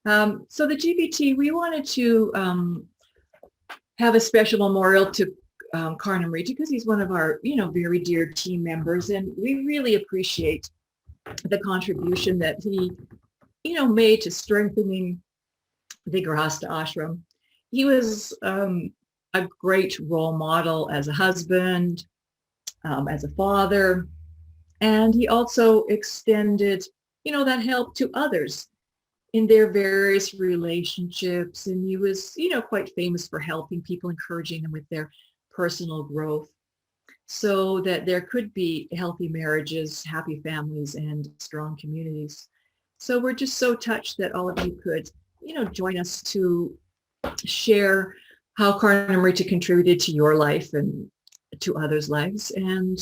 So the GVT, we wanted to have a special memorial to Karnamrita because he's one of our, very dear team members, and we really appreciate the contribution that he, made to strengthening the Grihastha ashram. He was a great role model as a husband, as a father, and he also extended, that help to others in their various relationships. And he was, quite famous for helping people, encouraging them with their personal growth so that there could be healthy marriages, happy families, and strong communities. So we're just so touched that all of you could, join us to share how Karnamrita contributed to your life and to others' lives, and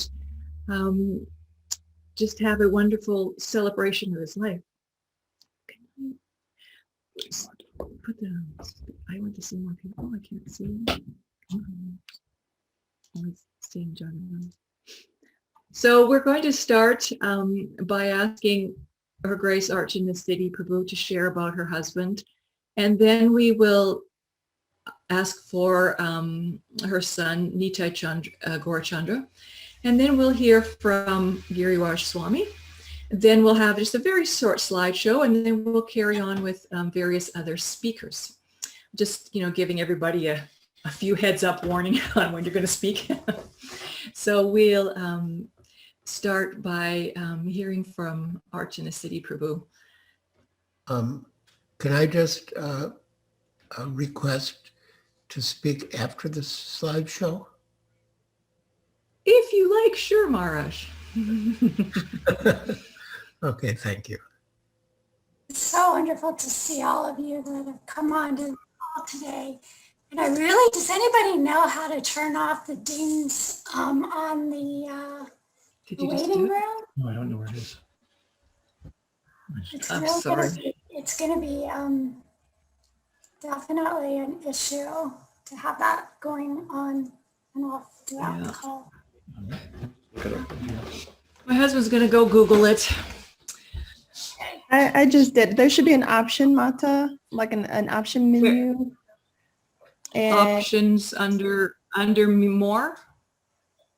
just have a wonderful celebration of his life. I want to see more people. I can't see them. Always seeing John. So we're going to start by asking Her Grace Archana Siddhi Prabhu to share about her husband, and then we will ask for her son Nitai Gaurachandra, and then we'll hear from Girivaj Swami. Then we'll have just a very short slideshow, and then we'll carry on with various other speakers. Just, giving everybody a few heads up warning on when you're going to speak. So we'll start by hearing from Archana Siddhi Prabhu. Can I just request to speak after the slideshow? If you like, sure, Maharaj. Okay, thank you. It's so wonderful to see all of you that have come on to the call today. And I really, does anybody know how to turn off the dings on the waiting room? No, I don't know where it is. I'm sorry. It's going to be definitely an issue to have that going on and off throughout the call. My husband's going to go Google it. I just did. There should be an option, Mata, like an option menu. And options under more.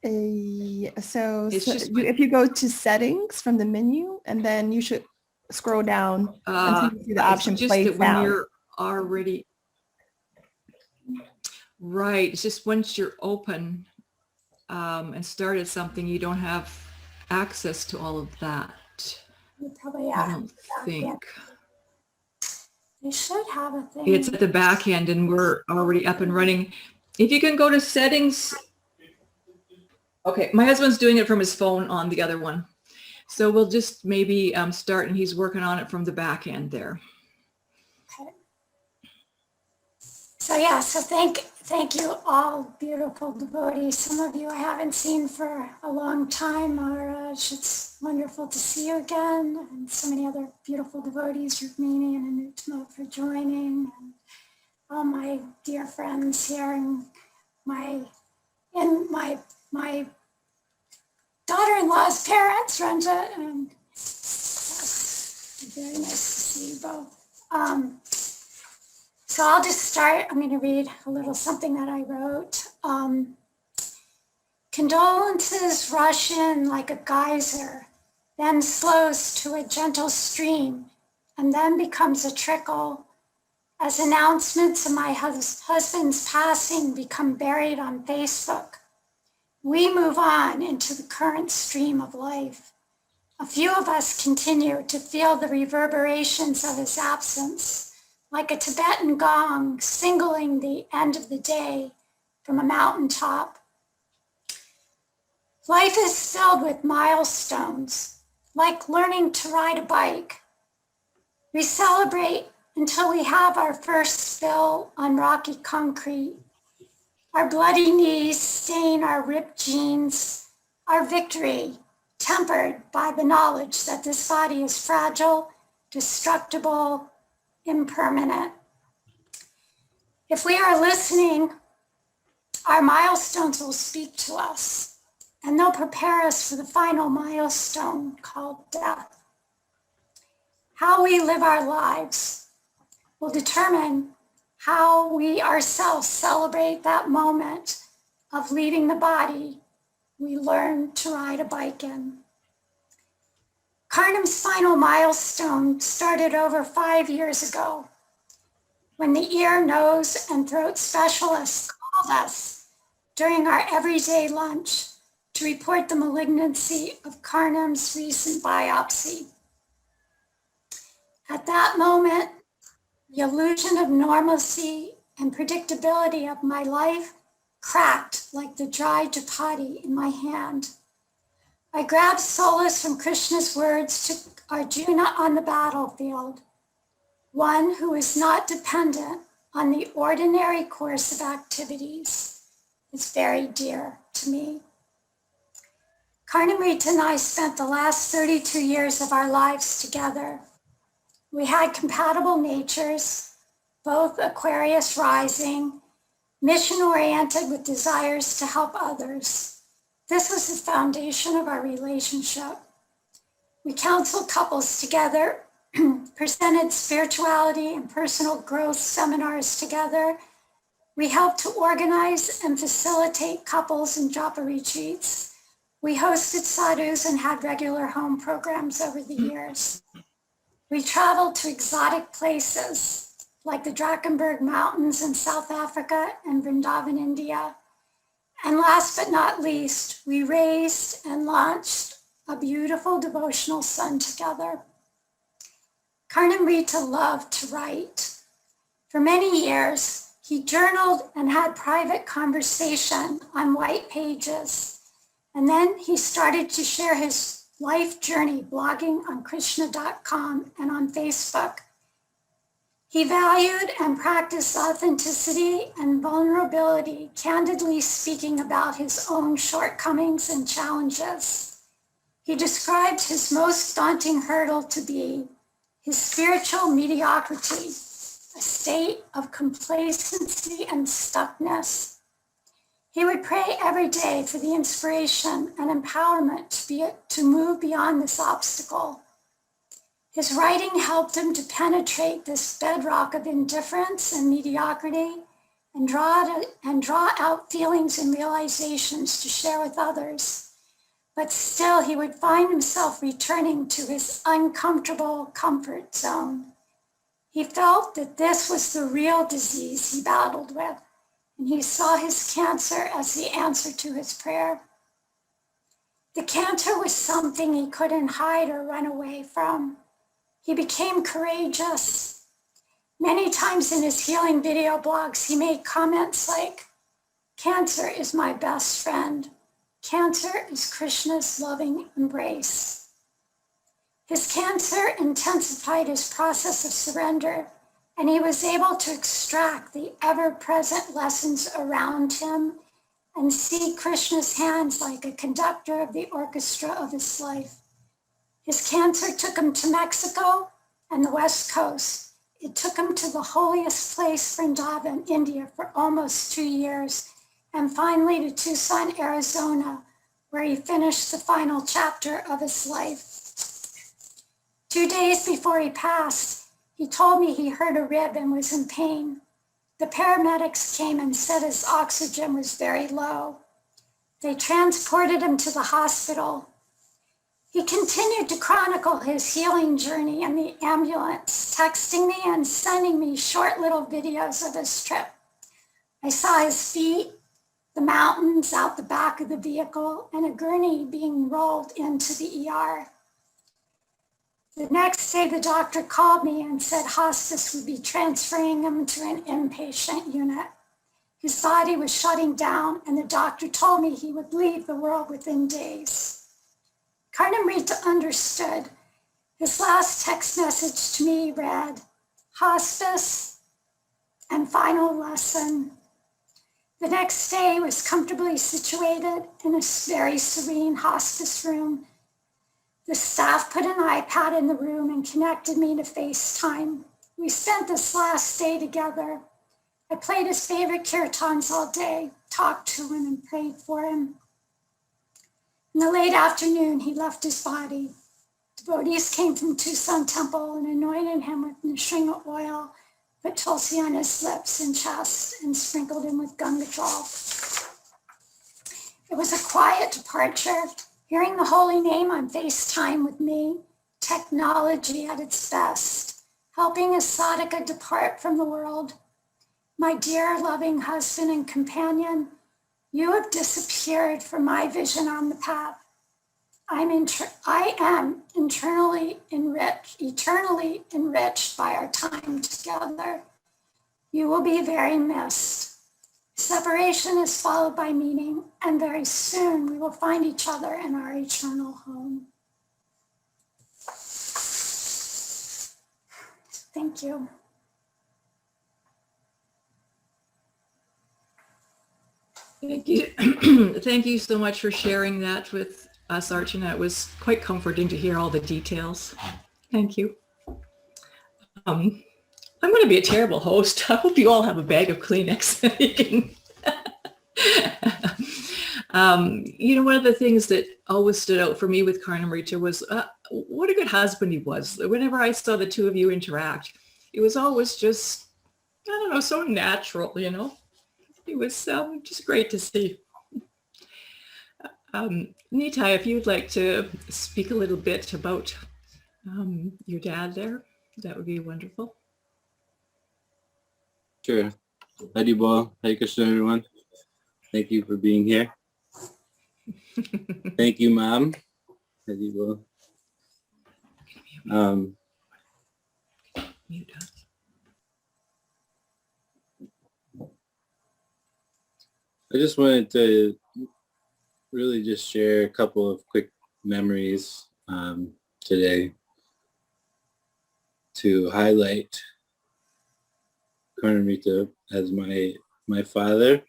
So if you go to settings from the menu, and then you should scroll down until you see the option play sound. When you're already right, it's just once you're open and started something, you don't have access to all of that. I don't think. They should have a thing. It's at the back end and we're already up and running. If you can go to settings. Okay, my husband's doing it from his phone on the other one. So we'll just maybe start, and he's working on it from the back end there. Okay. So thank you all, beautiful devotees. Some of you I haven't seen for a long time, Maharaj. It's wonderful to see you again, and so many other beautiful devotees, Rukmini and Anutma, for joining, and all my dear friends here, and my daughter-in-law's parents, Ranjit, and very nice to see you both. So I'll just start. I'm going to read a little something that I wrote. Condolences rush in like a geyser, then slows to a gentle stream, and then becomes a trickle as announcements of my husband's passing become buried on Facebook. We move on into the current stream of life. A few of us continue to feel the reverberations of his absence, like a Tibetan gong singling the end of the day from a mountaintop. Life is filled with milestones, like learning to ride a bike. We celebrate until we have our first spill on rocky concrete. Our bloody knees stain our ripped jeans, our victory tempered by the knowledge that this body is fragile, destructible, impermanent. If we are listening, our milestones will speak to us, and they'll prepare us for the final milestone called death. How we live our lives will determine how we ourselves celebrate that moment of leaving the body we learned to ride a bike in. Karnam's final milestone started over 5 years ago when the ear, nose, and throat specialists called us during our everyday lunch to report the malignancy of Karnam's recent biopsy. At that moment, the illusion of normalcy and predictability of my life cracked like the dry chapati in my hand. I grabbed solace from Krishna's words to Arjuna on the battlefield. One who is not dependent on the ordinary course of activities is very dear to me. Karnamrita and I spent the last 32 years of our lives together. We had compatible natures, both Aquarius rising, mission-oriented with desires to help others. This was the foundation of our relationship. We counseled couples together, presented spirituality and personal growth seminars together. We helped to organize and facilitate couples and japa retreats. We hosted sadhus and had regular home programs over the years. We traveled to exotic places like the Drakensberg Mountains in South Africa and Vrindavan, India. And last but not least, we raised and launched a beautiful devotional son together. Karnamrita loved to write. For many years, he journaled and had private conversation on white pages. And then he started to share his life journey blogging on Krishna.com and on Facebook. He valued and practiced authenticity and vulnerability, candidly speaking about his own shortcomings and challenges. He described his most daunting hurdle to be his spiritual mediocrity, a state of complacency and stuckness. He would pray every day for the inspiration and empowerment to move beyond this obstacle. His writing helped him to penetrate this bedrock of indifference and mediocrity and draw out feelings and realizations to share with others. But still, he would find himself returning to his uncomfortable comfort zone. He felt that this was the real disease he battled with, and he saw his cancer as the answer to his prayer. The cancer was something he couldn't hide or run away from. He became courageous. Many times in his healing video blogs, he made comments like, "Cancer is my best friend. Cancer is Krishna's loving embrace." His cancer intensified his process of surrender, and he was able to extract the ever-present lessons around him and see Krishna's hands like a conductor of the orchestra of his life. His cancer took him to Mexico and the West Coast. It took him to the holiest place, Vrindavan, India, for almost 2 years, and finally to Tucson, Arizona, where he finished the final chapter of his life. 2 days before he passed, he told me he hurt a rib and was in pain. The paramedics came and said his oxygen was very low. They transported him to the hospital. He continued to chronicle his healing journey in the ambulance, texting me and sending me short little videos of his trip. I saw his feet, the mountains out the back of the vehicle, and a gurney being rolled into the ER. The next day, the doctor called me and said hospice would be transferring him to an inpatient unit. His body was shutting down, and the doctor told me he would leave the world within days. Karnamrita understood. His last text message to me read, "Hospice and final lesson." The next day, he was comfortably situated in a very serene hospice room. The staff put an iPad in the room and connected me to FaceTime. We spent this last day together. I played his favorite kirtans all day, talked to him and prayed for him. In the late afternoon, he left his body. Devotees came from Tucson Temple and anointed him with Nrsinga oil, put tulsi on his lips and chest, and sprinkled him with Ganga Jal. It was a quiet departure, hearing the holy name on FaceTime with me, technology at its best, helping a sadhaka depart from the world. My dear loving husband and companion, you have disappeared from my vision on the path. I am eternally enriched by our time together. You will be very missed. Separation is followed by meaning, and very soon we will find each other in our eternal home. Thank you. Thank you. Thank you so much for sharing that with us, Archana. It was quite comforting to hear all the details. Thank you. I'm going to be a terrible host. I hope you all have a bag of Kleenex. One of the things that always stood out for me with Karnamrita was what a good husband he was. Whenever I saw the two of you interact, it was always just, I don't know, so natural, It was just great to see. Nitai, if you'd like to speak a little bit about your dad there, that would be wonderful. Sure. Haribol, Hare Krishna, everyone. Thank you for being here. Thank you, Mom. Haribol. Mute us. I just wanted to really just share a couple of quick memories today to highlight Karnamrita as my father,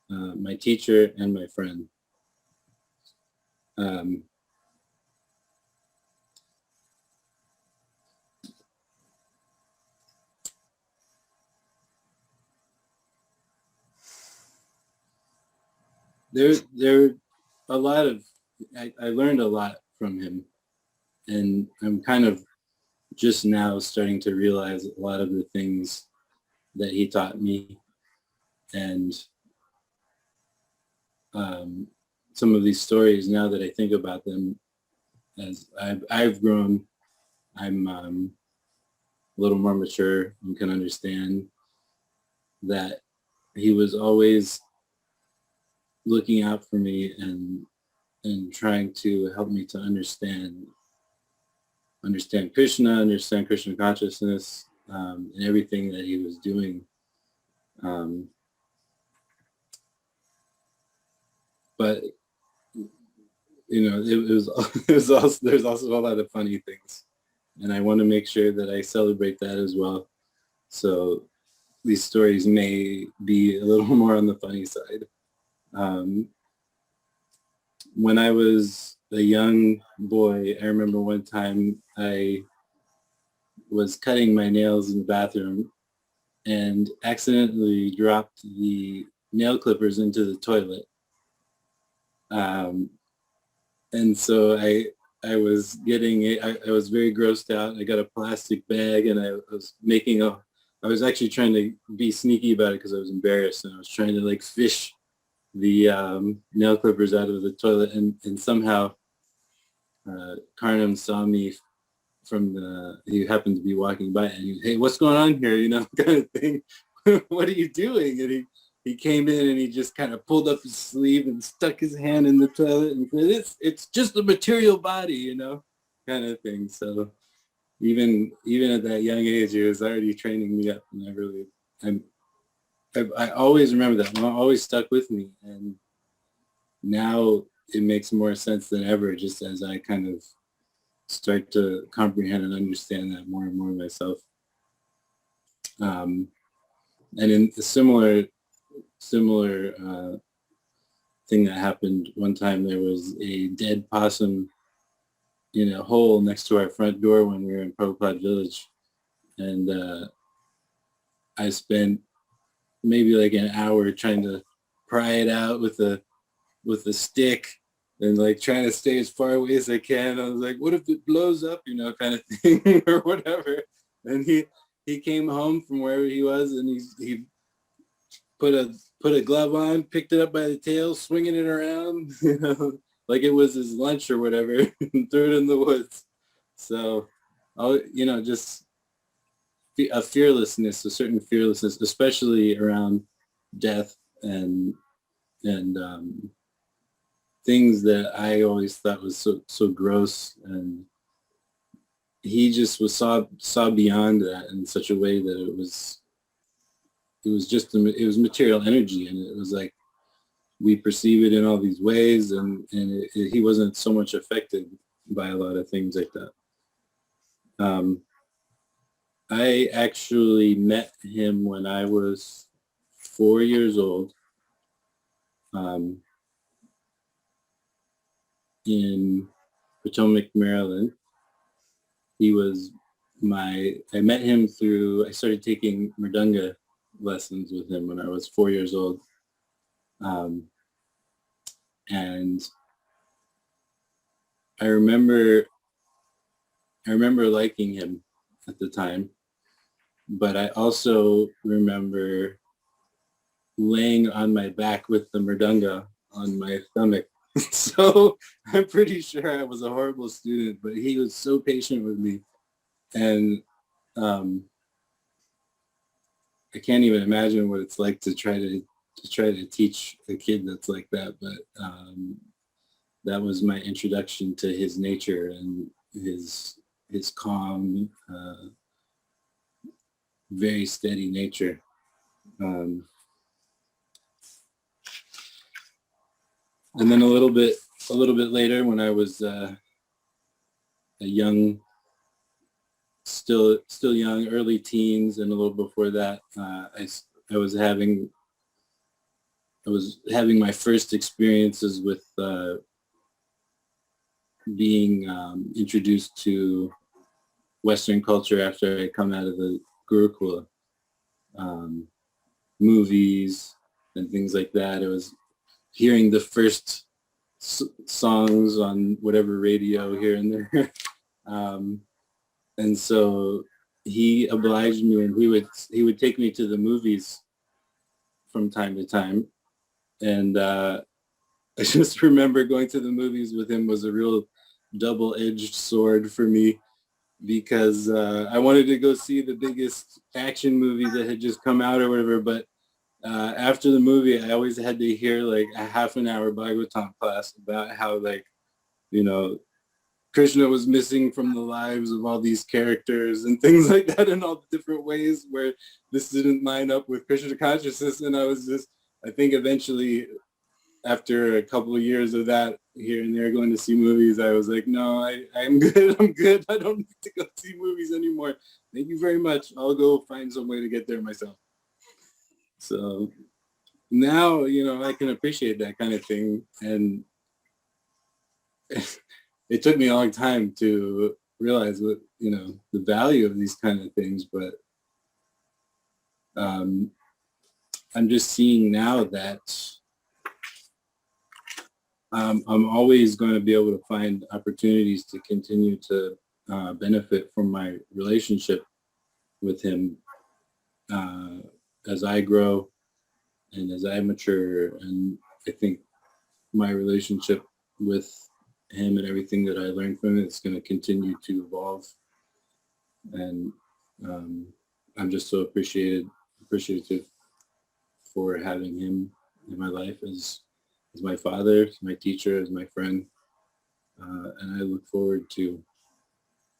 my teacher, and my friend. There a lot of, I learned a lot from him, and I'm kind of just now starting to realize a lot of the things that he taught me, and some of these stories, now that I think about them, as I've grown, I'm a little more mature and can understand that he was always looking out for me and trying to help me to understand Krishna, understand Krishna consciousness, and everything that he was doing. But it was also, there's also a lot of funny things, and I want to make sure that I celebrate that as well. So these stories may be a little more on the funny side. When I was a young boy, I remember one time I was cutting my nails in the bathroom and accidentally dropped the nail clippers into the toilet. And so I was I was very grossed out. I got a plastic bag, and I was actually trying to be sneaky about it because I was embarrassed, and I was trying to fish the nail clippers out of the toilet, and somehow Karnam saw me he happened to be walking by, and he, hey, what's going on here, kind of thing. What are you doing? And he came in and he just kind of pulled up his sleeve and stuck his hand in the toilet and said, it's just a material body, kind of thing. So even at that young age, he was already training me up, and I always remember that. It always stuck with me, and now it makes more sense than ever, just as I kind of start to comprehend and understand that more and more myself. And in a similar thing that happened one time, there was a dead possum in a hole next to our front door when we were in Prabhupada Village, and I spent maybe an hour trying to pry it out with a stick, and trying to stay as far away as I can. I was like, what if it blows up, kind of thing, or whatever. And he came home from wherever he was, and he put a glove on, picked it up by the tail, swinging it around, you know, like it was his lunch or whatever, and threw it in the woods. So, you know, just a fearlessness, a certain fearlessness, especially around death and things that I always thought was so gross, and he just saw beyond that in such a way that it was material energy, and it was like we perceive it in all these ways, and he wasn't so much affected by a lot of things like that. I actually met him when I was 4 years old, in Potomac, Maryland. I met him I started taking mridanga lessons with him when I was 4 years old. And I remember liking him at the time, but I also remember laying on my back with the mridanga on my stomach. So I'm pretty sure I was a horrible student, but he was so patient with me. And I can't even imagine what it's like to try to teach a kid that's like that. But that was my introduction to his nature and his calm, very steady nature. And then a little bit later, when I was a young, still young, early teens, and a little before that, I was having my first experiences with being introduced to Western culture after I come out of the Gurukula, movies and things like that. It was hearing the first songs on whatever radio here and there. And so he obliged me, and he would take me to the movies from time to time. And I just remember going to the movies with him was a real double-edged sword for me, because I wanted to go see the biggest action movie that had just come out or whatever. But after the movie, I always had to hear like a half an hour Bhagavatam class about how, like, you know, Krishna was missing from the lives of all these characters and things like that, in all the different ways where this didn't line up with Krishna consciousness. And I think eventually, after a couple of years of that here and there going to see movies, I was like, no, I'm good. I'm good. I don't need to go see movies anymore. Thank you very much. I'll go find some way to get there myself. So now, you know, I can appreciate that kind of thing. And it took me a long time to realize what, you know, the value of these kind of things. But I'm just seeing now that I'm always going to be able to find opportunities to continue to benefit from my relationship with him as I grow and as I mature. And I think my relationship with him and everything that I learned from it is going to continue to evolve. And I'm just so appreciative for having him in my life as my father, as my teacher, as my friend. And I look forward to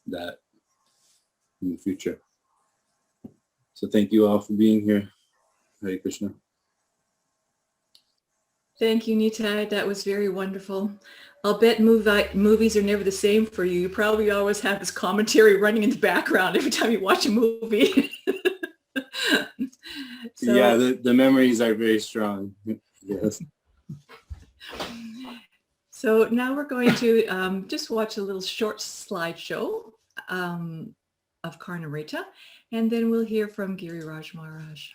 that in the future. So thank you all for being here. Hare Krishna. Thank you, Nitai. That was very wonderful. I'll bet movies are never the same for you. You probably always have this commentary running in the background every time you watch a movie. So, yeah, the memories are very strong. Yes. So now we're going to just watch a little short slideshow of Karnamrita, and then we'll hear from Giriraj Maharaj.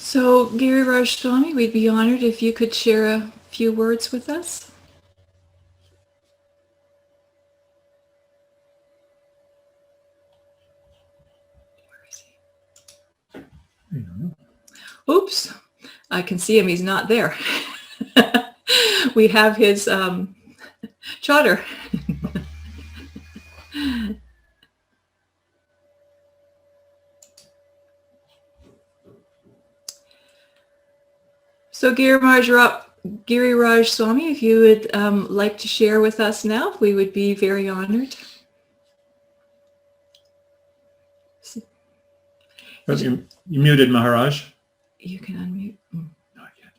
So, Giriraj Swami, we'd be honored if you could share a few words with us. Where is he? Oops, I can see him. He's not there. We have his charter. So Giriraj Swami, if you would like to share with us now, we would be very honored. You muted, Maharaj. You can unmute. Not yet.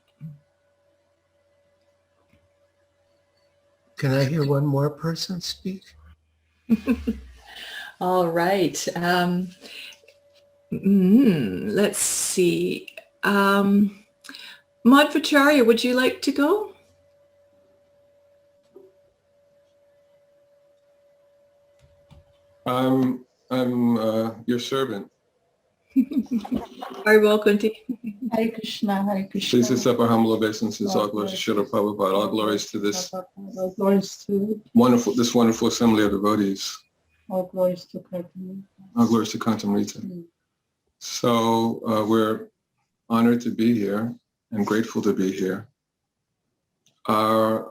Can I hear one more person speak? All right. Let's see. Madhvacharya, would you like to go? I'm your servant. Very well, Kunti. Hare Krishna, Hare Krishna. Please accept our humble obeisances. All glories to Srila Prabhupada. All glories to this All glories to wonderful assembly of devotees. all glories to Karnamrita. All glories to Karnamrita. So we're honored to be here and grateful to be here. Our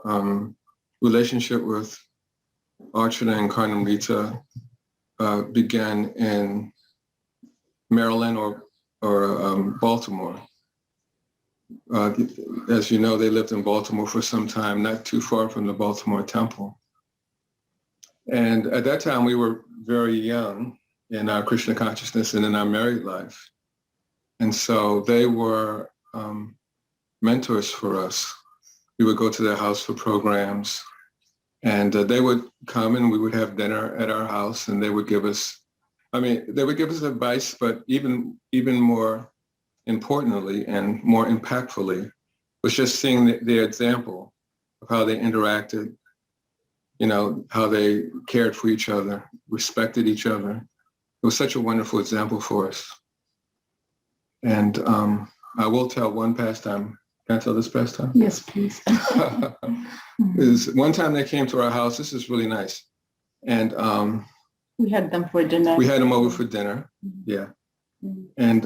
relationship with Archana and Karnamrita began in Maryland or Baltimore. As you know, they lived in Baltimore for some time, not too far from the Baltimore Temple. And at that time, we were very young in our Krishna consciousness and in our married life. And so they were mentors for us. We would go to their house for programs, and they would come and we would have dinner at our house, and they would give us, they would give us advice, but even more importantly and more impactfully was just seeing their example of how they interacted, how they cared for each other, respected each other. It was such a wonderful example for us. And I will tell one pastime. Can I tell this pastime? Yes, please. Is one time they came to our house. This is really nice. And We had them for dinner. we had them over for dinner. Yeah. And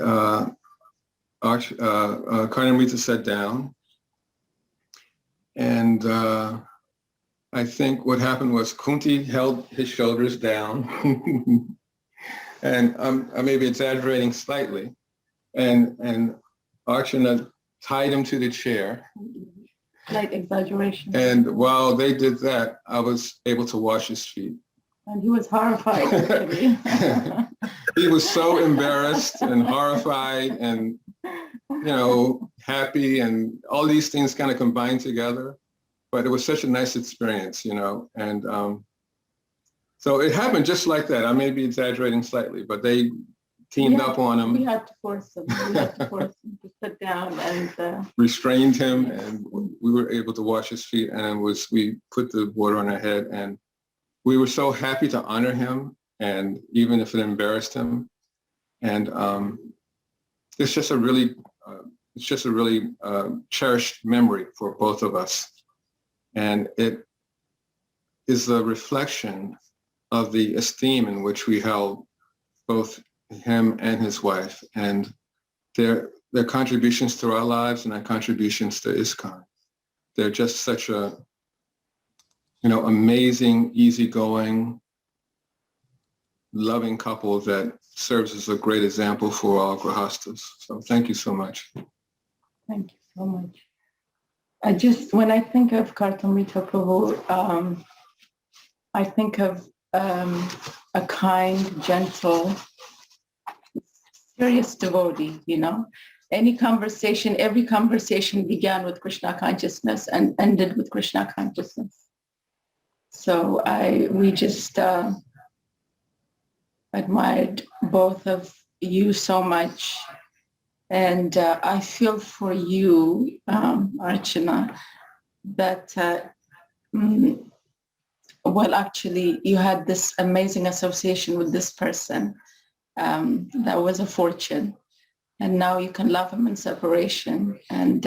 Karnamrita sat down. And I think what happened was Kunti held his shoulders down. And I may be exaggerating slightly. And Archana tied him to the chair. Slight exaggeration. And while they did that, I was able to wash his feet. And he was horrified, actually. He was so embarrassed and horrified and, happy, and all these things kind of combined together. But it was such a nice experience, and so it happened just like that. I may be exaggerating slightly, but they teamed up on him. We had to force him. To sit down and restrained him, and we were able to wash his feet, and we put the water on our head, and we were so happy to honor him, and even if it embarrassed him. And it's just a really cherished memory for both of us. And it is a reflection of the esteem in which we held both him and his wife, and their contributions to our lives and their contributions to ISKCON. They're just such a, amazing, easygoing, loving couple that serves as a great example for all Grihasthas. So thank you so much. Thank you so much. When I think of Karnamrita Prabhu, I think of a kind, gentle, serious devotee, every conversation began with Krishna consciousness and ended with Krishna consciousness. So we just admired both of you so much. And I feel for you, Archana, that, actually, you had this amazing association with this person. That was a fortune. And now you can love him in separation, and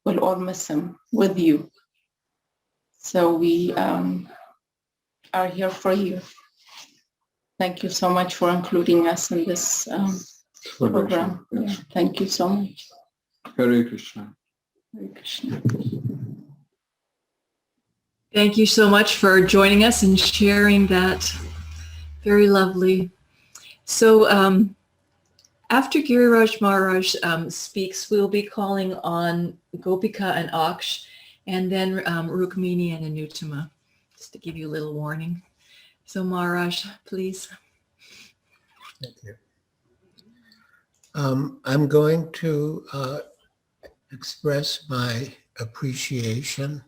we'll all miss him with you. So we are here for you. Thank you so much for including us in this program. Yeah, thank you so much. Hare Krishna. Hare Krishna. Thank you so much for joining us and sharing that. Very lovely. So after Giriraj Maharaj speaks, we'll be calling on Gopika and Aksh, and then Rukmini and Anutama, just to give you a little warning. So Maharaj, please. Thank you. I'm going to express my appreciation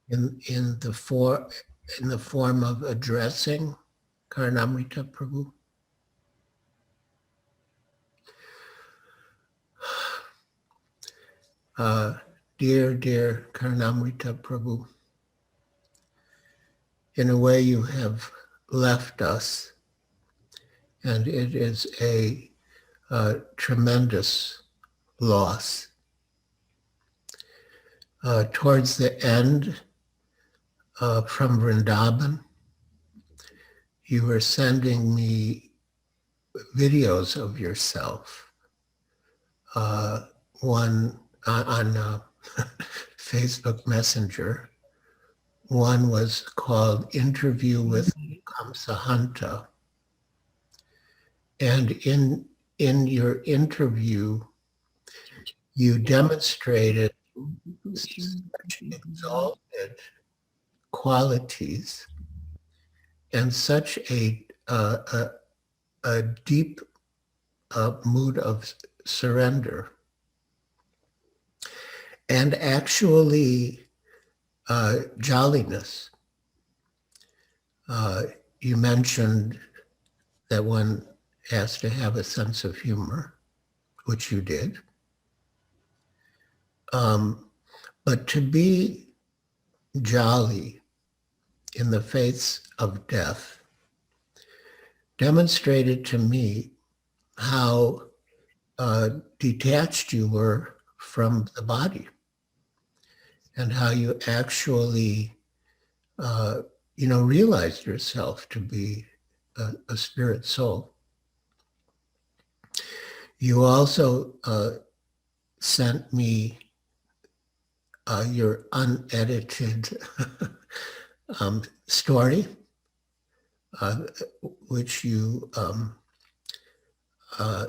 in the form of addressing Karnamrita Prabhu. Dear Karnamrita Prabhu, in a way you have left us, and it is a tremendous loss. Towards the end, from Vrindavan, you were sending me videos of yourself. One on Facebook Messenger. One was called Interview with Kamsahanta. And in your interview, you demonstrated such exalted qualities and such a deep mood of surrender, and actually jolliness. You mentioned that one has to have a sense of humor, which you did. But to be jolly in the face of death demonstrated to me how detached you were from the body, and how you actually, realized yourself to be a spirit soul. You also sent me your unedited story, which you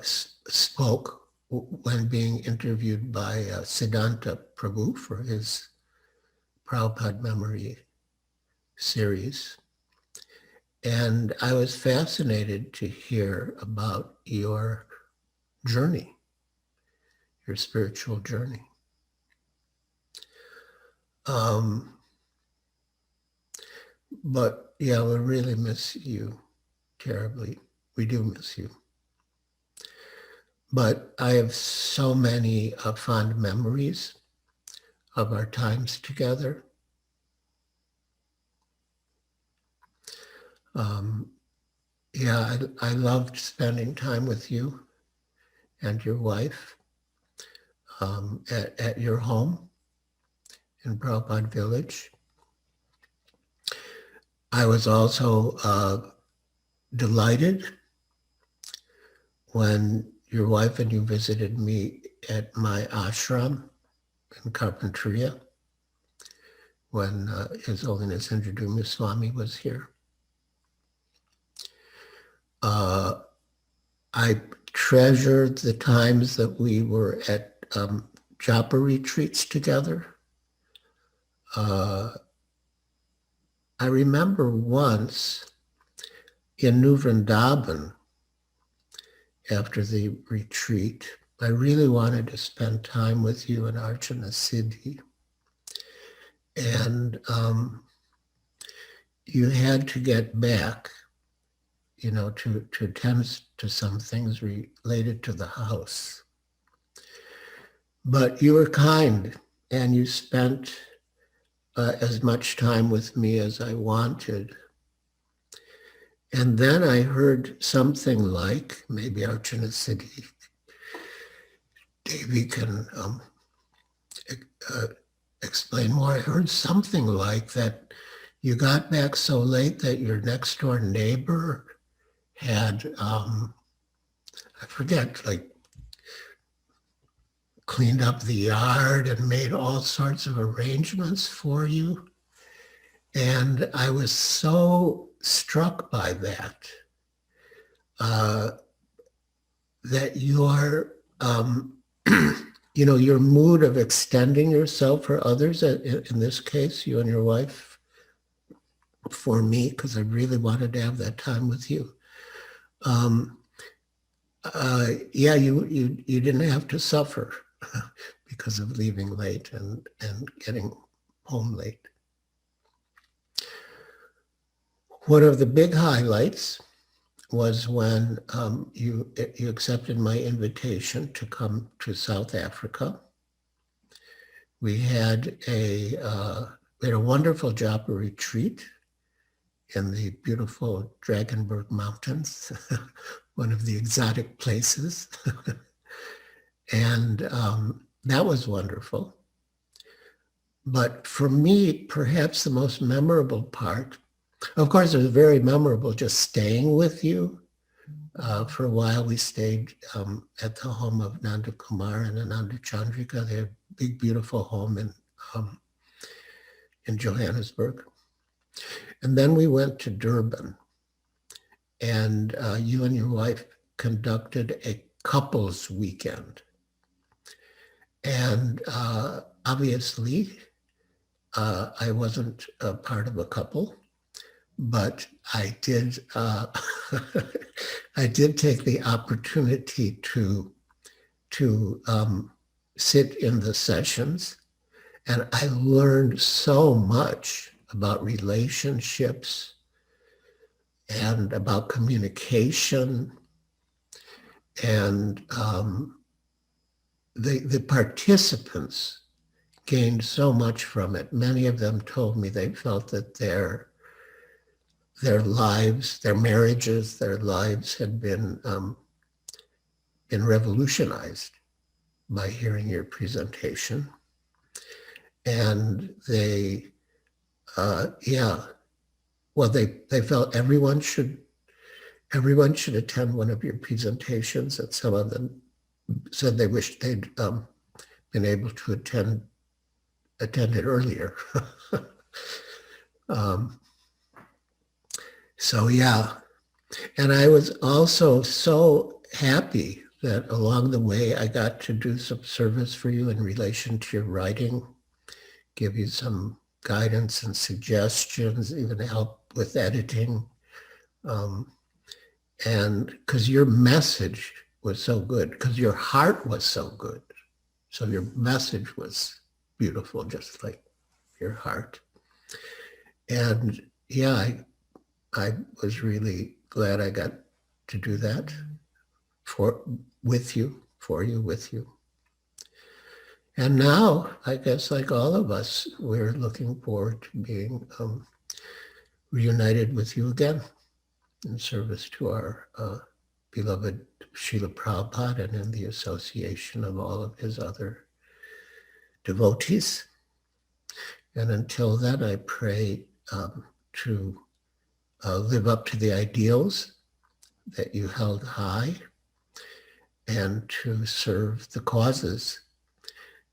spoke when being interviewed by Siddhanta Prabhu for his Prabhupada Memory series. And I was fascinated to hear about your journey, your spiritual journey. But yeah, we really miss you terribly. We do miss you. But I have so many fond memories of our times together. I loved spending time with you and your wife at your home in Prabhupada Village. I was also delighted when your wife and you visited me at my ashram in Carpinteria, when His Holiness Indradyumna Swami was here. I treasured the times that we were at japa retreats together. I remember once in New Vrindavan, after the retreat, I really wanted to spend time with you and Archana Siddhi. And you had to get back, to attend to some things related to the house. But you were kind, and you spent as much time with me as I wanted. And then I heard something like, maybe Archana Siddhi Devi can explain more. I heard something like that you got back so late that your next door neighbor had, I forget, like cleaned up the yard and made all sorts of arrangements for you. And I was so struck by that, that your, your mood of extending yourself for others, in this case, you and your wife, for me, because I really wanted to have that time with you. You didn't have to suffer because of leaving late and getting home late. One of the big highlights was when you accepted my invitation to come to South Africa. We had a wonderful japa retreat in the beautiful Drakensberg Mountains, one of the exotic places. And that was wonderful. But for me, perhaps the most memorable part, of course, it was very memorable just staying with you. For a while, we stayed at the home of Nanda Kumar and Ananda Chandrika, their big, beautiful home in Johannesburg. And then we went to Durban, and you and your wife conducted a couples weekend. And obviously, I wasn't a part of a couple, but I did I did take the opportunity to sit in the sessions, and I learned so much about relationships and about communication, and the participants gained so much from it. Many of them told me they felt that their lives, their marriages, their lives had been revolutionized by hearing your presentation. And they felt everyone should attend one of your presentations, and some of them said they wished they'd been able to attend it earlier. And I was also so happy that along the way I got to do some service for you in relation to your writing, give you some guidance and suggestions, even help with editing. And because your message was so good, because your heart was so good. So your message was beautiful, just like your heart. And I was really glad I got to do that with you. And now, I guess like all of us, we're looking forward to being reunited with you again in service to our beloved Srila Prabhupada and in the association of all of his other devotees. And until then, I pray to live up to the ideals that you held high and to serve the causes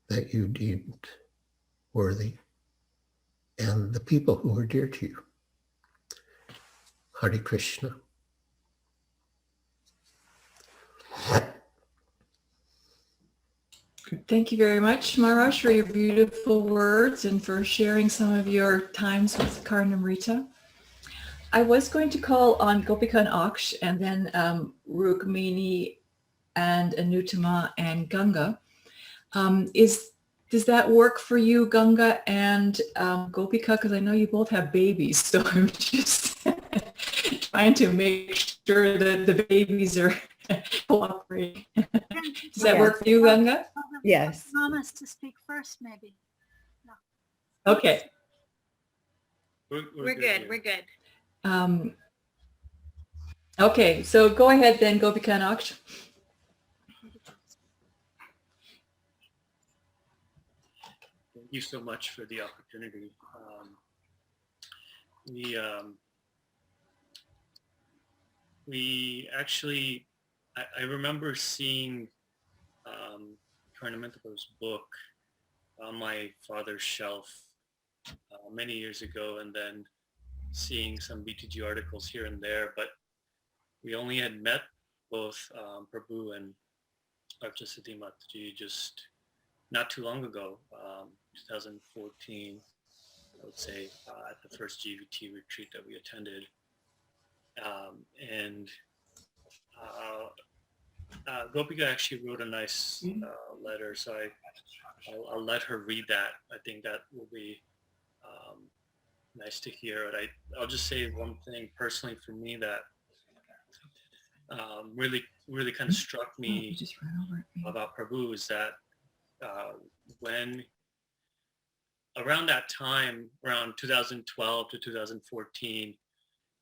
that you deemed worthy and the people who are dear to you. Hare Krishna. Thank you very much, Maharaj, for your beautiful words and for sharing some of your times with Karnamrita. I was going to call on Gopika and Aksh and then Rukmini and Anutama and Ganga. Does that work for you, Ganga and Gopika? Because I know you both have babies, so I'm just trying to make sure that the babies are cooperating. Does that work for you, Ganga? Yes. Mamas to speak first, maybe. Okay. We're good. We're good. Okay, so go ahead then, Gopika and Aksh. Thank you so much for the opportunity. We actually, I remember seeing Karnamrita's book on my father's shelf many years ago, and then seeing some BTG articles here and there, but we only had met both Prabhu and Archasiddhi Mataji just not too long ago, 2014, I would say, at the first GVT retreat that we attended. Gopika actually wrote a nice letter, so I'll let her read that. I think that will be nice to hear. And I'll just say one thing personally for me that really kind of struck me about Prabhu is that when around that time, around 2012 to 2014,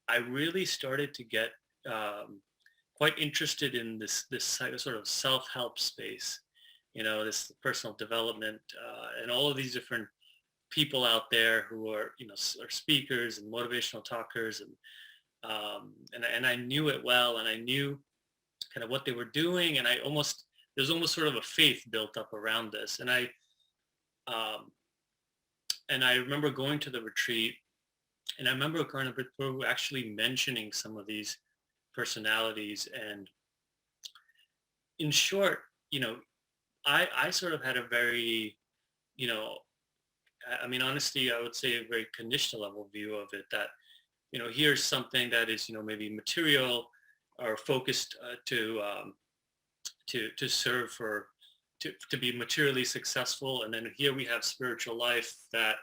I really started to get quite interested in this sort of self-help space, this personal development and all of these different people out there who are, are speakers and motivational talkers, and I knew it well, and I knew kind of what they were doing, and there's almost sort of a faith built up around this, and I remember going to the retreat, and I remember Karnamrita actually mentioning some of these personalities, and in short, I sort of had a very, honestly, I would say a very conditional level view of it, that, here's something that is, maybe material or focused to serve to be materially successful. And then here we have spiritual life that,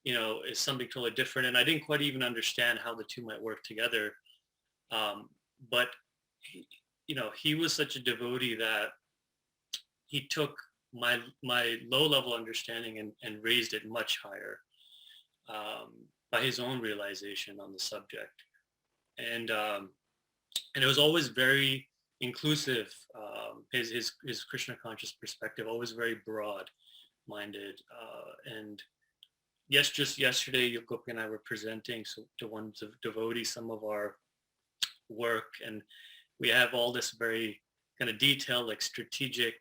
is something totally different. And I didn't quite even understand how the two might work together. But, he was such a devotee that he took my low-level understanding and raised it much higher by his own realization on the subject. And it was always very inclusive. His Krishna conscious perspective, always very broad-minded. And yes, just yesterday, Yokopi and I were presenting to one devotee some of our work, and we have all this very kind of detailed, like strategic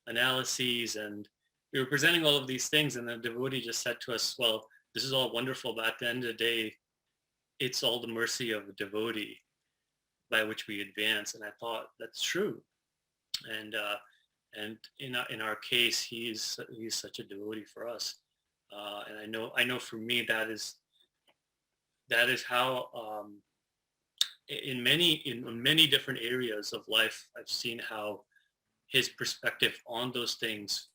analyses, and we were presenting all of these things, and the devotee just said to us, well, this is all wonderful, but at the end of the day, it's all the mercy of the devotee by which we advance. And I thought that's true. And in our case, he's such a devotee for us. And I know for me, that is how in many different areas of life, I've seen how his perspective on those things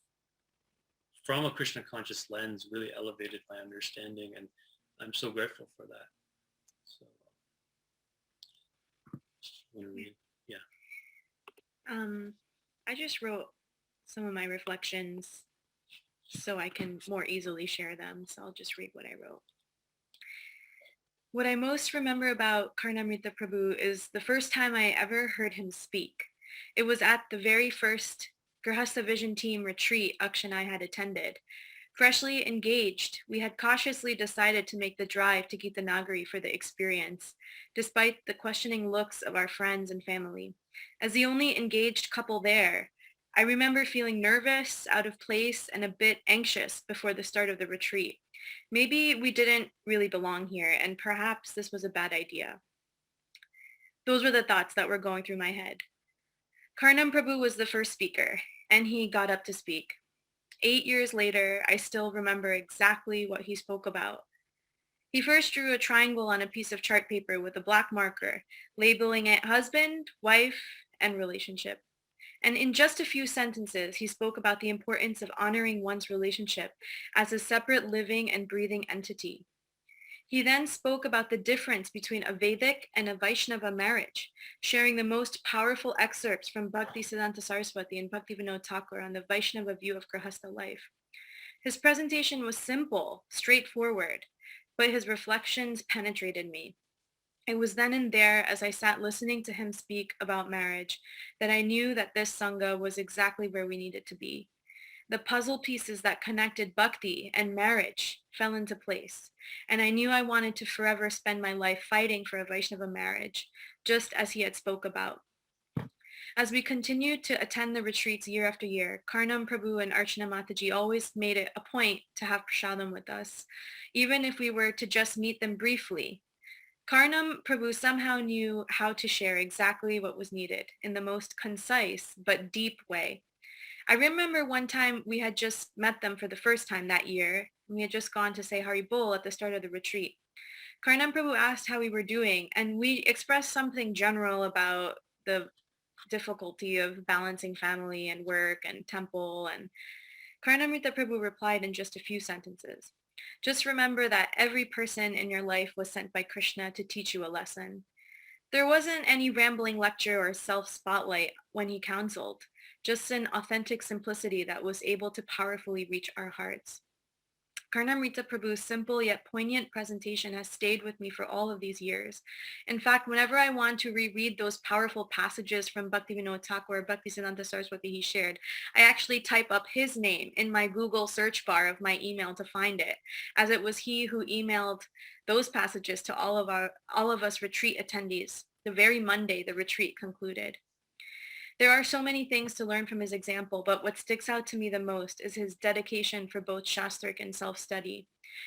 from a Krishna conscious lens really elevated my understanding, and I'm so grateful for that. So, yeah. I just wrote some of my reflections so I can more easily share them. So I'll just read what I wrote. What I most remember about Karnamrita Prabhu is the first time I ever heard him speak. It was at the very first Grihastha Vision Team retreat Aksh and I had attended. Freshly engaged, we had cautiously decided to make the drive to Gita Nagari for the experience, despite the questioning looks of our friends and family. As the only engaged couple there, I remember feeling nervous, out of place, and a bit anxious before the start of the retreat. Maybe we didn't really belong here, and perhaps this was a bad idea. Those were the thoughts that were going through my head. Karnam Prabhu was the first speaker, and he got up to speak. 8 years later, I still remember exactly what he spoke about. He first drew a triangle on a piece of chart paper with a black marker, labeling it husband, wife, and relationship. And in just a few sentences, he spoke about the importance of honoring one's relationship as a separate living and breathing entity. He then spoke about the difference between a Vedic and a Vaishnava marriage, sharing the most powerful excerpts from Bhakti Siddhanta Saraswati and Bhakti Vinod Thakur on the Vaishnava view of Grihastha life. His presentation was simple, straightforward, but his reflections penetrated me. It was then and there, as I sat listening to him speak about marriage, that I knew that this Sangha was exactly where we needed to be. The puzzle pieces that connected bhakti and marriage fell into place, and I knew I wanted to forever spend my life fighting for a Vaishnava marriage, just as he had spoke about. As we continued to attend the retreats year after year, Karnam Prabhu and Archana Mataji always made it a point to have prasadam with us, even if we were to just meet them briefly. Karnam Prabhu somehow knew how to share exactly what was needed in the most concise but deep way. I remember one time we had just met them for the first time that year. We had just gone to say Hari Bol at the start of the retreat. Karnam Prabhu asked how we were doing, and we expressed something general about the difficulty of balancing family and work and temple, and Karnamrita Prabhu replied in just a few sentences. Just remember that every person in your life was sent by Krishna to teach you a lesson. There wasn't any rambling lecture or self-spotlight when he counseled, just an authentic simplicity that was able to powerfully reach our hearts. Karnamrita Prabhu's simple yet poignant presentation has stayed with me for all of these years. In fact, whenever I want to reread those powerful passages from Bhakti Vinod Thakur or Bhakti Siddhanta Saraswati he shared, I actually type up his name in my Google search bar of my email to find it, as it was he who emailed those passages to all of us retreat attendees the very Monday the retreat concluded. There are so many things to learn from his example, but what sticks out to me the most is his dedication for both Shastric and self-study.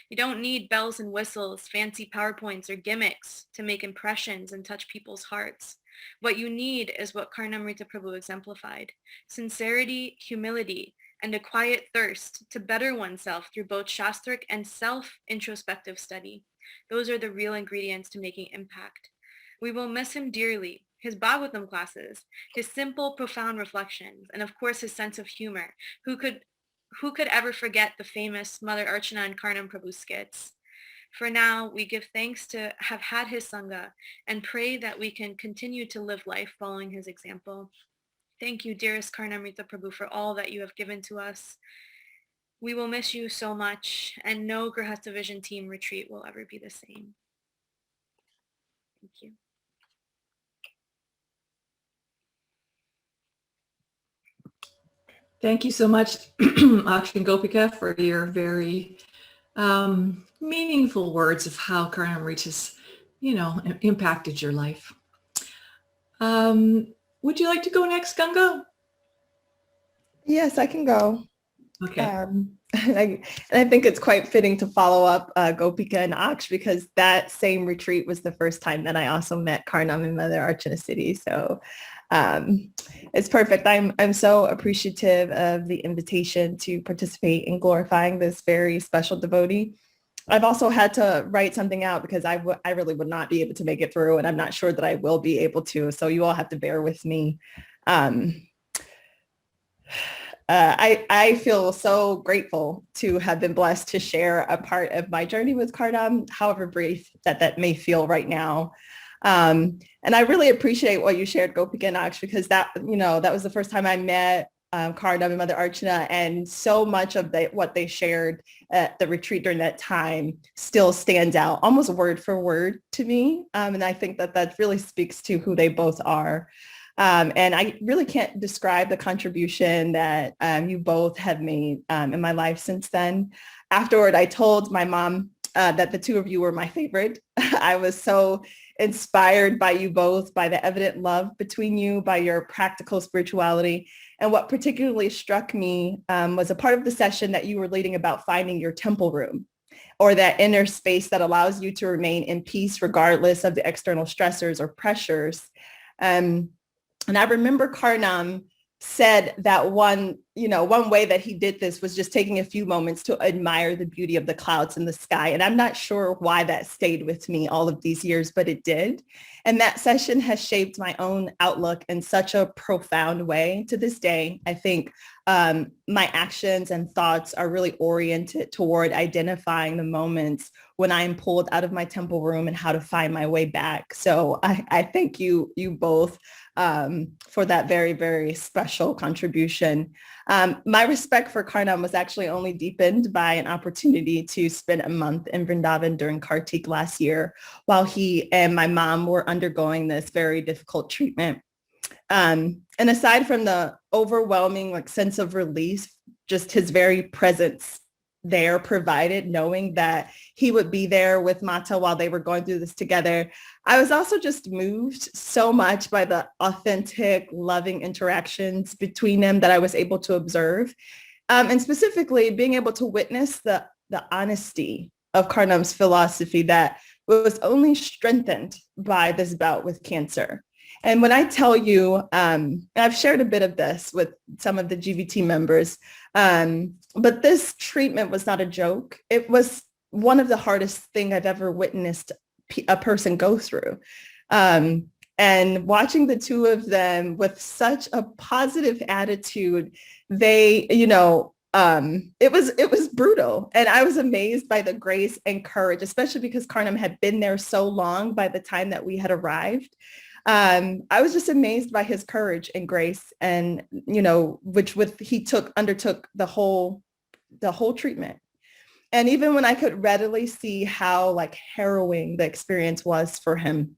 You don't need bells and whistles, fancy PowerPoints, or gimmicks to make impressions and touch people's hearts. What you need is what Karnamrita Prabhu exemplified: sincerity, humility, and a quiet thirst to better oneself through both Shastric and self-introspective study. Those are the real ingredients to making impact. We will miss him dearly. His Bhagavatam classes, his simple, profound reflections, and of course his sense of humor. Who could ever forget the famous Mother Archana and Karnam Prabhu skits? For now, we give thanks to have had his Sangha and pray that we can continue to live life following his example. Thank you, dearest Karnamrita Prabhu, for all that you have given to us. We will miss you so much, and no Grihastha Vision Team retreat will ever be the same. Thank you. Thank you so much, Akshay Gopika, for your very meaningful words of how Karnamrita's, impacted your life. Would you like to go next, Ganga? Yes, I can go. Okay. And I think it's quite fitting to follow up Gopika and Aksh, because that same retreat was the first time that I also met Karnam and Mother Archana City. So it's perfect. I'm so appreciative of the invitation to participate in glorifying this very special devotee. I've also had to write something out because I really would not be able to make it through, and I'm not sure that I will be able to. So you all have to bear with me. I feel so grateful to have been blessed to share a part of my journey with Karnam, however brief that may feel right now. And I really appreciate what you shared, Gopika and Aksh, because that was the first time I met Karnam and Mother Archana, and so much of what they shared at the retreat during that time still stands out almost word for word to me. And I think that really speaks to who they both are. And I really can't describe the contribution that you both have made in my life since then. Afterward, I told my mom that the two of you were my favorite. I was so inspired by you both, by the evident love between you, by your practical spirituality. And what particularly struck me was a part of the session that you were leading about finding your temple room, or that inner space that allows you to remain in peace regardless of the external stressors or pressures. And I remember Karnam said that one way that he did this was just taking a few moments to admire the beauty of the clouds in the sky. And I'm not sure why that stayed with me all of these years, but it did. And that session has shaped my own outlook in such a profound way. To this day, I think my actions and thoughts are really oriented toward identifying the moments when I'm pulled out of my temple room and how to find my way back. So I thank you both for that very, very special contribution. My respect for Karnam was actually only deepened by an opportunity to spend a month in Vrindavan during Kartik last year while he and my mom were undergoing this very difficult treatment. And aside from the overwhelming sense of relief, just his very presence there provided, knowing that he would be there with Mata while they were going through this together. I was also just moved so much by the authentic, loving interactions between them that I was able to observe. And specifically being able to witness the honesty of Karnam's philosophy that was only strengthened by this bout with cancer. And when I tell you, I've shared a bit of this with some of the GVT members, but this treatment was not a joke. It was one of the hardest things I've ever witnessed a person go through. And watching the two of them with such a positive attitude, they, it was brutal. And I was amazed by the grace and courage, especially because Karnam had been there so long by the time that we had arrived. I was just amazed by his courage and grace, and he undertook the whole treatment. And even when I could readily see how harrowing the experience was for him,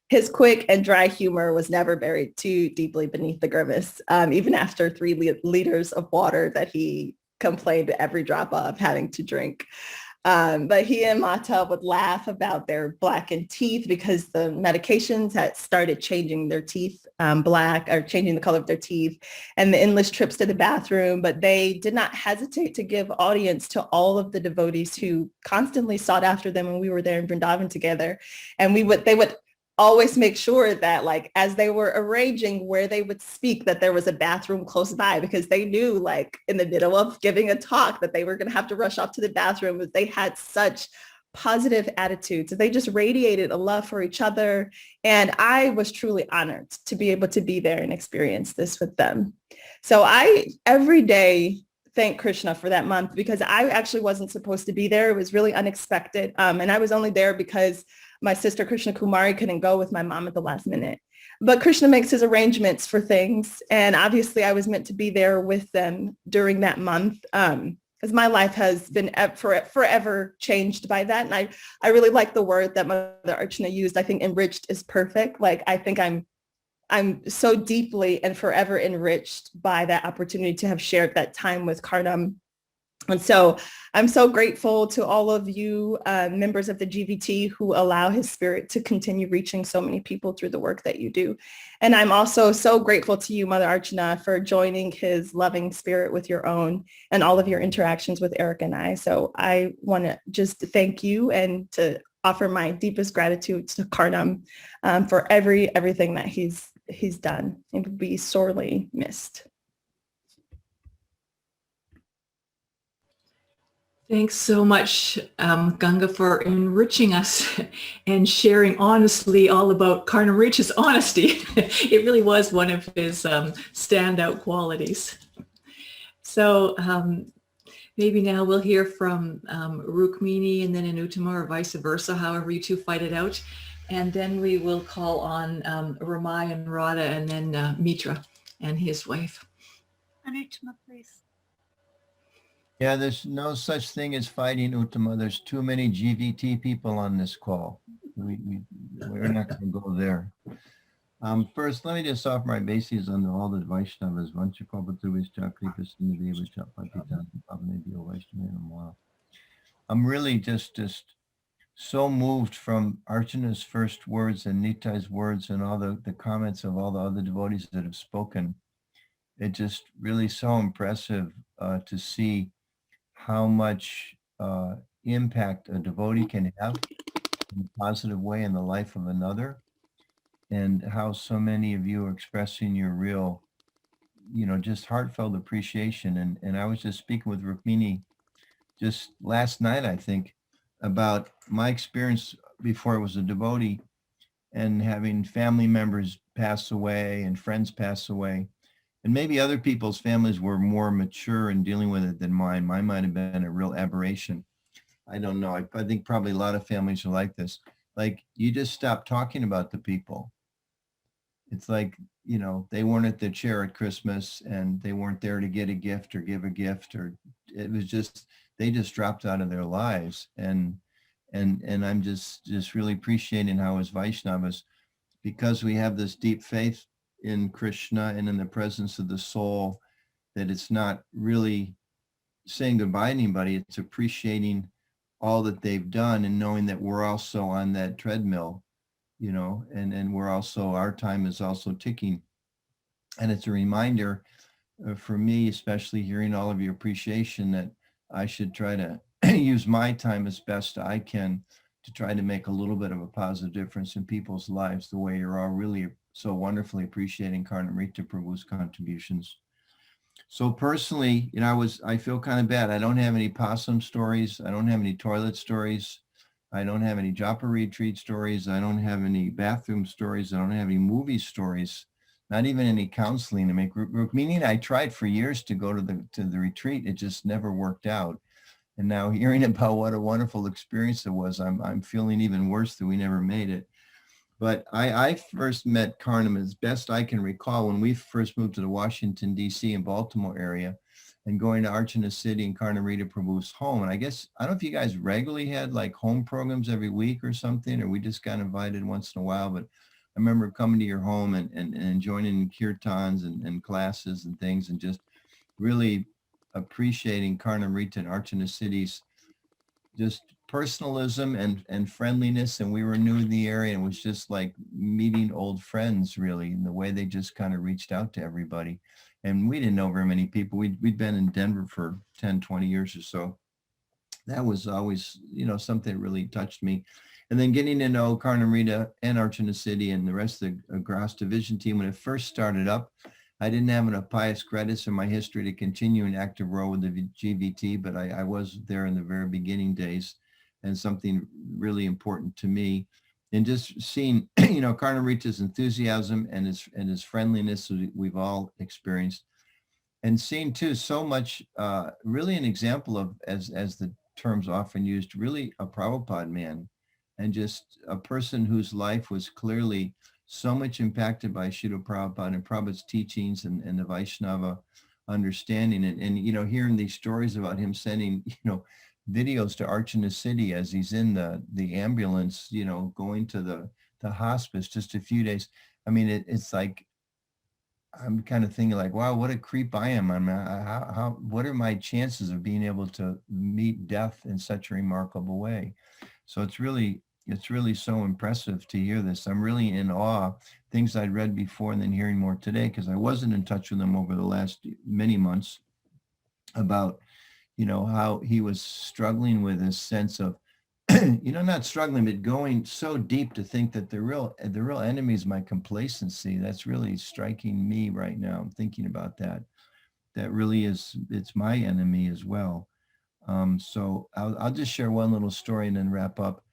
his quick and dry humor was never buried too deeply beneath the grimace, even after 3 liters of water that he complained every drop of having to drink. But he and Mata would laugh about their blackened teeth because the medications had started changing their teeth black, or changing the color of their teeth, and the endless trips to the bathroom. But they did not hesitate to give audience to all of the devotees who constantly sought after them when we were there in Vrindavan together. And they would always make sure that as they were arranging where they would speak, that there was a bathroom close by, because they knew in the middle of giving a talk that they were going to have to rush off to the bathroom. But they had such positive attitudes. They just radiated a love for each other. And I was truly honored to be able to be there and experience this with them. So I every day thank Krishna for that month, because I actually wasn't supposed to be there. It was really unexpected. And I was only there because my sister Krishna Kumari couldn't go with my mom at the last minute. But Krishna makes his arrangements for things. And obviously I was meant to be there with them during that month, because my life has been forever changed by that. And I really like the word that Mother Archana used. I think enriched is perfect. I think I'm so deeply and forever enriched by that opportunity to have shared that time with Karnam. And so I'm so grateful to all of you members of the GVT who allow his spirit to continue reaching so many people through the work that you do. And I'm also so grateful to you, Mother Archana, for joining his loving spirit with your own and all of your interactions with Eric and I. So I want to just thank you and to offer my deepest gratitude to Karnam for everything that he's done. It would be sorely missed. Thanks so much, Ganga, for enriching us and sharing honestly all about Karnamrita's honesty. It really was one of his standout qualities. So maybe now we'll hear from Rukmini and then Anuttama, or vice versa, however you two fight it out. And then we will call on Ramai and Radha, and then Mitra and his wife. Anuttama, please. Yeah, there's no such thing as fighting, Uttama. There's too many GVT people on this call. We're not going to go there. First, let me just offer my bases on all the Vaishnavas. Vancha Prabhupada Kripa Sindhudeva Chapatitan Pavanebhyo Vaishnava Namo. I'm really just so moved from Archana's first words and Nitai's words and all the comments of all the other devotees that have spoken. It just really so impressive to see how much impact a devotee can have in a positive way in the life of another, and how so many of you are expressing your real, just heartfelt appreciation. And I was just speaking with Rukmini just last night, I think, about my experience before I was a devotee and having family members pass away and friends pass away. And maybe other people's families were more mature in dealing with it than mine. Mine might have been a real aberration. I don't know. I think probably a lot of families are like this. Like, you just stop talking about the people. It's like, they weren't at the chair at Christmas and they weren't there to get a gift or give a gift, or it was just, they just dropped out of their lives. And I'm just really appreciating how as Vaishnavas, because we have this deep faith in Krishna and in the presence of the soul, that it's not really saying goodbye to anybody. It's appreciating all that they've done and knowing that we're also on that treadmill, and we're also, our time is also ticking. And it's a reminder for me, especially hearing all of your appreciation, that I should try to use my time as best I can to try to make a little bit of a positive difference in people's lives, the way you're all really so wonderfully appreciating Karnamrita Prabhu's contributions. So personally, I feel kind of bad. I don't have any possum stories. I don't have any toilet stories. I don't have any japa retreat stories. I don't have any bathroom stories. I don't have any movie stories, not even any counseling. I mean, Rukmini and I tried for years to go to the retreat. It just never worked out. And now hearing about what a wonderful experience it was, I'm feeling even worse that we never made it. But I first met Karnam, as best I can recall, when we first moved to the Washington, D.C. and Baltimore area, and going to Archana City and Karnamrita Prabhu's home. And I guess, I don't know if you guys regularly had like home programs every week or something, or we just got invited once in a while. But I remember coming to your home and joining kirtans and classes and things, and just really appreciating Karnamrita and Archana City's just personalism and friendliness. And we were new in the area, and it was just like meeting old friends, really, in the way they just kind of reached out to everybody. And we didn't know very many people. We'd been in Denver for 10, 20 years or so. That was always, something that really touched me. And then getting to know Karnamrita and Archana City and the rest of the Grihastha Vision Team, when it first started up, I didn't have enough pious credits in my history to continue an active role with the GVT, but I was there in the very beginning days, and something really important to me. And just seeing, Karnamrita's enthusiasm and his friendliness we've all experienced, and seeing too so much, really an example of, as the term's often used, really a Prabhupada man, and just a person whose life was clearly so much impacted by Srila Prabhupada and Prabhupada's teachings and the Vaishnava understanding. And hearing these stories about him sending, videos to Archana City as he's in the ambulance, going to the hospice just a few days. I mean, it's like, I'm kind of thinking like, wow, what a creep I am. I mean, what are my chances of being able to meet death in such a remarkable way? So it's really so impressive to hear this. I'm really in awe, things I'd read before and then hearing more today, because I wasn't in touch with them over the last many months, about, how he was struggling with this sense of, not struggling, but going so deep to think that the real enemy is my complacency. That's really striking me right now. I'm thinking about that. That really is, it's my enemy as well. So I'll just share one little story and then wrap up.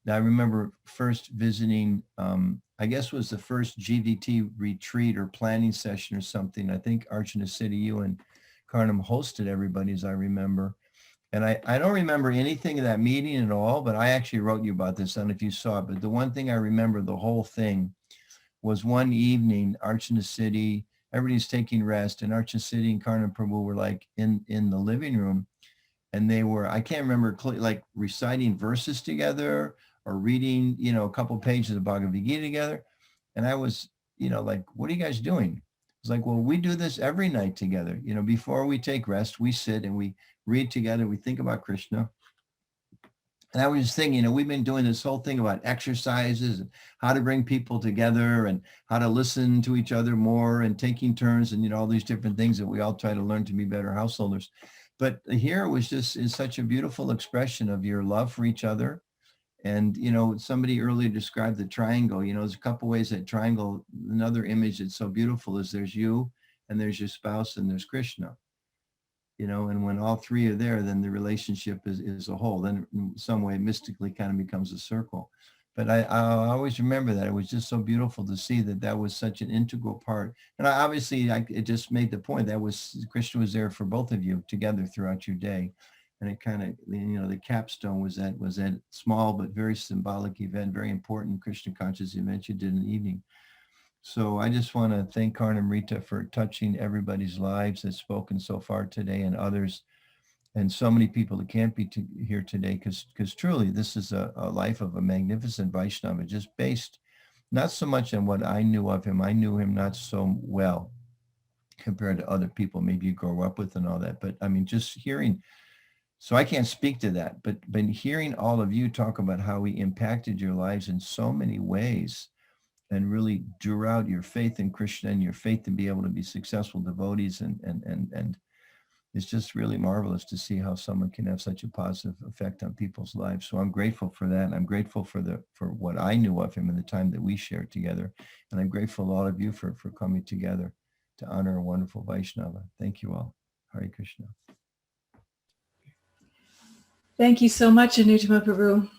I remember first visiting, I guess it was the first GVT retreat or planning session or something. I think Archana City, you and Karnam hosted everybody, as I remember. And I don't remember anything of that meeting at all, but I actually wrote you about this. I don't know if you saw it, but the one thing I remember the whole thing was one evening, Archana City, everybody's taking rest, and Archana City and Karnam Prabhu were like in the living room, and they were, I can't remember, like reciting verses together or reading, a couple pages of Bhagavad Gita together. And I was, like, what are you guys doing? It's like, well, we do this every night together. Before we take rest, we sit and we read together. We think about Krishna. And I was just thinking, we've been doing this whole thing about exercises and how to bring people together and how to listen to each other more and taking turns and, all these different things that we all try to learn to be better householders. But here it was just is such a beautiful expression of your love for each other. And, somebody earlier described the triangle. There's a couple ways that triangle, another image that's so beautiful is there's you and there's your spouse and there's Krishna. And when all three are there, then the relationship is a whole. Then in some way mystically kind of becomes a circle. But I always remember that. It was just so beautiful to see that was such an integral part. And it just made the point that Krishna was there for both of you together throughout your day. And it kind of, the capstone was that small but very symbolic event, very important Krishna conscious event you did in the evening. So I just want to thank Karnamrita for touching everybody's lives that's spoken so far today and others, and so many people that can't be here today, because truly this is a life of a magnificent Vaishnava, just based not so much on what I knew of him. I knew him not so well compared to other people maybe you grow up with and all that. But I mean, just hearing, so I can't speak to that, but hearing all of you talk about how he impacted your lives in so many ways, and really drew out your faith in Krishna and your faith to be able to be successful devotees. And it's just really marvelous to see how someone can have such a positive effect on people's lives. So I'm grateful for that. And I'm grateful for what I knew of him in the time that we shared together. And I'm grateful to all of you for coming together to honor a wonderful Vaishnava. Thank you all. Hare Krishna. Thank you so much, Anutama Prabhu.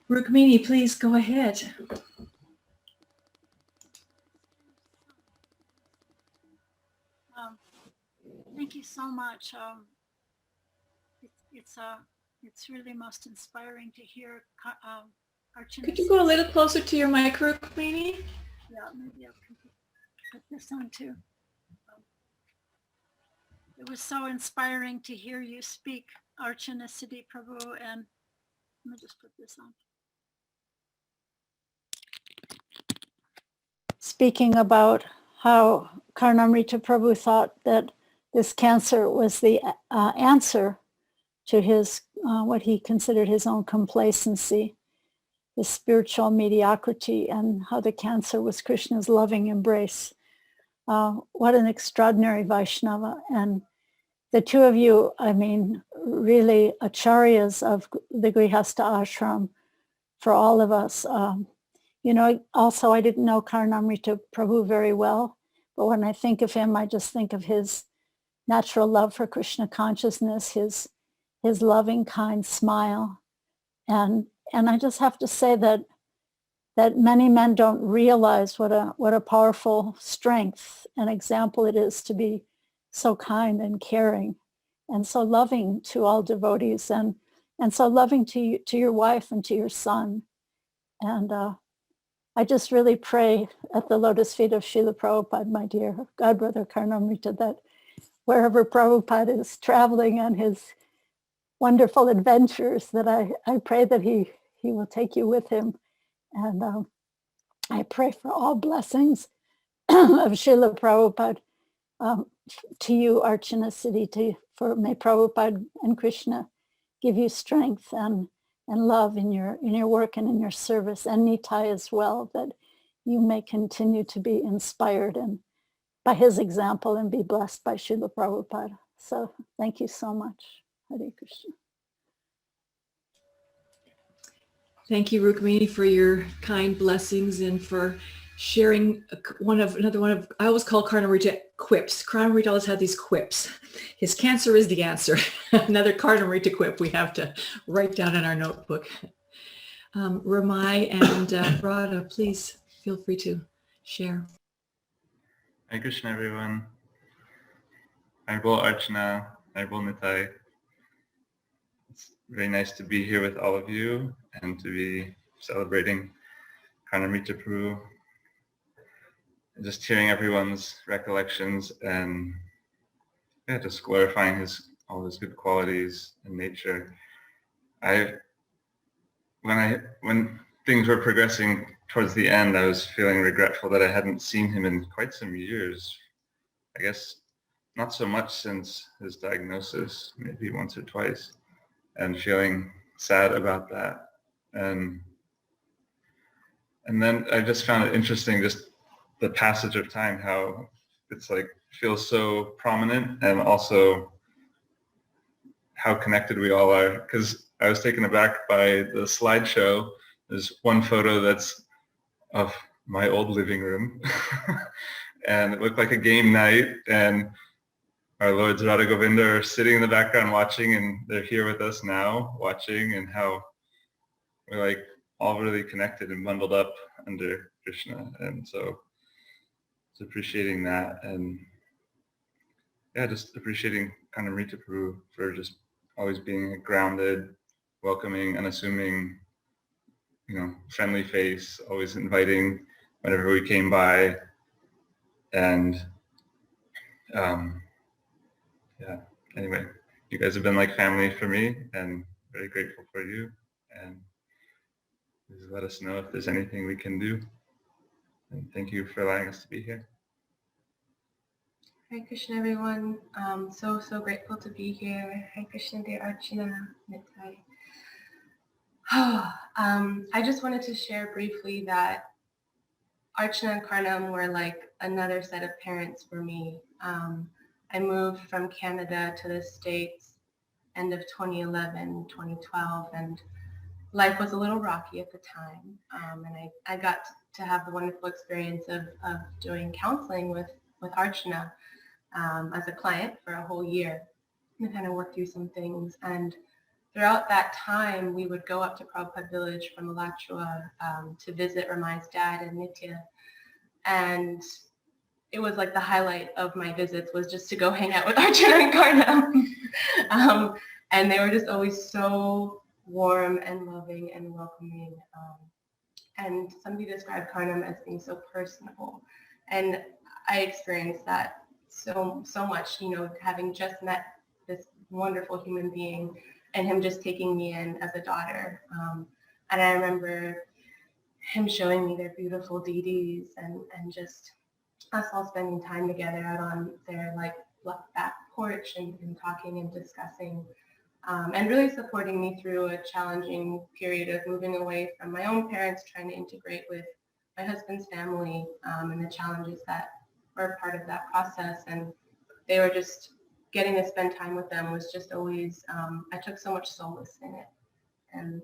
Rukmini, please go ahead. Thank you so much. It's really most inspiring to hear Archana. Could you go a little closer to your mic, Rukmini? Yeah, maybe I can put this on too. It was so inspiring to hear you speak, Archana Siddhi Prabhu, and let me just put this on. Speaking about how Karnamrita Prabhu thought that this cancer was the answer to his, what he considered his own complacency, his spiritual mediocrity, and how the cancer was Krishna's loving embrace. What an extraordinary Vaishnava. And the two of you, I mean, really acharyas of the Grihastha ashram for all of us. Also, I didn't know Karnamrita Prabhu very well, but when I think of him, I just think of his natural love for Krishna consciousness, his loving, kind smile. And I just have to say that many men don't realize what a powerful strength and example it is to be so kind and caring and so loving to all devotees and so loving to your wife and to your son. And I just really pray at the lotus feet of Srila Prabhupada, my dear godbrother Karnamrita, that wherever Prabhupada is traveling on his wonderful adventures, that I pray that he will take you with him. And I pray for all blessings of Srila Prabhupada to you, Archana Siddhi, for may Prabhupada and Krishna give you strength and love in your work and in your service, and Nitai as well, that you may continue to be inspired and by his example and be blessed by Srila Prabhupada. So thank you so much. Hare Krishna. Thank you, Rukmini, for your kind blessings and for sharing another one of, I always call Karnamrita quips. Karnamrita always had these quips. His cancer is the answer. Another Karnamrita quip we have to write down in our notebook. Ramai and Radha, please feel free to share. Hare Krishna, everyone. Haribo Archana, Haribo Nitai. It's very nice to be here with all of you and to be celebrating Karnamrita Prabhu. Just hearing everyone's recollections and just glorifying all his good qualities and nature. When things were progressing towards the end, I was feeling regretful that I hadn't seen him in quite some years. I guess not so much since his diagnosis, maybe once or twice, and feeling sad about that. And then I just found it interesting, just the passage of time, how it's like feels so prominent, and also how connected we all are. Because I was taken aback by the slideshow. There's one photo that's of my old living room, and it looked like a game night, and our Lords Radha Govinda are sitting in the background watching, and they're here with us now watching, and how we're like all really connected and bundled up under Krishna. And so it's appreciating that, and yeah, just appreciating Karnamrita Prabhu for just always being a grounded, welcoming, unassuming, friendly face, always inviting whenever we came by. And anyway, you guys have been like family for me, and very grateful for you. And please let us know if there's anything we can do. And thank you for allowing us to be here. Hare Krishna, everyone. So grateful to be here. Hare Krishna, dear Archana, Nitai. I just wanted to share briefly that Archana and Karnam were like another set of parents for me. I moved from Canada to the States end of 2011, 2012, and life was a little rocky at the time. And I got to have the wonderful experience of doing counseling with Archana as a client for a whole year, and kind of work through some things. And throughout that time, we would go up to Prabhupada Village from Alachua to visit Ramai's dad and Nitya. And it was like the highlight of my visits was just to go hang out with Archana and Karnam. And they were just always so warm and loving and welcoming. And somebody described Karnam as being so personable. And I experienced that so much, having just met this wonderful human being and him just taking me in as a daughter. And I remember him showing me their beautiful deities and just us all spending time together out on their back porch and talking and discussing, and really supporting me through a challenging period of moving away from my own parents, trying to integrate with my husband's family, and the challenges that were part of that process. And they were just getting to spend time with them was just always, I took so much solace in it. And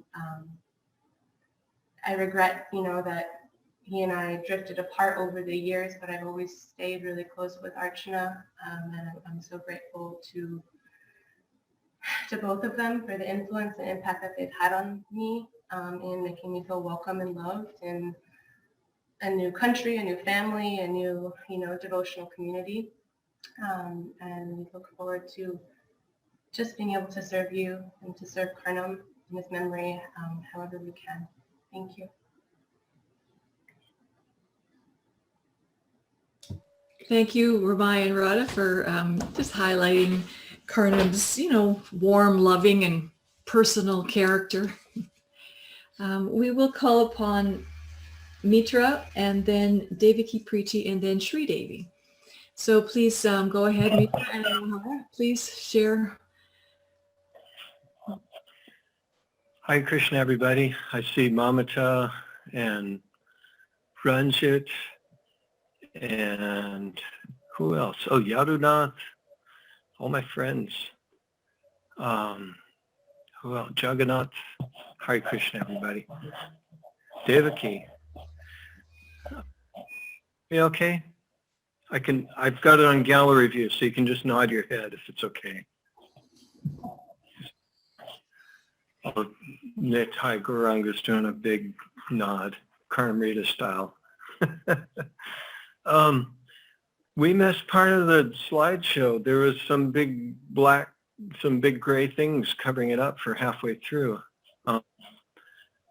I regret, that he and I drifted apart over the years, but I've always stayed really close with Archana, and I'm so grateful to both of them for the influence and impact that they've had on me, in making me feel welcome and loved in a new country, a new family, a new, devotional community. And we look forward to just being able to serve you and to serve Karnam in his memory, however we can. Thank you. Thank you, Ramai and Radha, for just highlighting Karnam's, warm, loving, and personal character. We will call upon Mitra, and then Devaki Preeti, and then Sri Devi. So please go ahead, Mitra, and please share. Hi, Krishna, everybody. I see Mamata and Ranjit and who else? Oh, Yadunath, all my friends. Who else? Jagannath. Hare Krishna, everybody. Devaki. You okay? I've got it on gallery view, so you can just nod your head if it's okay. Oh, Nitai Gauranga's doing a big nod, Karnamrita style. We missed part of the slideshow. There was some big gray things covering it up for halfway through,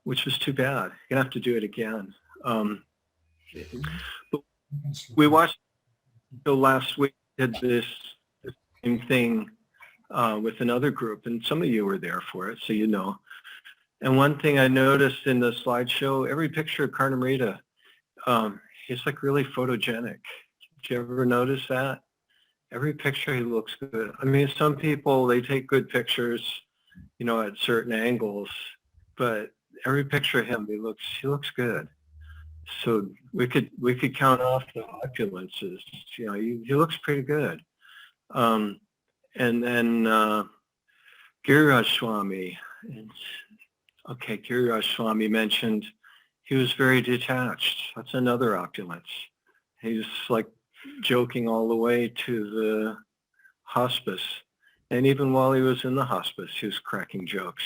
which was too bad. You're gonna have to do it again. But we watched the last week, did this same thing with another group, and some of you were there for it, so you know. And one thing I noticed in the slideshow, every picture of Karnamrita, he's like really photogenic. Did you ever notice that? Every picture he looks good. I mean, some people, they take good pictures, you know, at certain angles, but every picture of him, he looks good. So we could count off the opulences. You know, he looks pretty good. And then Girihastha Swami. Okay, Girihastha Swami mentioned he was very detached. That's another opulence. He's like joking all the way to the hospice. And even while he was in the hospice, he was cracking jokes.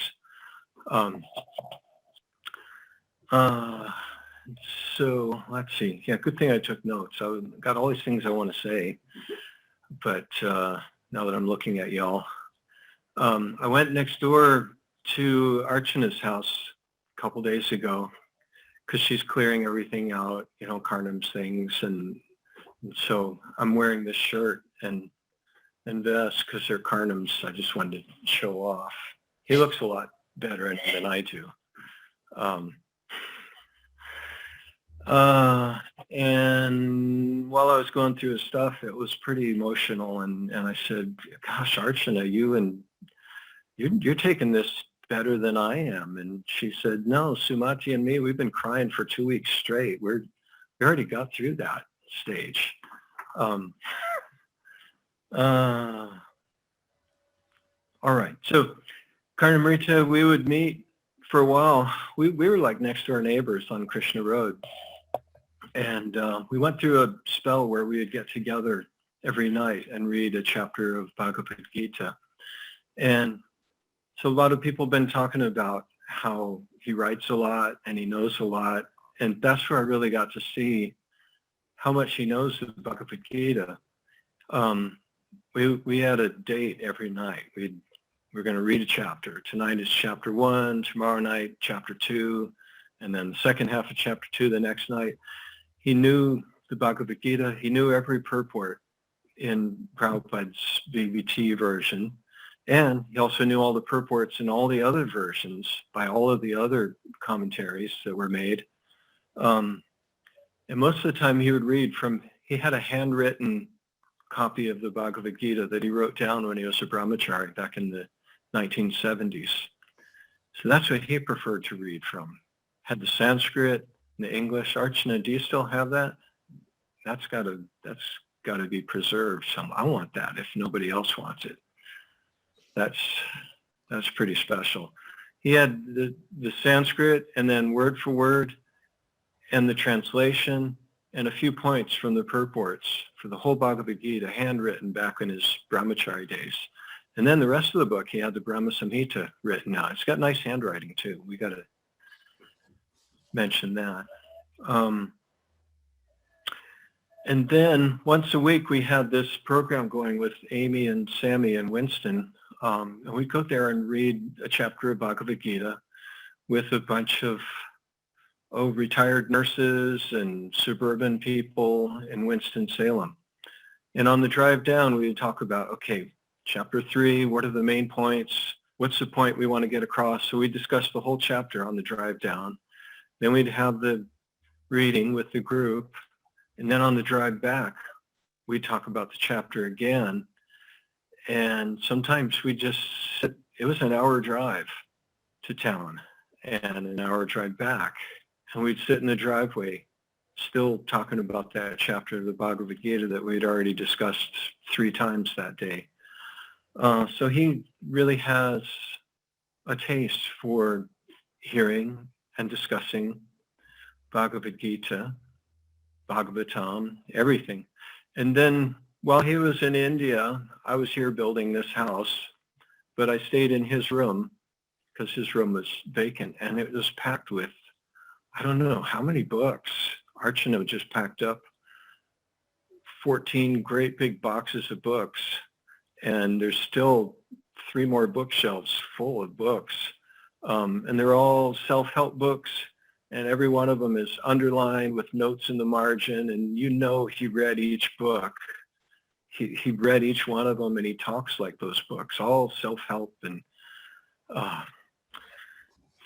So let's see. Yeah, good thing I took notes. I got all these things I want to say, but now that I'm looking at y'all, I went next door to Archana's house a couple days ago because she's clearing everything out, you know, Karnam's things, and so I'm wearing this shirt and vest because they're Karnam's. I just wanted to show off. He looks a lot better in it than I do. And while I was going through his stuff, it was pretty emotional. And I said, gosh, Archana, you're taking this better than I am. And she said, no, Sumati and me, we've been crying for 2 weeks straight. We already got through that stage. All right. So Karnamrita, we would meet for a while. We were like next door neighbors on Krishna Road. And we went through a spell where we would get together every night and read a chapter of Bhagavad Gita. And so a lot of people have been talking about how he writes a lot and he knows a lot. And that's where I really got to see how much he knows of Bhagavad Gita. We had a date every night. We're going to read a chapter. Tonight is chapter 1, tomorrow night, chapter 2, and then the second half of chapter 2 the next night. He knew the Bhagavad Gita. He knew every purport in Prabhupada's GVT version. And he also knew all the purports in all the other versions by all of the other commentaries that were made. And most of the time he would read he had a handwritten copy of the Bhagavad Gita that he wrote down when he was a brahmachari back in the 1970s. So that's what he preferred to read from. Had the Sanskrit, the English. Archana, do you still have that? That's got to be preserved. I want that if nobody else wants it. That's pretty special. He had the Sanskrit and then word for word and the translation and a few points from the purports for the whole Bhagavad Gita, handwritten back in his brahmachari days. And then the rest of the book, he had the Brahma Samhita written out. It's got nice handwriting too. We got to mention that. And then once a week we had this program going with Amy and Sammy and Winston. And we'd go there and read a chapter of Bhagavad Gita with a bunch of retired nurses and suburban people in Winston-Salem. And on the drive down, we would talk about, okay, chapter 3, what are the main points? What's the point we want to get across? So we discussed the whole chapter on the drive down. Then we'd have the reading with the group. And then on the drive back, we'd talk about the chapter again. And sometimes we just sit, it was an hour drive to town and an hour drive back. And we'd sit in the driveway still talking about that chapter of the Bhagavad Gita that we'd already discussed 3 times that day. So he really has a taste for hearing and discussing Bhagavad Gita, Bhagavatam, everything. And then while he was in India, I was here building this house, but I stayed in his room because his room was vacant and it was packed with, I don't know how many books. Archana just packed up 14 great big boxes of books, and there's still 3 more bookshelves full of books. And they're all self-help books, and every one of them is underlined with notes in the margin, and you know he read each book. He read each one of them, and he talks like those books, all self-help. And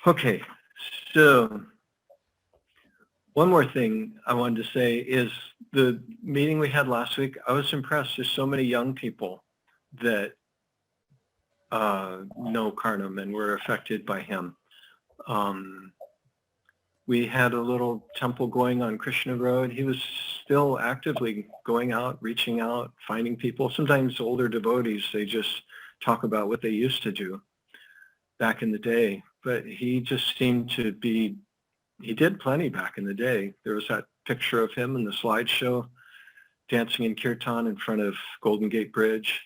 Okay, so one more thing I wanted to say is the meeting we had last week, I was impressed. There's so many young people that know Karnam and were affected by him. We had a little temple going on Krishna Road. He was still actively going out, reaching out, finding people. Sometimes older devotees, they just talk about what they used to do back in the day. But he just seemed to be, he did plenty back in the day. There was that picture of him in the slideshow dancing in kirtan in front of Golden Gate Bridge.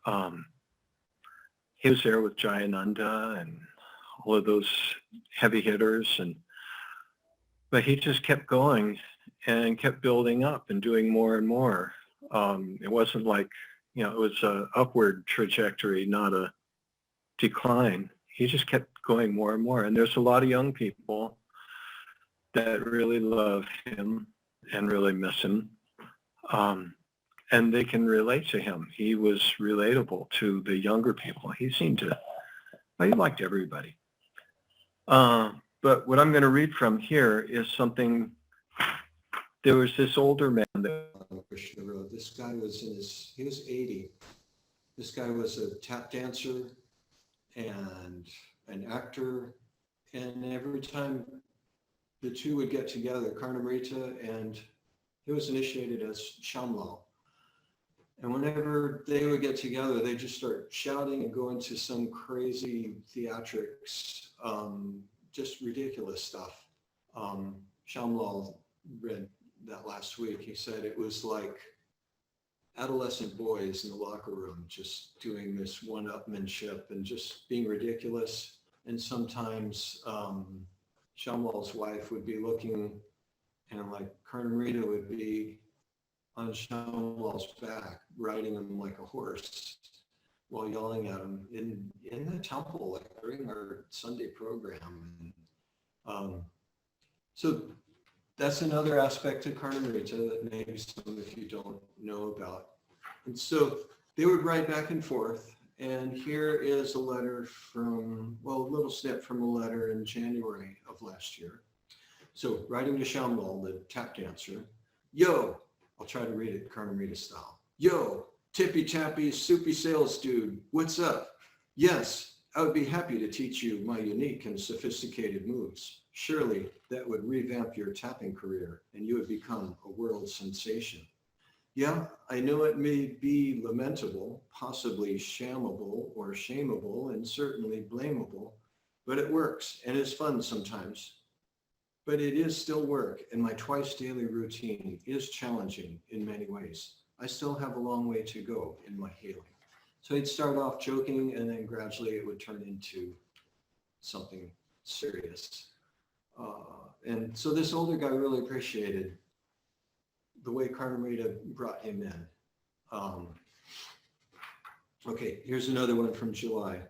He was there with Jayananda and all of those heavy hitters, but he just kept going and kept building up and doing more and more. It wasn't like, it was an upward trajectory, not a decline. He just kept going more and more. And there's a lot of young people that really love him and really miss him. And they can relate to him. He was relatable to the younger people. He liked everybody. But what I'm going to read from here is something, there was this older man that on Krishna Road. This guy was he was 80. This guy was a tap dancer and an actor. And every time the two would get together, Karnamrita, and he was initiated as Shamlal. And whenever they would get together, they just start shouting and go into some crazy theatrics, just ridiculous stuff. Shamlal read that last week. He said it was like adolescent boys in the locker room just doing this one-upmanship and just being ridiculous. And sometimes Shamlal's wife would be looking, and like Karnamrita would be on Shamlal's back, riding him like a horse while yelling at him in the temple, like during our Sunday program. So that's another aspect of Karnamrita that maybe some of you don't know about. And so they would write back and forth. And here is a letter from, a little snip from a letter in January of last year. So writing to Shamlal, the tap dancer, yo, I'll try to read it Karnamrita style. Yo, tippy-tappy, soupy sales dude, what's up? Yes, I would be happy to teach you my unique and sophisticated moves. Surely that would revamp your tapping career and you would become a world sensation. Yeah, I know it may be lamentable, possibly shammable or shameable, and certainly blamable, but it works and is fun sometimes. But it is still work, and my twice daily routine is challenging in many ways. I still have a long way to go in my healing. So he'd start off joking, and then gradually it would turn into something serious. And so this older guy really appreciated the way Karnamrita brought him in. Okay, here's another one from July.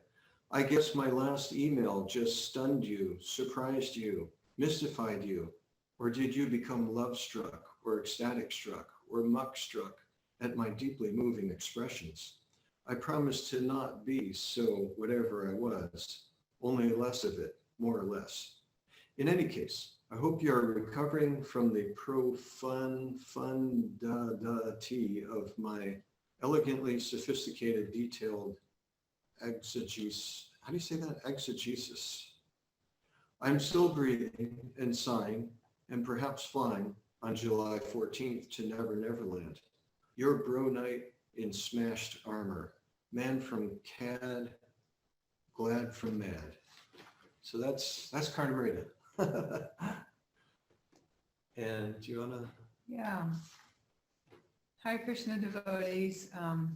I guess my last email just stunned you, surprised you, mystified you, or did you become love-struck or ecstatic-struck or muck-struck at my deeply moving expressions? I promise to not be so whatever I was, only less of it, more or less. In any case, I hope you are recovering from the profundity of my elegantly sophisticated, detailed exegesis. How do you say that? Exegesis. I'm still breathing and sighing and perhaps flying on July 14th to Never Neverland. Your bro knight in smashed armor, man from cad, glad from mad. So that's Karnamrita. And do you wanna? Yeah. Hi, Krishna devotees.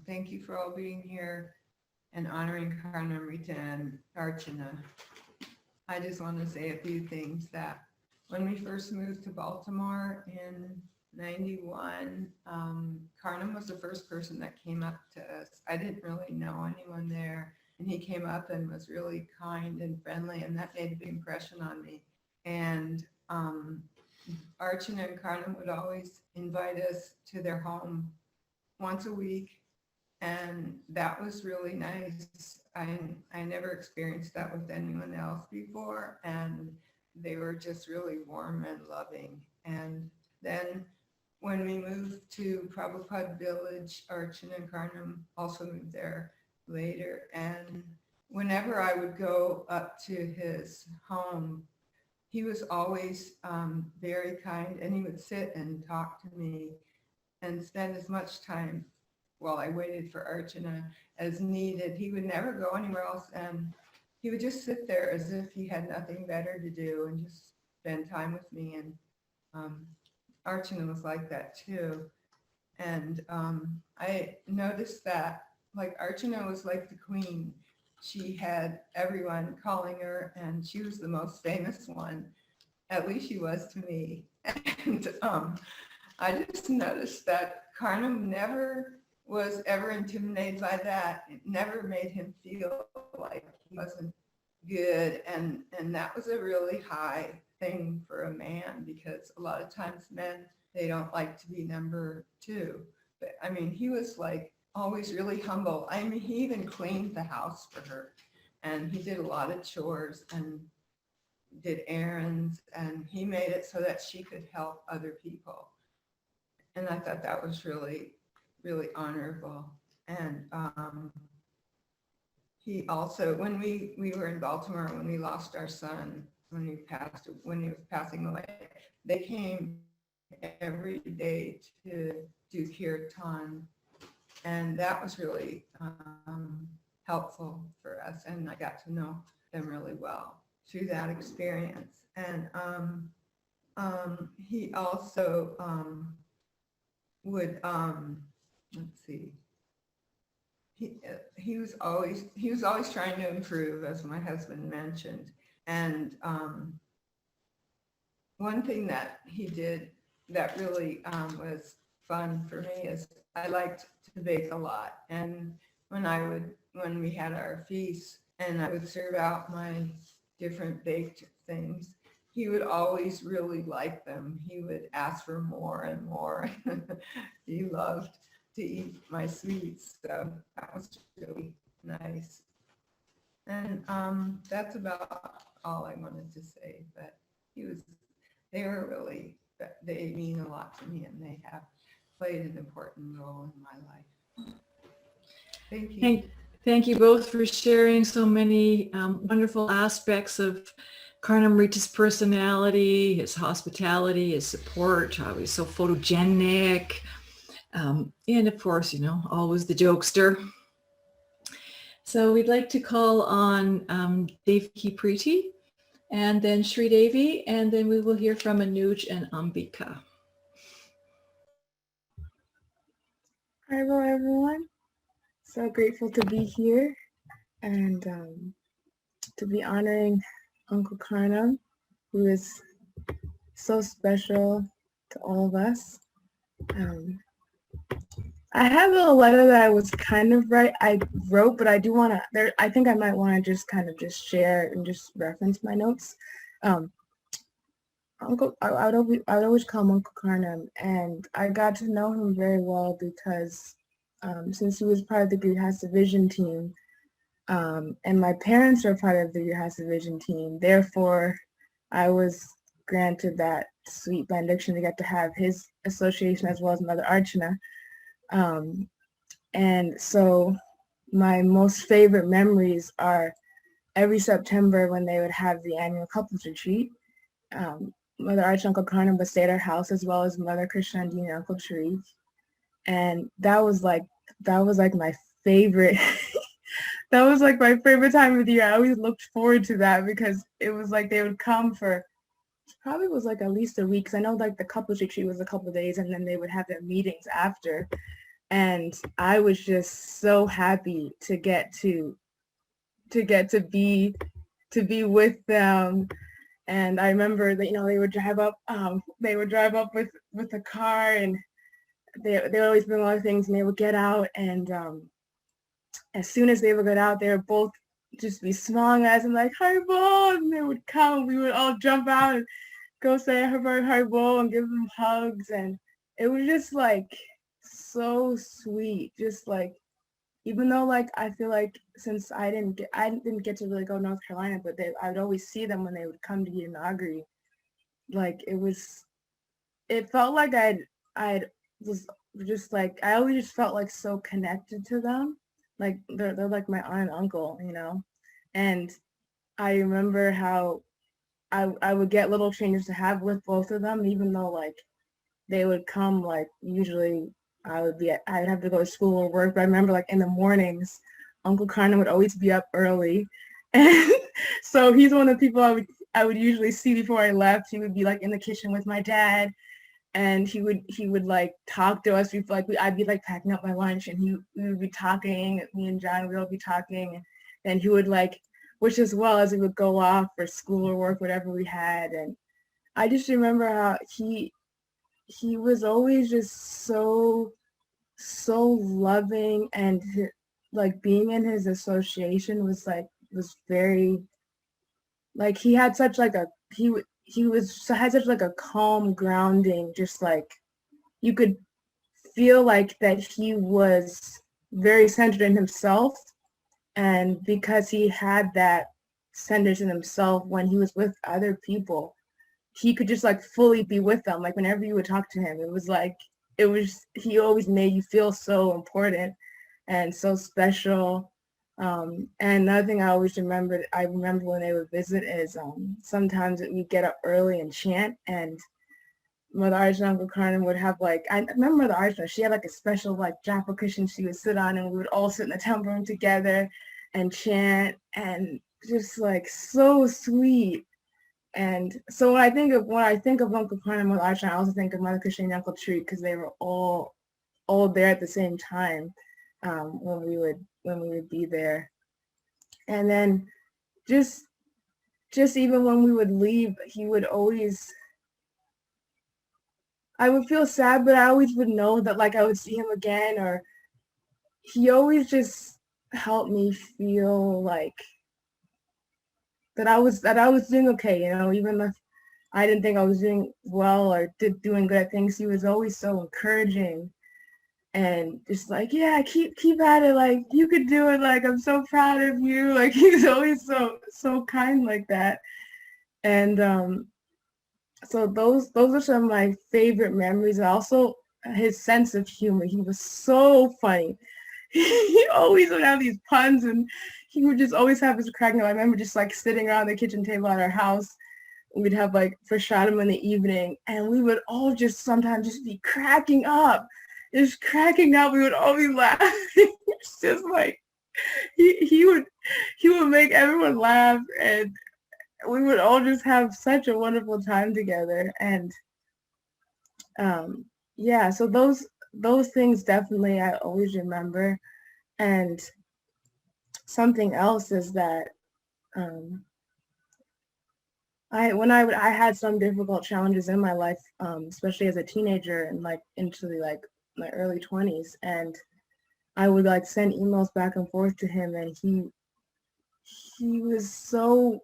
Thank you for all being here and honoring Karnamrita and Archana. I just want to say a few things. That when we first moved to Baltimore in 91, Karnam was the first person that came up to us. I didn't really know anyone there, and he came up and was really kind and friendly, and that made a big impression on me. And Archana and Karnam would always invite us to their home once a week And that was really nice. I never experienced that with anyone else before, and they were just really warm and loving. And then when we moved to Prabhupada Village, Archana and Karnam also moved there later. And whenever I would go up to his home, he was always very kind, and he would sit and talk to me and spend as much time while I waited for Archana as needed. He would never go anywhere else, and he would just sit there as if he had nothing better to do and just spend time with me. And Archana was like that too. And I noticed that, like, Archana was like the queen. She had everyone calling her, and she was the most famous one. At least she was to me. And I just noticed that Karnam never was ever intimidated by that. It never made him feel like he wasn't good. And that was a really high thing for a man, because a lot of times men, they don't like to be number two. But I mean, he was like always really humble. I mean, he even cleaned the house for her, and he did a lot of chores and did errands, and he made it so that she could help other people. And I thought that was really, really honorable. And he also, when we were in Baltimore, when we lost our son, when he was passing away, they came every day to do kirtan, and that was really helpful for us. And I got to know them really well through that experience. And he also would let's see. He was always trying to improve, as my husband mentioned. And one thing that he did that really was fun for me is I liked to bake a lot. And when we had our feasts and I would serve out my different baked things, he would always really like them. He would ask for more and more. He loved to eat my sweets, so that was really nice. And that's about all I wanted to say. But they mean a lot to me, and they have played an important role in my life. Thank you. Thank you both for sharing so many wonderful aspects of Karnamrita's personality, his hospitality, his support, how he's so photogenic, and of course, always the jokester. So we'd like to call on Devaki Preeti, and then Sri Devi, and then we will hear from Anuj and Ambika. Hello, everyone. So grateful to be here and to be honoring Uncle Karnam, who is so special to all of us. I have a letter that I was I wrote, but I do want to, I think I might want to just share and just reference my notes. Uncle, I would always call him Uncle Karnam, and I got to know him very well because since he was part of the Grihastha Vision Team, and my parents are part of the Grihastha Vision Team, therefore I was granted that sweet benediction to get to have his association as well as Mother Archana. And so my most favorite memories are every September when they would have the annual couples retreat. Mother Archana and Uncle Karnam would stay at our house, as well as Mother Krishnandini and Uncle Sharif. And that was like my favorite. That was like my favorite time of the year. I always looked forward to that because it was like they would come for, probably was like at least a week. Because I know like the couples retreat was a couple of days, and then they would have their meetings after. And I was just so happy to get to be with them. And I remember that they would drive up with a car, and they would always bring a lot of things, and they would get out, and as soon as they would get out, they would both just be smiling at us and like, "Hi, Bo," and they would come. We would all jump out and go say hi, Bo, and give them hugs, and it was just like so sweet, just like even though like I feel like since I didn't get to really go to North Carolina, but I would always see them when they would come to Yanagri. Like it felt like I was just like, I always just felt like so connected to them. Like they're like my aunt and uncle, you know? And I remember how I would get little changes to have with both of them, even though like they would come, like usually I'd have to go to school or work, but I remember like in the mornings, Uncle Karna would always be up early. And so he's one of the people I would usually see before I left. He would be like in the kitchen with my dad, and he would like talk to us before, like I'd be like packing up my lunch, and we would be talking, me and John would all be talking, and he would like wish us well as we would go off for school or work, whatever we had. And I just remember how he was always just so loving, and like being in his association was very, like he had such like had such like a calm grounding, just like you could feel like that he was very centered in himself. And because he had that centered in himself, when he was with other people, he could just like fully be with them. Like whenever you would talk to him, he always made you feel so important and so special. And another thing I remember when they would visit is sometimes we'd get up early and chant, and Mother Archana and Uncle Karna would have like, I remember Mother Archana, she had like a special like japa cushion she would sit on, and we would all sit in the temple room together and chant, and just like so sweet. And so when I think of Uncle Karna and Mother Archana, I also think of Mother Krishna and Uncle Treat, because they were all there at the same time when we would be there. And then just even when we would leave, he would always, I would feel sad, but I always would know that like I would see him again, or he always just helped me feel like that I was doing okay, you know, even if I didn't think I was doing well or doing good at things. He was always so encouraging and just like, yeah, keep at it, like you could do it, like I'm so proud of you. Like he's always so kind like that. And so those are some of my favorite memories. Also his sense of humor. He was so funny. He always would have these puns, and he would just always have us cracking up. I remember just like sitting around the kitchen table at our house. We'd have like prashadam in the evening, and we would all just sometimes just be cracking up. Just cracking up. We would all be laughing. It's just like he would make everyone laugh, and we would all just have such a wonderful time together. And yeah, so those things definitely I always remember. And something else is that I had some difficult challenges in my life, especially as a teenager and like into my early 20s, and I would like send emails back and forth to him, and he was so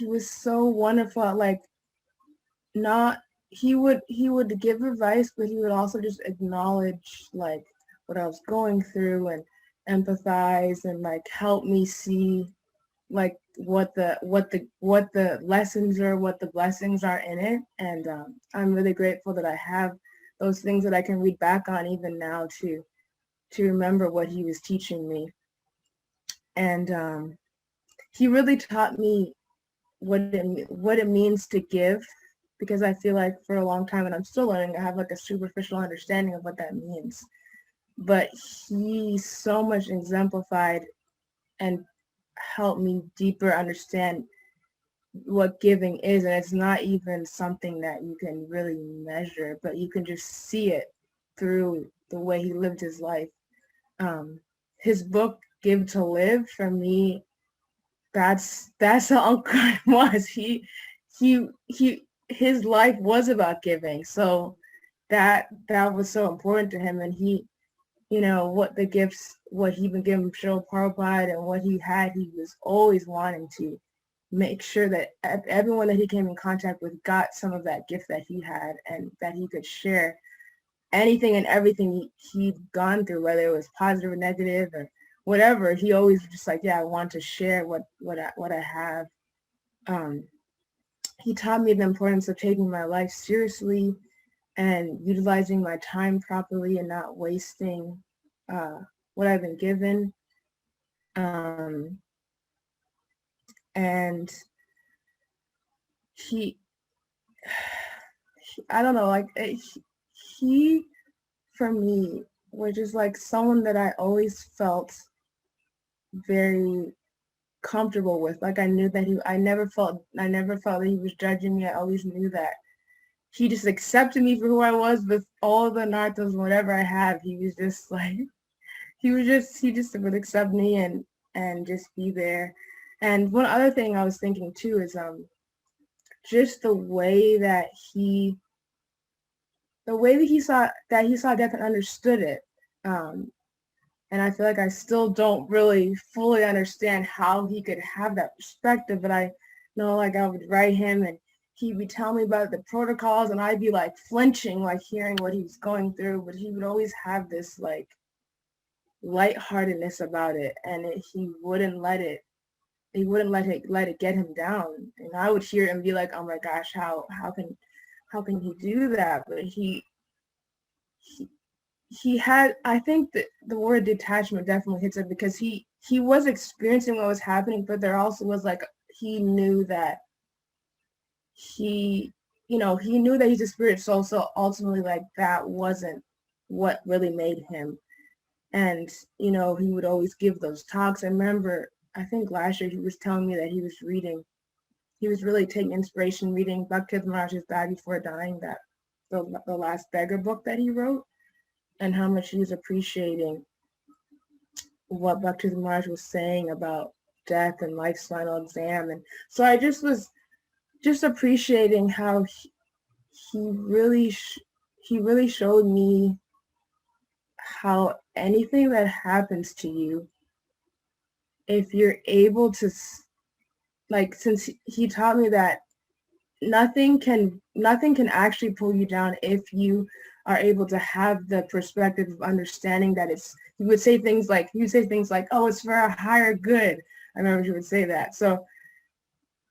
wonderful at like not he would give advice, but he would also just acknowledge like what I was going through and empathize and like help me see like what the lessons or what the blessings are in it. And I'm really grateful that I have those things that I can read back on even now to remember what he was teaching me. And he really taught me what it means to give, because I feel like for a long time, and I'm still learning, I have like a superficial understanding of what that means. But he so much exemplified and helped me deeper understand what giving is. And it's not even something that you can really measure, but you can just see it through the way he lived his life. His book, Give to Live, for me, that's how Uncle Karna was. His life was about giving. So that was so important to him. And he, you know, what the gifts, what he would give him, Shri Prabhupada, and what he had, he was always wanting to make sure that everyone that he came in contact with got some of that gift that he had and that he could share. anything and everything he'd gone through, whether it was positive or negative or whatever, he always was just like, yeah, I want to share what I have. He taught me the importance of taking my life seriously and utilizing my time properly and not wasting what I've been given. And I don't know, like he, for me, was just like someone that I always felt very comfortable with. Like I knew that I never felt that he was judging me. I always knew that he just accepted me for who I was with all the narcos and whatever I have. He was just like, he just would accept me and just be there. And one other thing I was thinking too is just the way that he saw death and understood it. And I feel like I still don't really fully understand how he could have that perspective, but I know, like, I would write him and he'd be telling me about the protocols and I'd be like flinching, like hearing what he was going through, but he would always have this like lightheartedness about it, and he wouldn't let it get him down. And I would hear it and be like, oh my gosh, how can he do that? But he had, I think that the word detachment definitely hits it, because he was experiencing what was happening, but there also was like, he knew that he knew that he's a spirit soul, so ultimately like that wasn't what really made him. And he would always give those talks. I remember, I think last year he was telling me that he was really taking inspiration reading Bhakti Maharaj's Die Before Dying, that the last beggar book that he wrote, and how much he was appreciating what Bhakti Maharaj was saying about death and life's final exam. And so I just was just appreciating how he really showed me how anything that happens to you, if you're able to, like, since he taught me that nothing can actually pull you down if you are able to have the perspective of understanding that he would say things like, oh, it's for a higher good. I remember he would say that. So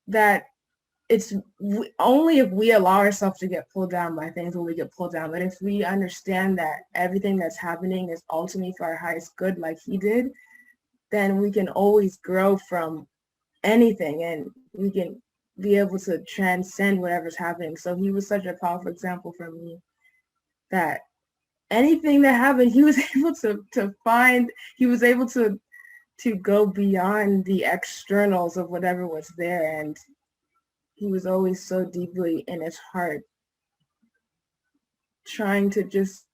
that it's only if we allow ourselves to get pulled down by things will we get pulled down. But if we understand that everything that's happening is ultimately for our highest good, like he did, then we can always grow from anything, and we can be able to transcend whatever's happening. So he was such a powerful example for me, that anything that happened, he was able to go beyond the externals of whatever was there. And he was always so deeply in his heart trying to just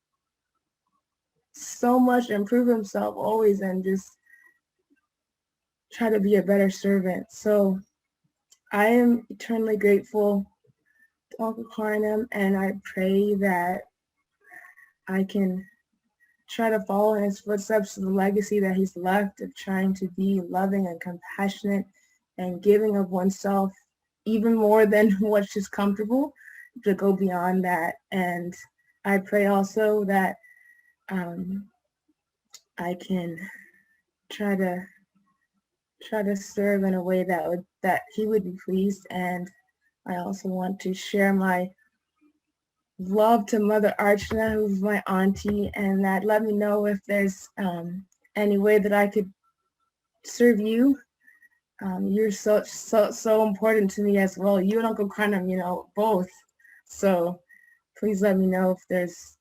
so much improve himself always, and just try to be a better servant. So I am eternally grateful to Uncle Karnam, and I pray that I can try to follow in his footsteps, the legacy that he's left of trying to be loving and compassionate and giving of oneself even more than what's just comfortable, to go beyond that. And I pray also that I can try to serve in a way that he would be pleased. And I also want to share my love to Mother Archana, who's my auntie, and that let me know if there's any way that I could serve you. You're so important to me as well. You and Uncle Karnam, both. So please let me know if there's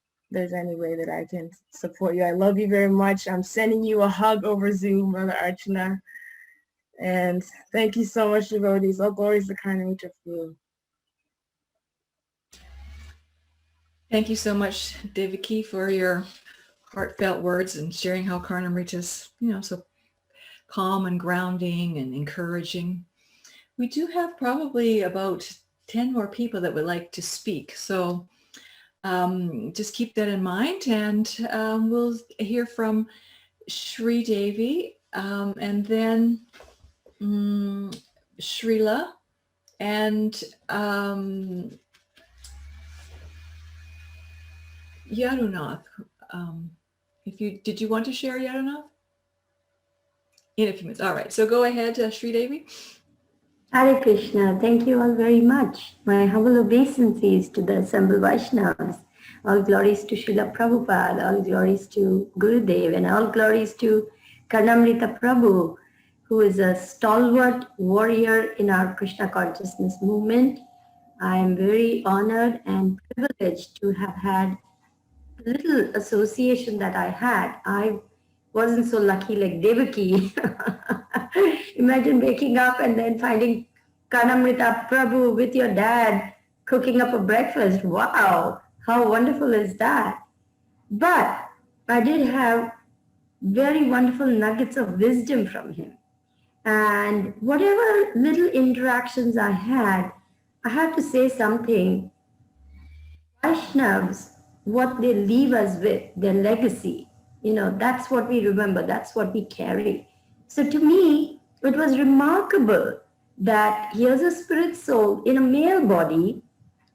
any way that I can support you. I love you very much. I'm sending you a hug over Zoom, Mother Archana. And thank you so much, devotees. All glories to Karnamrita Prabhu. Thank you so much, Devaki, for your heartfelt words and sharing how Karnamrita's, so calm and grounding and encouraging. We do have probably about 10 more people that would like to speak. So just keep that in mind, and we'll hear from Sri Devi, and then Srila, and Yadunath. Did you want to share, Yadunath? In a few minutes. All right. So go ahead, Sri Devi. Hare Krishna. Thank you all very much. My humble obeisances to the assembled Vaishnavas. All glories to Srila Prabhupada, all glories to Gurudev, and all glories to Karnamrita Prabhu, who is a stalwart warrior in our Krishna consciousness movement. I am very honored and privileged to have had the little association that I had. I wasn't so lucky like Devaki. Imagine waking up and then finding Karnamrita Prabhu with your dad cooking up a breakfast. Wow, how wonderful is that? But I did have very wonderful nuggets of wisdom from him. And whatever little interactions I had to say something. Vaishnavas, what they leave us with, their legacy, that's what we remember, that's what we carry. So to me, it was remarkable that here's a spirit soul in a male body,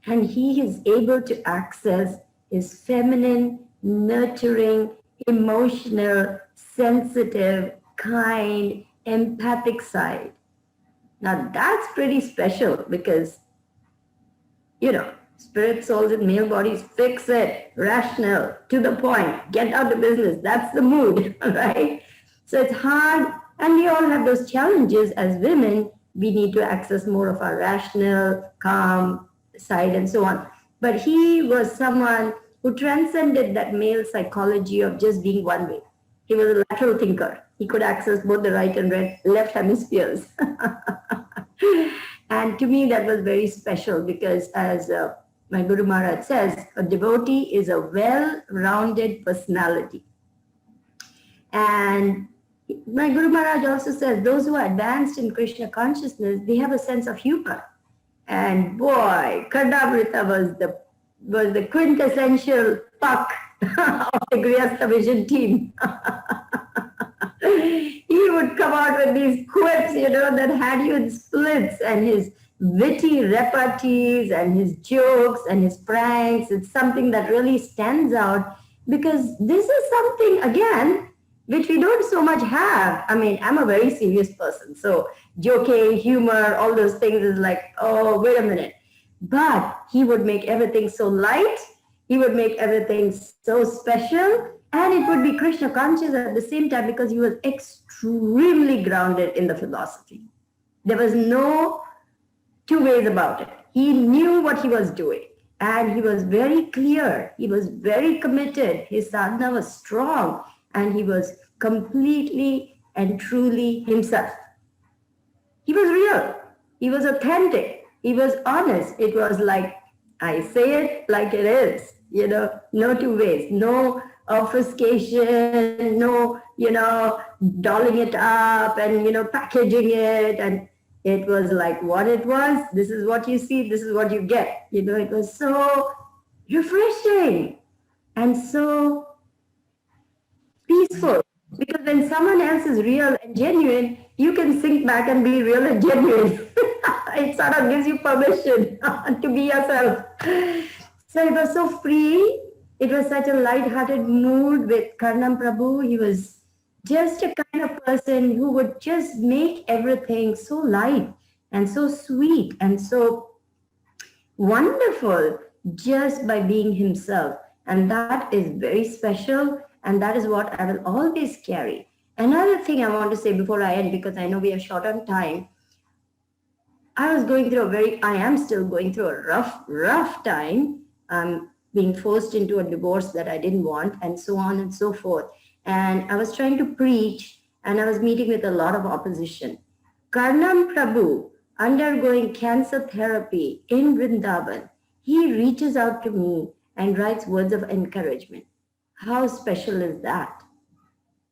and he is able to access his feminine, nurturing, emotional, sensitive, kind, empathic side. Now that's pretty special because, spirit souls in male bodies, fix it, rational, to the point, get out of business. That's the mood, right? So it's hard, and we all have those challenges as women. We need to access more of our rational, calm side and so on. But he was someone who transcended that male psychology of just being one way. He was a lateral thinker. He could access both the right and left hemispheres. And to me, that was very special because as my Guru Maharaj says, a devotee is a well-rounded personality. And my Guru Maharaj also says, those who are advanced in Krishna consciousness, they have a sense of humor. And boy, Karnamrita was the quintessential puck of the Grihastha Vision Team. He would come out with these quips, that had you in splits, and his witty repartees and his jokes and his pranks. It's something that really stands out because this is something, again, which we don't so much have. I mean, I'm a very serious person, so joking, humor, all those things is like, oh, wait a minute. But he would make everything so light. He would make everything so special. And it would be Krishna conscious at the same time because he was extremely grounded in the philosophy. There was no two ways about it. He knew what he was doing and he was very clear. He was very committed. His sadhana was strong and he was completely and truly himself. He was real. He was authentic. He was honest. It was like, I say it like it is, no two ways, no obfuscation, no, dolling it up and, packaging it. And it was like what it was. This is what you see. This is what you get. It was so refreshing and so peaceful. Because when someone else is real and genuine, you can sink back and be real and genuine. It sort of gives you permission to be yourself. So it was so free. It was such a light-hearted mood with Karnam Prabhu. He was just a kind of person who would just make everything so light and so sweet and so wonderful just by being himself. And that is very special. And that is what I will always carry. Another thing I want to say before I end, because I know we are short on time. I am still going through a rough time. Being forced into a divorce that I didn't want, and so on and so forth. And I was trying to preach, and I was meeting with a lot of opposition. Karnam Prabhu, undergoing cancer therapy in Vrindavan, he reaches out to me and writes words of encouragement. How special is that?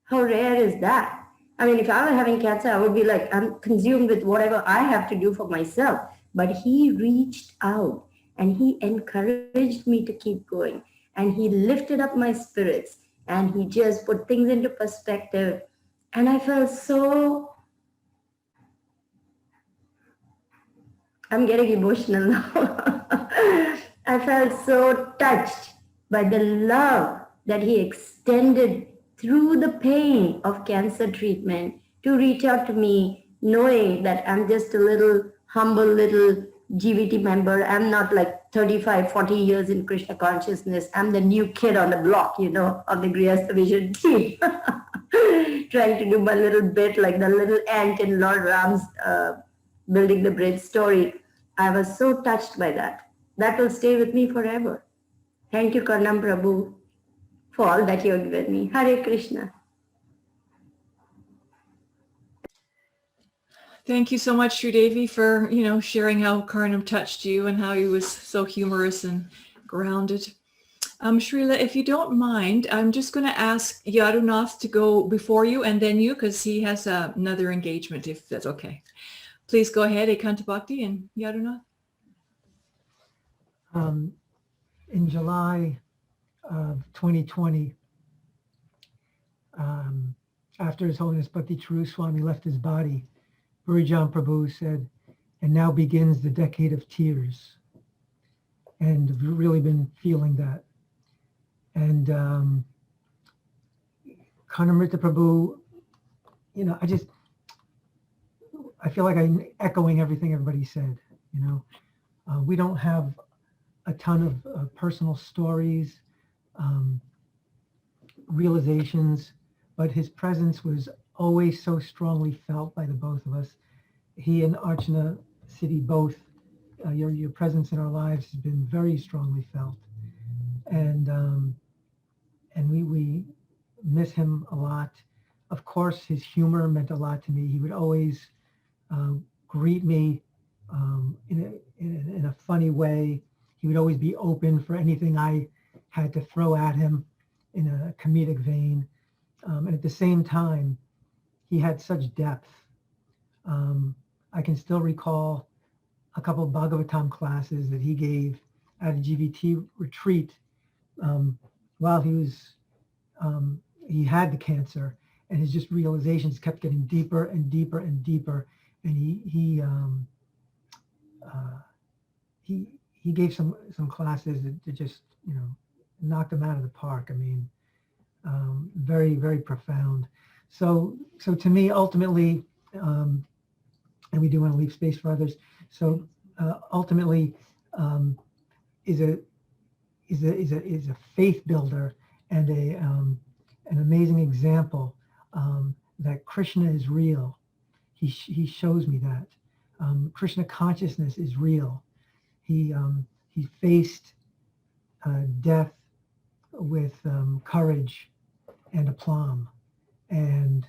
How rare is that? I mean, if I were having cancer, I would be like, I'm consumed with whatever I have to do for myself. But he reached out. And he encouraged me to keep going. And he lifted up my spirits. And he just put things into perspective. And I felt so... I'm getting emotional now. I felt so touched by the love that he extended through the pain of cancer treatment to reach out to me, knowing that I'm just a little humble little GVT member. I'm not like 35, 40 years in Krishna consciousness. I'm the new kid on the block, you know, of the Grihastha Vision Team. Trying to do my little bit like the little ant in Lord Ram's Building the Bridge story. I was so touched by that. That will stay with me forever. Thank you, Karnam Prabhu, for all that you have given me. Hare Krishna. Thank you so much, Sridevi, for, sharing how Karnam touched you and how he was so humorous and grounded. Srila, if you don't mind, I'm just going to ask Yadunath to go before you and then you, because he has another engagement, if that's okay. Please go ahead, Ekanta Bhakti and Yadunath. In July of 2020, after His Holiness Bhakti Charu Swami left his body, Burijan Prabhu said, "And now begins the decade of tears." And I've really been feeling that. And Karnamrita Prabhu, I feel like I'm echoing everything everybody said. We don't have a ton of personal stories, realizations, but his presence was always so strongly felt by the both of us. He and Archana Siddhi both, your presence in our lives has been very strongly felt. And we miss him a lot. Of course, his humor meant a lot to me. He would always greet me in a funny way. He would always be open for anything I had to throw at him in a comedic vein. And at the same time, he had such depth. I can still recall a couple of Bhagavatam classes that he gave at a GVT retreat while he had the cancer, and his just realizations kept getting deeper and deeper and deeper. And he gave some classes that just knocked him out of the park. I mean, very, very profound. So to me, ultimately, and we do want to leave space for others. So ultimately, is a faith builder and an amazing example that Krishna is real. He shows me that Krishna consciousness is real. He faced death with courage and aplomb. And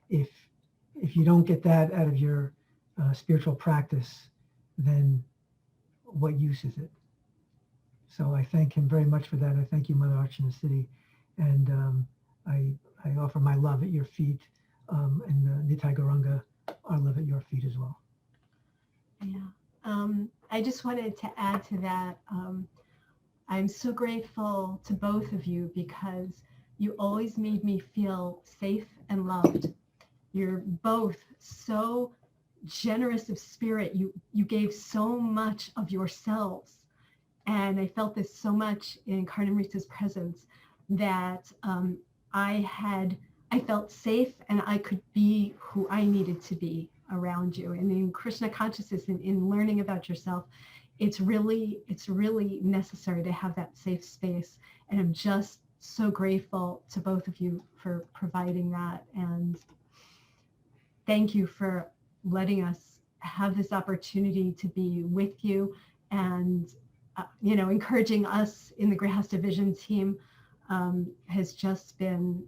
if you don't get that out of your spiritual practice, then what use is it? So I thank him very much for that. I thank you, Mother Archana Siddhi, and I offer my love at your feet, and Nitai Gauranga, our love at your feet as well. Yeah, I just wanted to add to that. I'm so grateful to both of you because you always made me feel safe and loved. You're both so generous of spirit. You gave so much of yourselves. And I felt this so much in Karnamrita's presence that I felt safe and I could be who I needed to be around you. And in Krishna consciousness, in learning about yourself, it's really necessary to have that safe space. And I'm just so grateful to both of you for providing that. And thank you for letting us have this opportunity to be with you and encouraging us in the Grihastha Vision Team has just been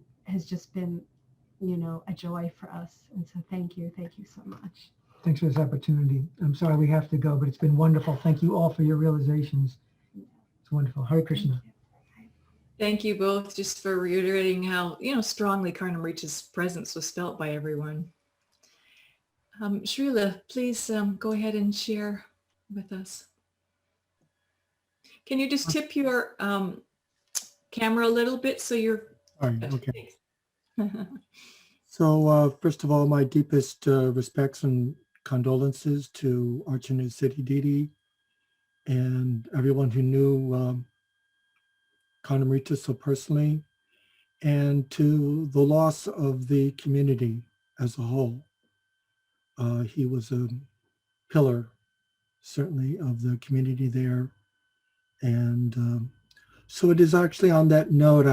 a joy for us. And so thank you so much. Thanks for this opportunity. I'm sorry we have to go, but it's been wonderful. Thank you all for your realizations. It's wonderful. Hare Krishna. Thank you both just for reiterating how, strongly Karnamrita's presence was felt by everyone. Srila, please go ahead and share with us. Can you just tip your camera a little bit so you're... All right, okay. So first of all, my deepest respects and condolences to Archana Siddhi Didi and everyone who knew Karnamrita so personally, and to the loss of the community as a whole. He was a pillar, certainly, of the community there. And so it is actually on that note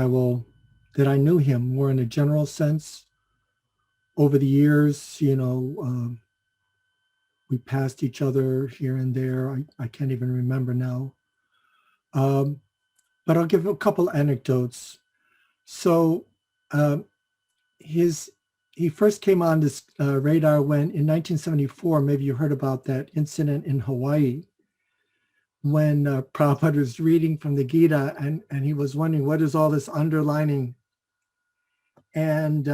that I knew him more in a general sense. Over the years, we passed each other here and there. I can't even remember now. But I'll give a couple anecdotes. So he first came on this radar when in 1974, maybe you heard about that incident in Hawaii when Prabhupada was reading from the Gita and he was wondering, what is all this underlining? And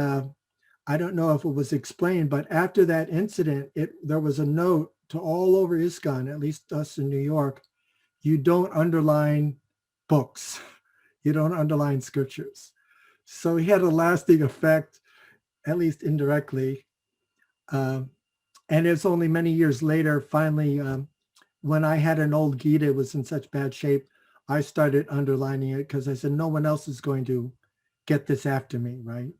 I don't know if it was explained, but after that incident, there was a note to all over ISKCON, at least us in New York, you don't underline books. You don't underline scriptures. So he had a lasting effect, at least indirectly. And it's only many years later, finally, when I had an old Gita, it was in such bad shape, I started underlining it because I said, no one else is going to get this after me, right?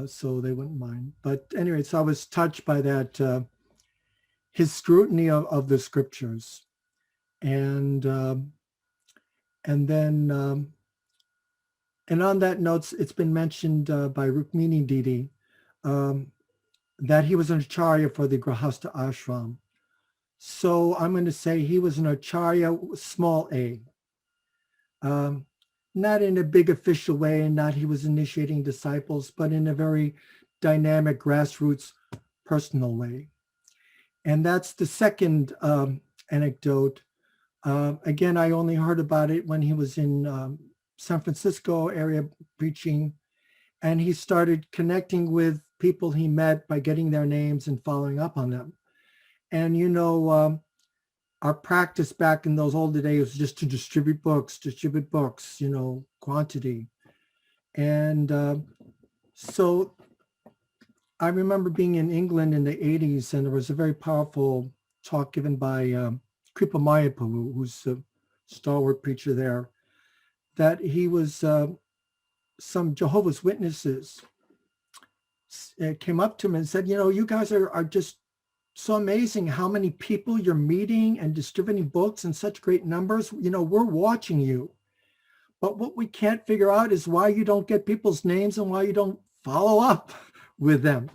So they wouldn't mind. But anyway, so I was touched by that, his scrutiny of the scriptures. And then, and on that note, it's been mentioned by Rukmini Didi that he was an acharya for the Grihastha ashram. So I'm going to say he was an acharya, small a. Not in a big official way, not he was initiating disciples, but in a very dynamic, grassroots, personal way. And that's the second anecdote. Again, I only heard about it when he was in San Francisco area preaching, and he started connecting with people he met by getting their names and following up on them. And, our practice back in those older days was just to distribute books, quantity. And so I remember being in England in the 80s, and there was a very powerful talk given by Kripa Mayaprabhu, who's a stalwart preacher there, that he was some Jehovah's Witnesses came up to him and said, you guys are just so amazing how many people you're meeting and distributing books in such great numbers. We're watching you. But what we can't figure out is why you don't get people's names and why you don't follow up with them.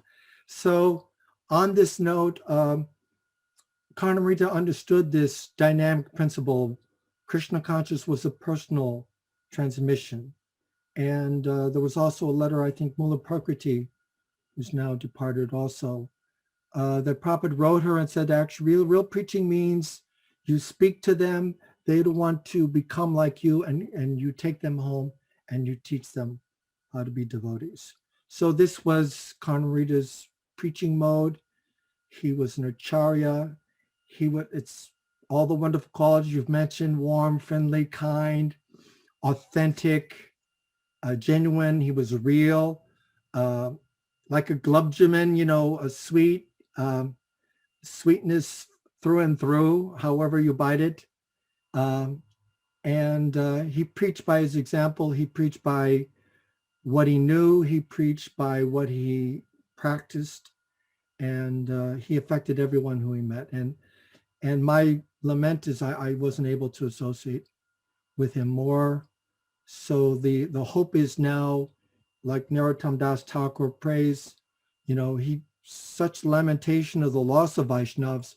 So on this note, Karnamrita understood this dynamic principle. Krishna consciousness was a personal transmission. And there was also a letter, I think, Mula Prakriti, who's now departed also, that Prabhupada wrote her and said, actually, real preaching means you speak to them, they don't want to become like you, and you take them home and you teach them how to be devotees. So this was Karnamrita's preaching mode. He was an acharya. It's all the wonderful qualities you've mentioned: warm, friendly, kind, authentic, genuine. He was real, like a glubjaman, a sweet, sweetness through and through, however you bite it. And he preached by his example. He preached by what he knew. He preached by what he practiced. And he affected everyone who he met. And my lament is I wasn't able to associate with him more. So the hope is now, like Narottam Das Thakur prays, he such lamentation of the loss of Vaishnavas,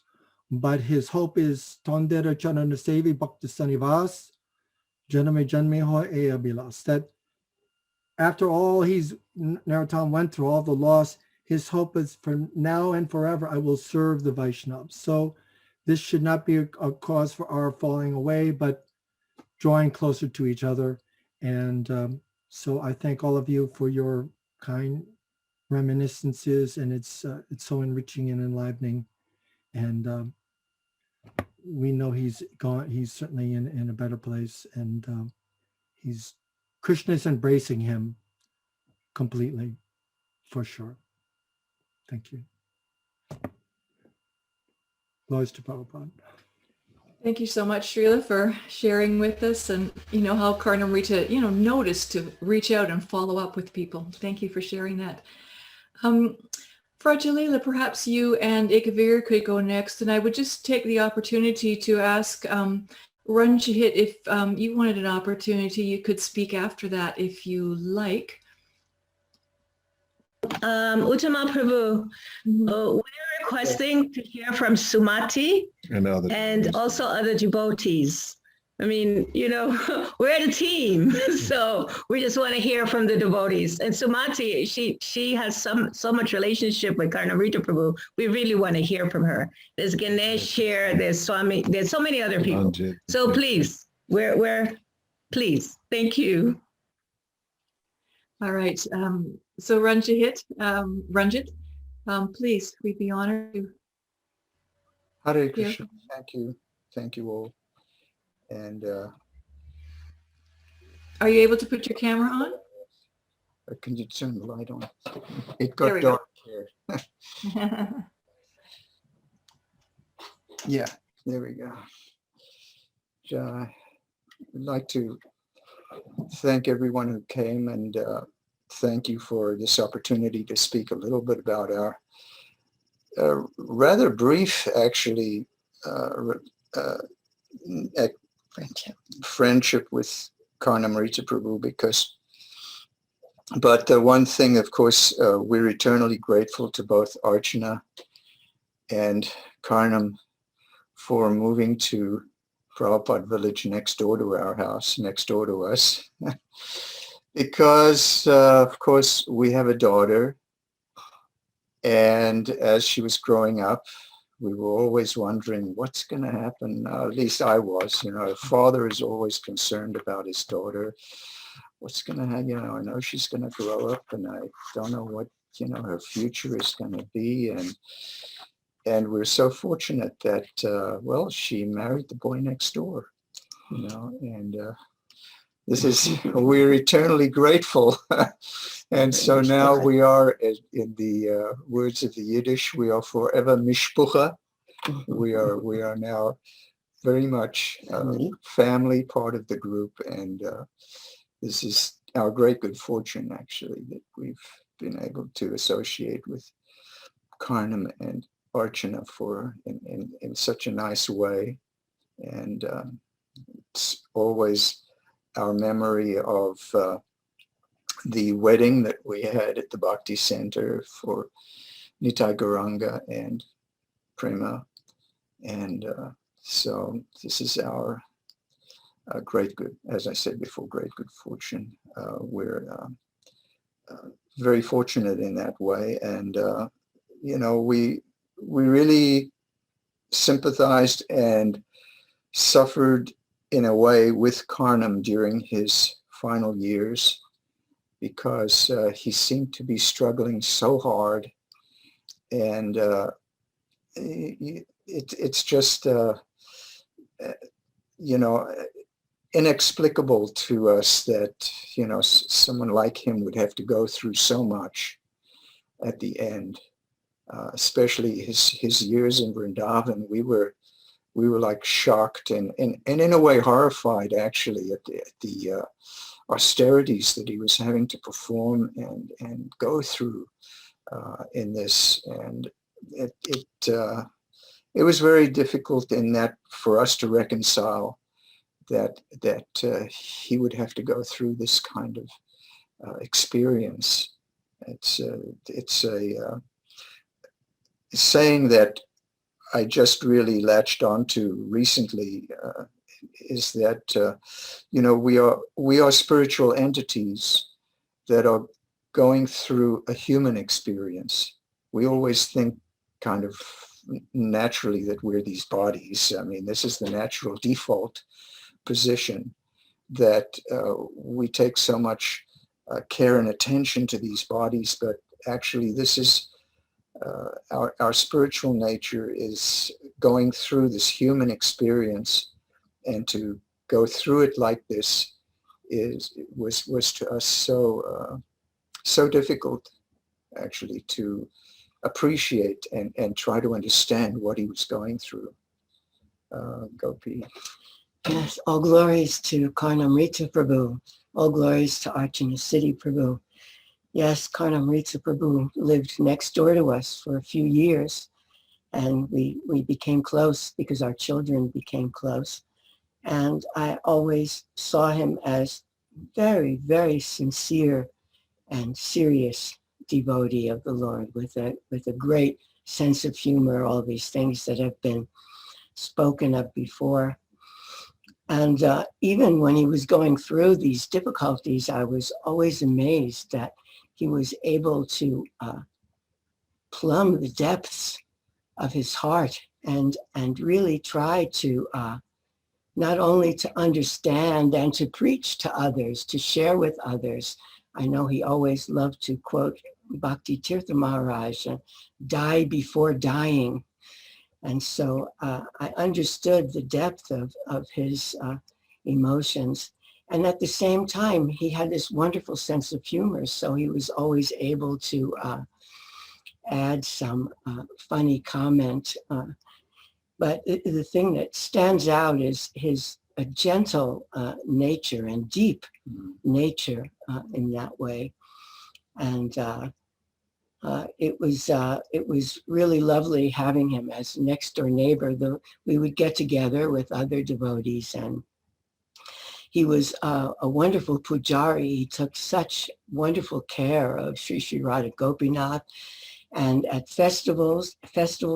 but his hope is Tondera Chanana Sevi Bhakti Sanivas, Janame Janme Ho Eya Bilas. That after all Narottam went through, all the loss, his hope is for now and forever, I will serve the Vaishnavas. So this should not be a cause for our falling away, but drawing closer to each other. And so I thank all of you for your kind reminiscences, and it's so enriching and enlivening. And we know he's gone. He's certainly in a better place, and Krishna is embracing him completely, for sure. Thank you. Glories to Prabhupada. Thank you so much, Srila, for sharing with us, and how Karnamrita, noticed to reach out and follow up with people. Thank you for sharing that. Frajalila, perhaps you and Ikavir could go next, and I would just take the opportunity to ask Ranjit if you wanted an opportunity, you could speak after that if you like. Uttama Prabhu, we're requesting to hear from Sumati and also other devotees. I mean, we're the team, so we just want to hear from the devotees. And Sumati, she has so much relationship with Karnamrita Prabhu. We really want to hear from her. There's Ganesh here. There's Swami. There's so many other people. So please, please, thank you. All right. So Ranjit, please, we'd be honored to. Hare Krishna. Thank you. Thank you all. And are you able to put your camera on? Can you turn the light on? It got dark here. Yeah, there we go. I'd like to thank everyone who came, and thank you for this opportunity to speak a little bit about our rather brief, actually, friendship with Karnamrita Prabhu, but the one thing, of course, we're eternally grateful to both Archana and Karnam for moving to Prabhupada village next door to our house, next door to us, because, of course, we have a daughter, and as she was growing up, we were always wondering what's going to happen. At least I was, a father is always concerned about his daughter. What's going to happen? I know she's going to grow up, and I don't know what, her future is going to be. And we're so fortunate that, well, she married the boy next door, and we're eternally grateful. And so now we are, in the words of the Yiddish, we are forever mishpucha. We are now very much family, part of the group. And this is our great good fortune, actually, that we've been able to associate with Karnam and Archana in such a nice way. And it's always our memory of the wedding that we had at the Bhakti Center for Nitai Gauranga and Prema. And so this is our great good, as I said before, great good fortune. We're very fortunate in that way. And, we really sympathized and suffered in a way with Karnam during his final years, because he seemed to be struggling so hard, and it's just inexplicable to us that someone like him would have to go through so much at the end, especially his years in Vrindavan. We were like shocked and in a way horrified, actually, at the austerities that he was having to perform and go through in this. And it was very difficult in that for us to reconcile that he would have to go through this kind of experience. It's a saying that I just really latched onto recently, is that we are spiritual entities that are going through a human experience. We always think kind of naturally that we're these bodies. I mean, this is the natural default position, that we take so much care and attention to these bodies, but actually this is our spiritual nature is going through this human experience, and to go through it like this was to us so difficult, actually, to appreciate and try to understand what he was going through. Gopi. Yes, all glories to Karnamrita Prabhu. All glories to Archana City Prabhu. Yes, Karnamrita Prabhu lived next door to us for a few years, and we became close because our children became close. And I always saw him as very, very sincere and serious devotee of the Lord with a great sense of humor, all these things that have been spoken of before. And even when he was going through these difficulties, I was always amazed that he was able to plumb the depths of his heart and really try to not only to understand and to preach to others, to share with others. I know he always loved to quote Bhakti Tirtha Maharaj, die before dying. And so I understood the depth of his emotions. And at the same time, he had this wonderful sense of humor. So he was always able to add some funny comment. But the thing that stands out is his gentle nature and deep nature in that way. And it was really lovely having him as next door neighbor. We would get together with other devotees, and he was a wonderful pujari. He took such wonderful care of Sri Sri Radha Gopinath. And at festival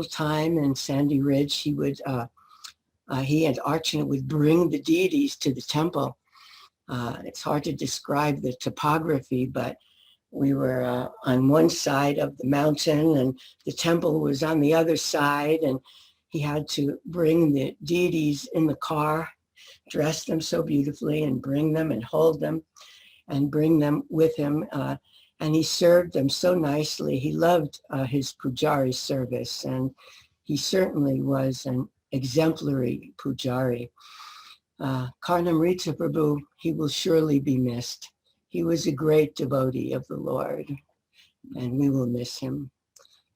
time in Sandy Ridge, he and Archana would bring the deities to the temple. It's hard to describe the topography, but we were on one side of the mountain and the temple was on the other side, and he had to bring the deities in the car, dress them so beautifully and bring them and hold them and bring them with him. And he served them so nicely. He loved his pujari service, and he certainly was an exemplary pujari. Karnamrita Prabhu, he will surely be missed. He was a great devotee of the Lord, and we will miss him.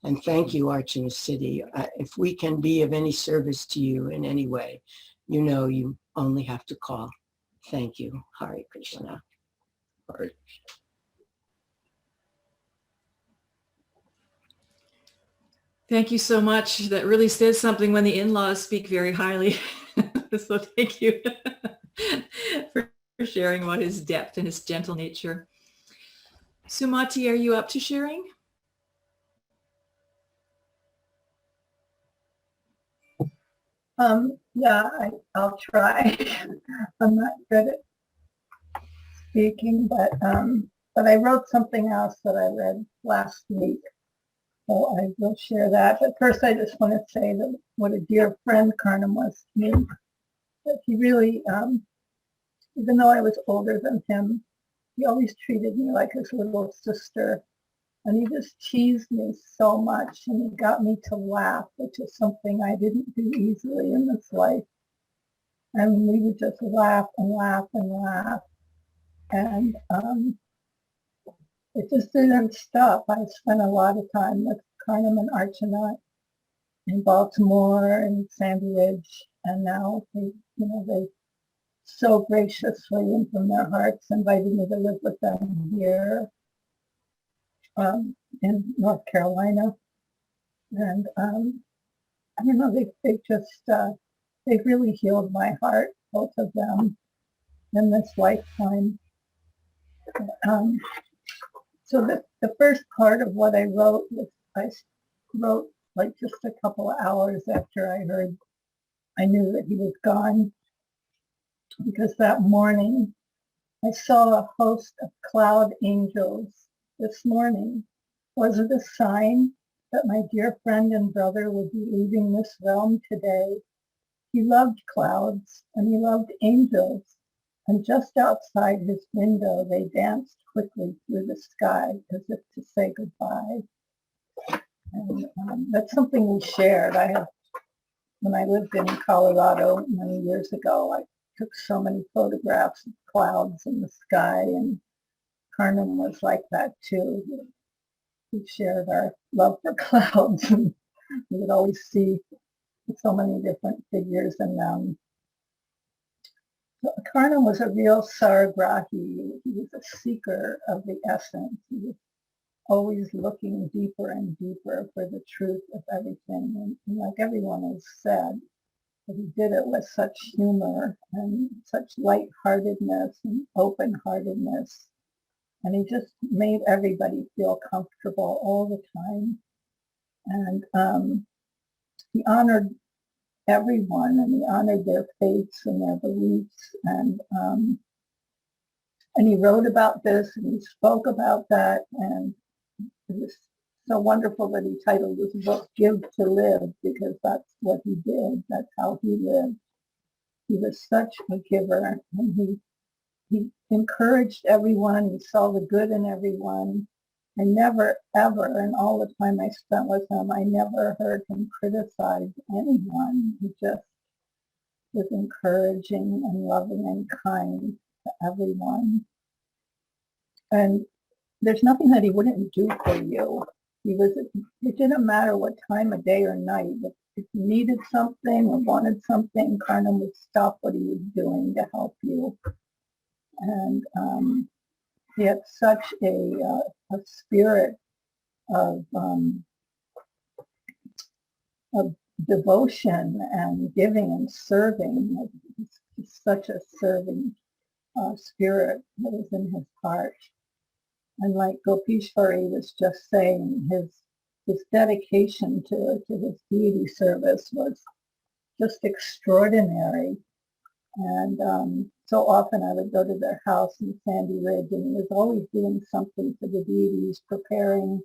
And thank you, Archana City. If we can be of any service to you in any way, you know you only have to call. Thank you. Hare Krishna. Hare. Thank you so much. That really says something when the in-laws speak very highly. So thank you for sharing about his depth and his gentle nature. Sumati, are you up to sharing? Yeah, I'll try. I'm not good at speaking, but I wrote something else that I read last week. So I will share that. But first, I just want to say that what a dear friend Karnam was to me. That he really, even though I was older than him, he always treated me like his little sister. And he just teased me so much, and he got me to laugh, which is something I didn't do easily in this life. And we would just laugh and laugh and laugh. And it just didn't stop. I spent a lot of time with Karnam and Archana in Baltimore and Sandy Ridge, and now they so graciously and from their hearts invited me to live with them here in North Carolina. And I don't know, they just they've really healed my heart, both of them, in this lifetime. So the first part of what I wrote was I wrote like just a couple of hours after I knew that he was gone, because that morning I saw a host of cloud angels this morning. Was it a sign that my dear friend and brother would be leaving this realm today? He loved clouds and he loved angels, and just outside his window they danced quickly through the sky as if to say goodbye. And that's something we shared. When I lived in Colorado many years ago, I took so many photographs of clouds in the sky, and Karnam was like that too. We shared our love for clouds, and we would always see so many different figures in them. Karna was a real Saragrahi. He was a seeker of the essence. He was always looking deeper and deeper for the truth of everything. And like everyone has said, that he did it with such humor and such lightheartedness and open-heartedness. And he just made everybody feel comfortable all the time. And he honored everyone, and he honored their faiths and their beliefs. And he wrote about this, and he spoke about that. And it was so wonderful that he titled his book "Give to Live," because that's what he did. That's how he lived. He was such a giver, and he encouraged everyone. He saw the good in everyone. I never, ever, in all the time I spent with him, I never heard him criticize anyone. He just was encouraging and loving and kind to everyone. And there's nothing that he wouldn't do for you. It didn't matter what time of day or night. If you needed something or wanted something, Karna would stop what he was doing to help you. And he had such a spirit of devotion and giving and serving. He's such a serving spirit that was in his heart. And like Gopishwari was just saying, his dedication to his deity service was just extraordinary. And so often I would go to their house in Sandy Ridge, and he was always doing something for the deities, preparing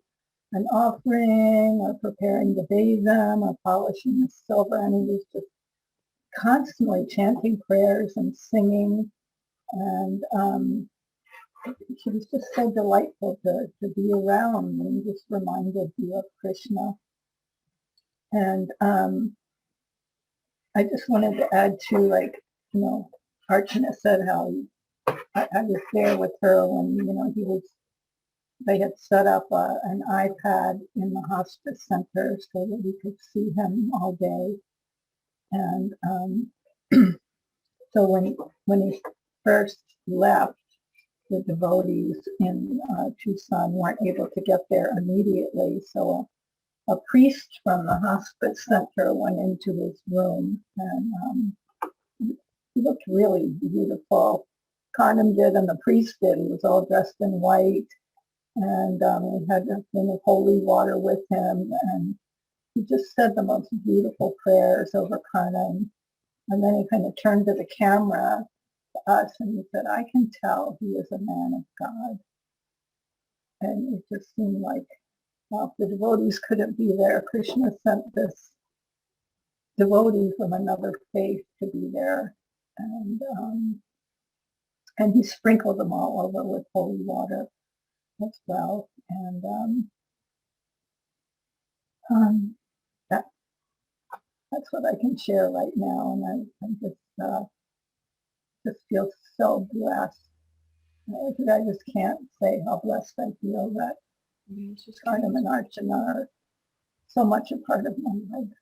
an offering or preparing to bathe them or polishing the silver. And he was just constantly chanting prayers and singing. And it was just so delightful to be around, and just reminded you of Krishna. And I just wanted to add to, like, Archana said how I was there with her when, they had set up an iPad in the hospice center so that we could see him all day. And so when he first left, the devotees in Tucson weren't able to get there immediately. So a priest from the hospice center went into his room, and he looked really beautiful. Karnam did, and the priest did. He was all dressed in white, and he had a thing of holy water with him, and he just said the most beautiful prayers over Karnam. And then he kind of turned to the camera to us, and he said, "I can tell he is a man of God." And it just seemed like, well, if the devotees couldn't be there, Krishna sent this devotee from another faith to be there. And he sprinkled them all over with holy water as well. And that's what I can share right now. And I just feel so blessed. I just can't say how blessed I feel that Karnam and Archana are so much a part of my life.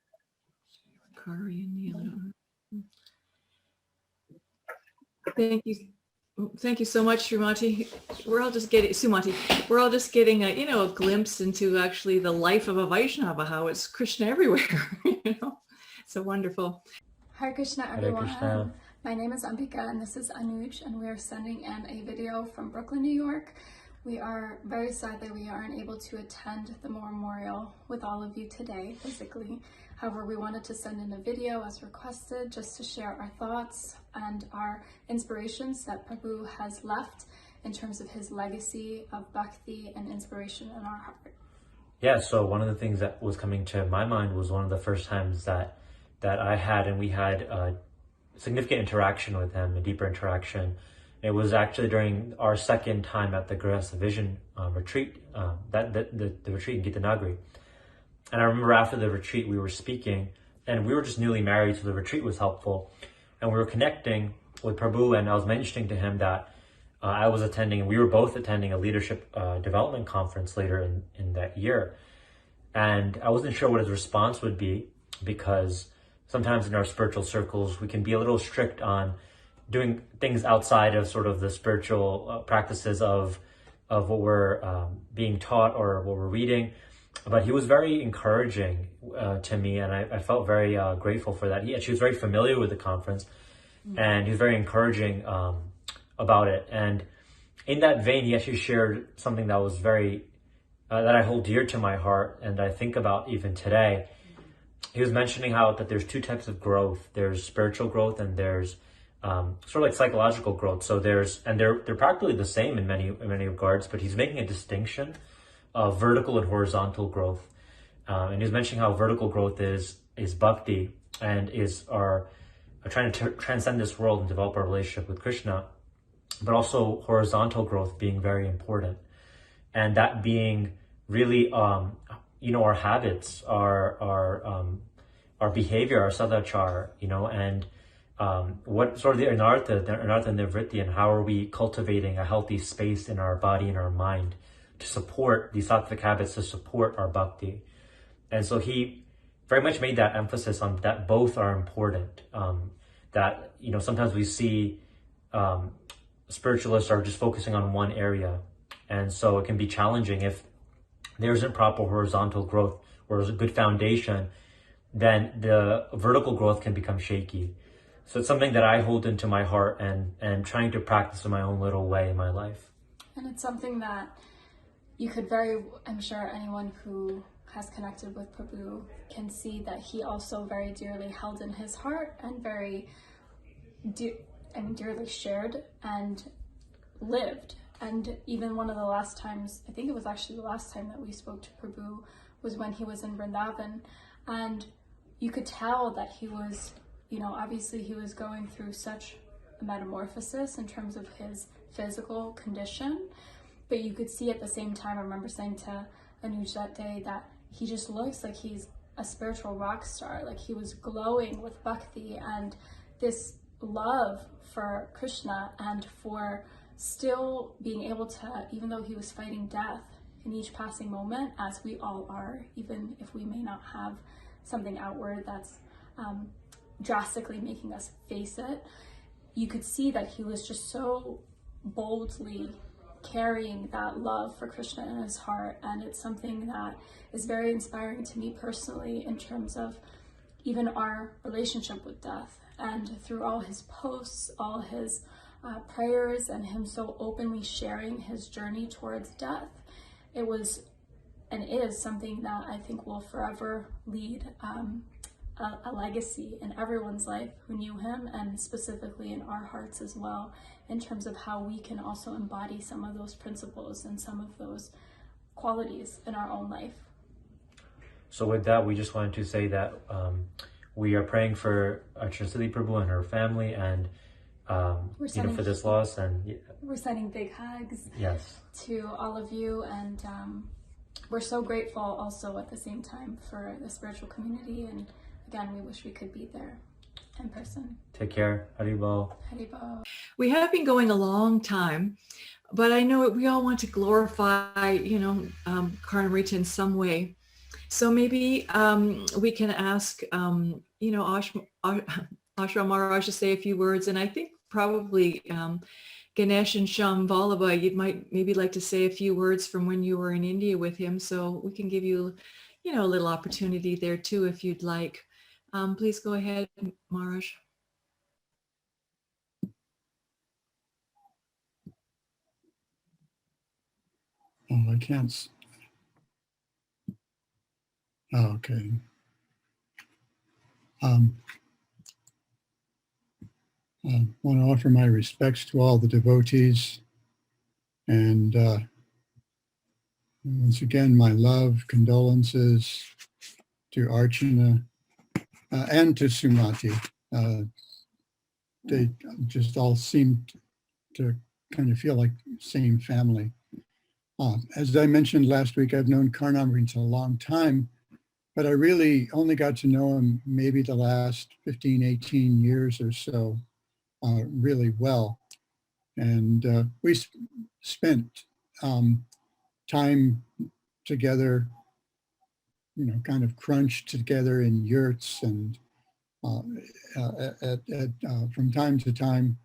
Thank you so much, Srimati. We're all just getting Sumati. We're all just getting a glimpse into actually the life of a Vaishnava, how it's Krishna everywhere. So wonderful. Hare Krishna, everyone. My name is Ambika, and this is Anuj, and we are sending in a video from Brooklyn, New York. We are very sad that we aren't able to attend the memorial with all of you today physically. However, we wanted to send in a video as requested, just to share our thoughts and our inspirations that Prabhu has left in terms of his legacy of bhakti and inspiration in our heart. Yeah, so one of the things that was coming to my mind was one of the first times that I had, and we had a significant interaction with him, a deeper interaction. It was actually during our second time at the Grihastha Vision retreat, the retreat in Gita Nagari. And I remember after the retreat, we were speaking, and we were just newly married, so the retreat was helpful. And we were connecting with Prabhu, and I was mentioning to him that I was attending, and we were both attending a leadership development conference later in that year. And I wasn't sure what his response would be, because sometimes in our spiritual circles, we can be a little strict on doing things outside of sort of the spiritual practices of what we're being taught or what we're reading. But he was very encouraging to me, and I felt very grateful for that. She was very familiar with the conference, and he was very encouraging about it. And in that vein, he actually shared something that was very, that I hold dear to my heart, and I think about even today. He was mentioning how that there's two types of growth. There's spiritual growth, and there's sort of like psychological growth. So they're practically the same in many regards, but he's making a distinction of vertical and horizontal growth. And he was mentioning how vertical growth is bhakti and is our trying to transcend this world and develop our relationship with Krishna, but also horizontal growth being very important. And that being really, our habits, our behavior, our sadachar, and what sort of the anartha and nivritti, and how are we cultivating a healthy space in our body and our mind to support these sattvic habits, to support our bhakti. And so he very much made that emphasis on that both are important. That, sometimes we see spiritualists are just focusing on one area. And so it can be challenging if there isn't proper horizontal growth or there's a good foundation, then the vertical growth can become shaky. So it's something that I hold into my heart and trying to practice in my own little way in my life. And it's something that you could I'm sure anyone who has connected with Prabhu can see that he also very dearly held in his heart and very dearly shared and lived. And even one of the last times, I think it was actually the last time that we spoke to Prabhu, was when he was in Vrindavan. And you could tell that he was, obviously he was going through such a metamorphosis in terms of his physical condition. But you could see at the same time, I remember saying to Anuj that day that he just looks like he's a spiritual rock star. Like he was glowing with bhakti and this love for Krishna, and for still being able to, even though he was fighting death in each passing moment, as we all are, even if we may not have something outward that's drastically making us face it, you could see that he was just so boldly carrying that love for Krishna in his heart. And it's something that is very inspiring to me personally in terms of even our relationship with death. And through all his posts, all his prayers, and him so openly sharing his journey towards death, it was and is something that I think will forever lead a legacy in everyone's life who knew him, and specifically in our hearts as well, in terms of how we can also embody some of those principles and some of those qualities in our own life. So with that, we just wanted to say that we are praying for Archana Siddhi Prabhu and her family, and for this loss, and we're sending big hugs yes to all of you, and we're so grateful also at the same time for the spiritual community, and again, we wish we could be there in person. Take care. Haribol. Haribol. We have been going a long time, but I know we all want to glorify, Karnamrita in some way. So maybe we can ask, Ashram Maharaj to say a few words, and I think probably Ganesh and Sham Vallabha, you might maybe like to say a few words from when you were in India with him, so we can give you, a little opportunity there too if you'd like. Please go ahead, Maharaj. Oh, I can't. Oh, okay. I want to offer my respects to all the devotees, and once again, my love, condolences to Archana and to Sumati. They just all seem to kind of feel like same family. As I mentioned last week, I've known Karnamrita a long time, but I really only got to know him maybe the last 15, 18 years or so really well. And we spent time together, kind of crunched together in yurts and from time to time.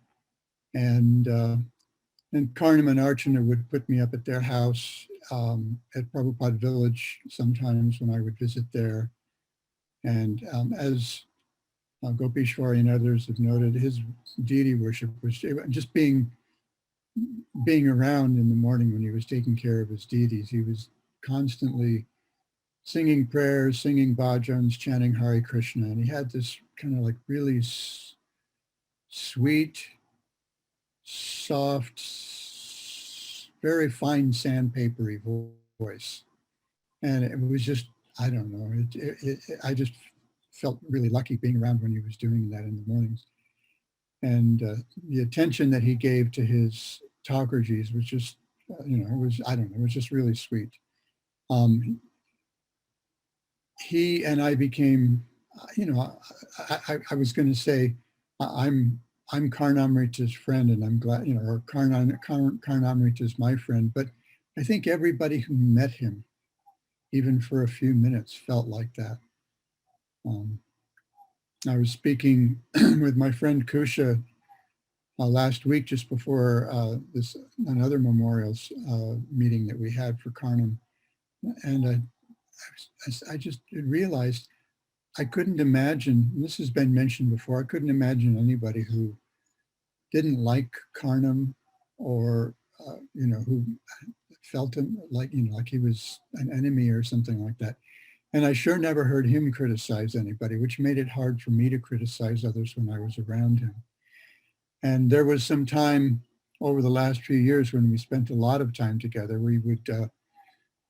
And Karnam and Archana would put me up at their house at Prabhupada Village sometimes when I would visit there. And as Gopishwari and others have noted, his deity worship was just being around in the morning when he was taking care of his deities. He was constantly singing prayers, singing bhajans, chanting Hare Krishna. And he had this kind of like really sweet, soft, very fine sandpapery voice. And it was just, I don't know, I just felt really lucky being around when he was doing that in the mornings. And the attention that he gave to his Thakurjis was just, it was, I don't know, it was just really sweet. He and I became, I was going to say, I'm Karnamrita's friend, and I'm glad, or Karnamrita's my friend, but I think everybody who met him, even for a few minutes, felt like that. I was speaking with my friend Kusha last week, just before another memorials meeting that we had for Karnam, and I just realized I couldn't imagine, and this has been mentioned before, I couldn't imagine anybody who didn't like Karnam or, who felt him like, like he was an enemy or something like that. And I sure never heard him criticize anybody, which made it hard for me to criticize others when I was around him. And there was some time over the last few years when we spent a lot of time together. We would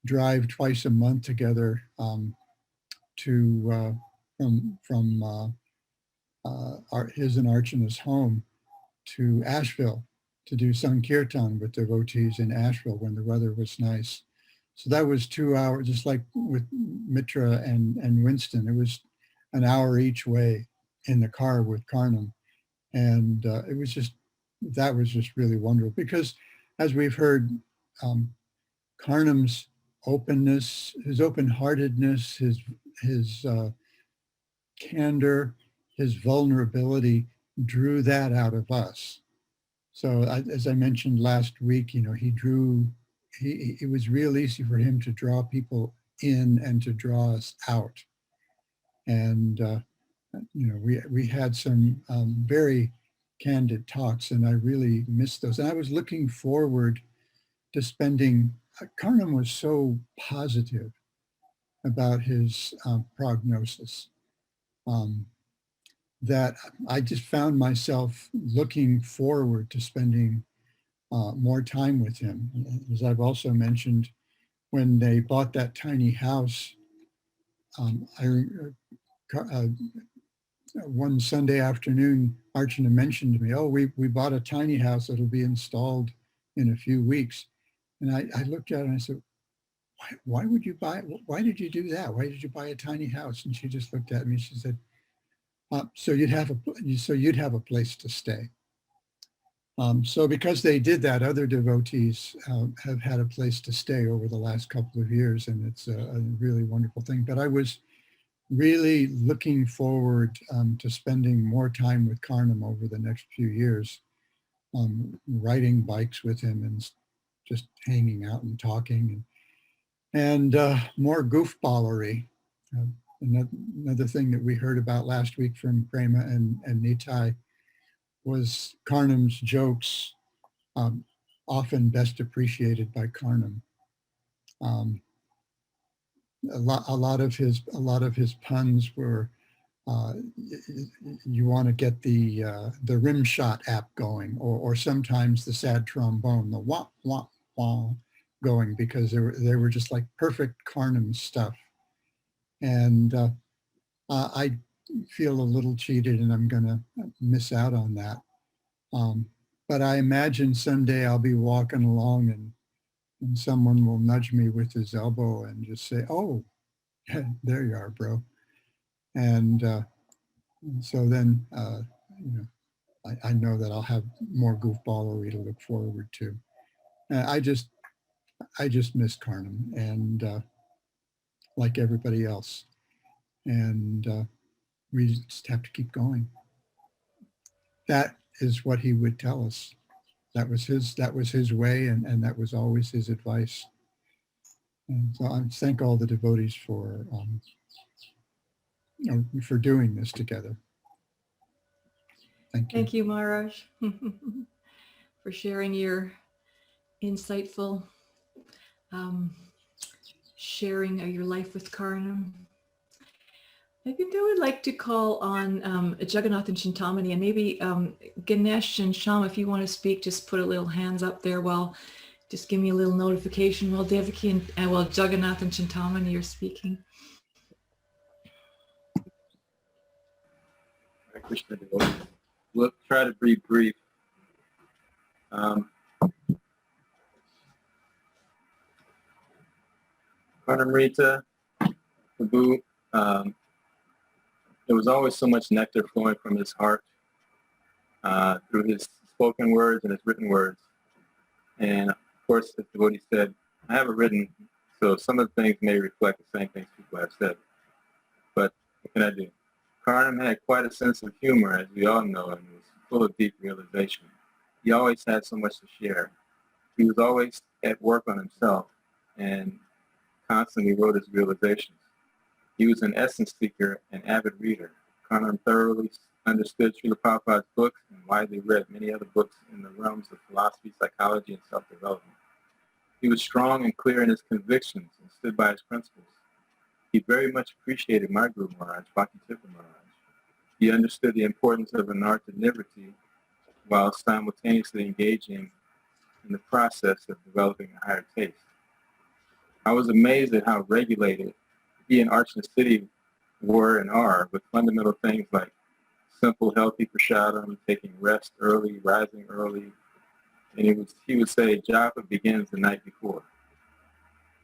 drive twice a month together to from his and Archana's home to Asheville to do Sankirtan with devotees in Asheville when the weather was nice. So that was 2 hours, just like with Mitra and Winston. It was an hour each way in the car with Karnam. And it was just, that was just really wonderful because as we've heard, Karnam's openness, his open-heartedness, his candor, his vulnerability drew that out of us. So as I mentioned last week, it was real easy for him to draw people in and to draw us out. And, we had some very candid talks, and I really missed those. And I was looking forward to spending, Karnam was so positive about his prognosis that I just found myself looking forward to spending more time with him. As I've also mentioned, when they bought that tiny house, one Sunday afternoon, Archana mentioned to me, oh, we bought a tiny house that'll be installed in a few weeks. And I looked at it and I said, why would you buy, why did you do that? Why did you buy a tiny house? And she just looked at me, she said, so you'd have a place to stay. So because they did that, other devotees have had a place to stay over the last couple of years, and it's a really wonderful thing. But I was really looking forward to spending more time with Karnam over the next few years, riding bikes with him and just hanging out and talking, and more goofballery. Another thing that we heard about last week from Prema and Nitai was Karnam's jokes, often best appreciated by Karnam. A lot of his puns were, you want to get the rim shot app going, or sometimes the sad trombone, the wah wah wah going, because they were just like perfect Karnam stuff. And I feel a little cheated, and I'm gonna miss out on that. But I imagine someday I'll be walking along and someone will nudge me with his elbow and just say, oh, there you are, bro. And so then, I know that I'll have more goofballery to look forward to. I just miss Karnam, and like everybody else. And we just have to keep going. That is what he would tell us. That was his way, and that was always his advice. And so I thank all the devotees for for doing this together. Thank you. Thank you, Maharaj, for sharing your insightful sharing of your life with Karnam. I think I would like to call on Jagannath and Chintamani, and maybe Ganesh and Sham, if you want to speak, just put a little hands up there. Just give me a little notification while Devaki and while Jagannath and Chintamani are speaking. Hare Krishna, devotees. We'll try to be brief. Karnamrita Prabhu, there was always so much nectar flowing from his heart through his spoken words and his written words. And of course, as the devotee said, I haven't written, so some of the things may reflect the same things people have said. But what can I do? Karnam had quite a sense of humor, as we all know, and was full of deep realization. He always had so much to share. He was always at work on himself and constantly wrote his realizations. He was an essence seeker and avid reader. Karnam thoroughly understood Srila Prabhupada's books and widely read many other books in the realms of philosophy, psychology, and self-development. He was strong and clear in his convictions and stood by his principles. He very much appreciated my Guru Maharaj, Bhakti Tirtha Maharaj. He understood the importance of anartha nivritti while simultaneously engaging in the process of developing a higher taste. I was amazed at how regulated he and Archana Siddhi were and are with fundamental things like simple, healthy prasadam, taking rest early, rising early. And he would say, japa begins the night before.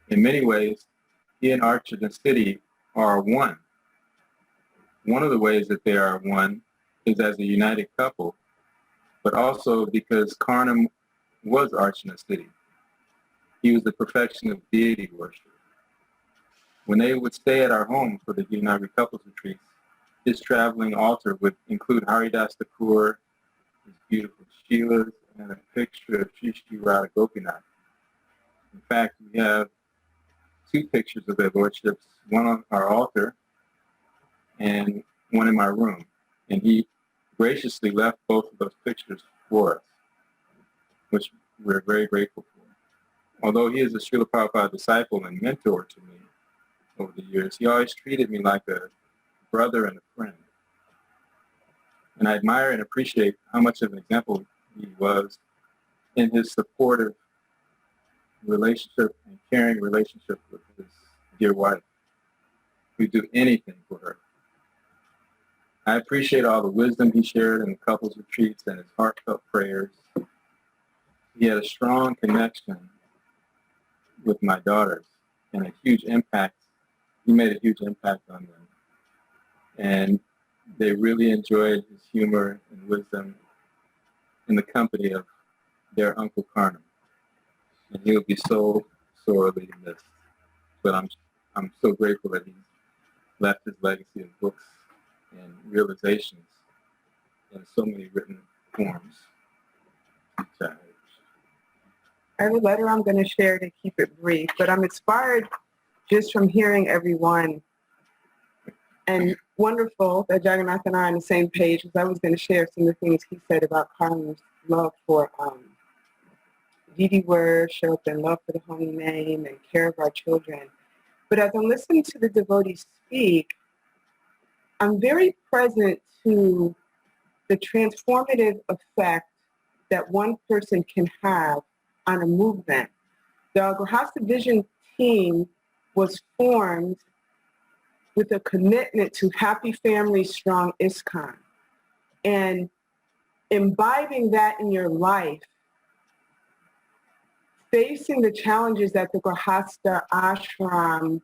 In many ways, he and Archana Siddhi are one. One of the ways that they are one is as a united couple, but also because Karnam was Archana Siddhi. He was the perfection of deity worship. When they would stay at our home for the Girinagari couples retreats, his traveling altar would include Haridas Thakur, his beautiful Sheilas, and a picture of Sri Sri Radha Gopinath. In fact, we have two pictures of their lordships, one on our altar and one in my room. And he graciously left both of those pictures for us, which we're very grateful for. Although he is a Srila Prabhupada disciple and mentor to me over the years, he always treated me like a brother and a friend. And I admire and appreciate how much of an example he was in his supportive relationship and caring relationship with his dear wife. We'd do anything for her. I appreciate all the wisdom he shared in the couples retreats and his heartfelt prayers. He had a strong connection with my daughters and a huge impact. He made a huge impact on them. And they really enjoyed his humor and wisdom in the company of their Uncle Karnam. And he'll be so sorely missed. But I'm so grateful that he left his legacy of books and realizations in so many written forms. I have a letter I'm going to share to keep it brief, but I'm inspired just from hearing everyone. And wonderful that Jagannath and I are on the same page, because I was going to share some of the things he said about Karnam's love for deity worship and love for the holy name and care of our children. But as I'm listening to the devotees speak, I'm very present to the transformative effect that one person can have on a movement. The Grihastha Vision Team was formed with a commitment to Happy Family Strong ISKCON. And imbibing that in your life, facing the challenges that the Grihastha ashram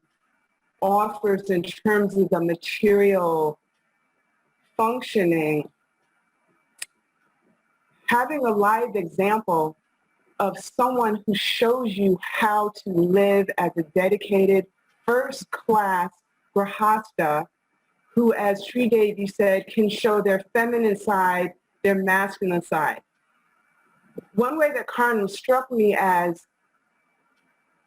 offers in terms of the material functioning, having a live example of someone who shows you how to live as a dedicated, first-class Grihastha who, as Sri Devi said, can show their feminine side, their masculine side. One way that Karnam struck me as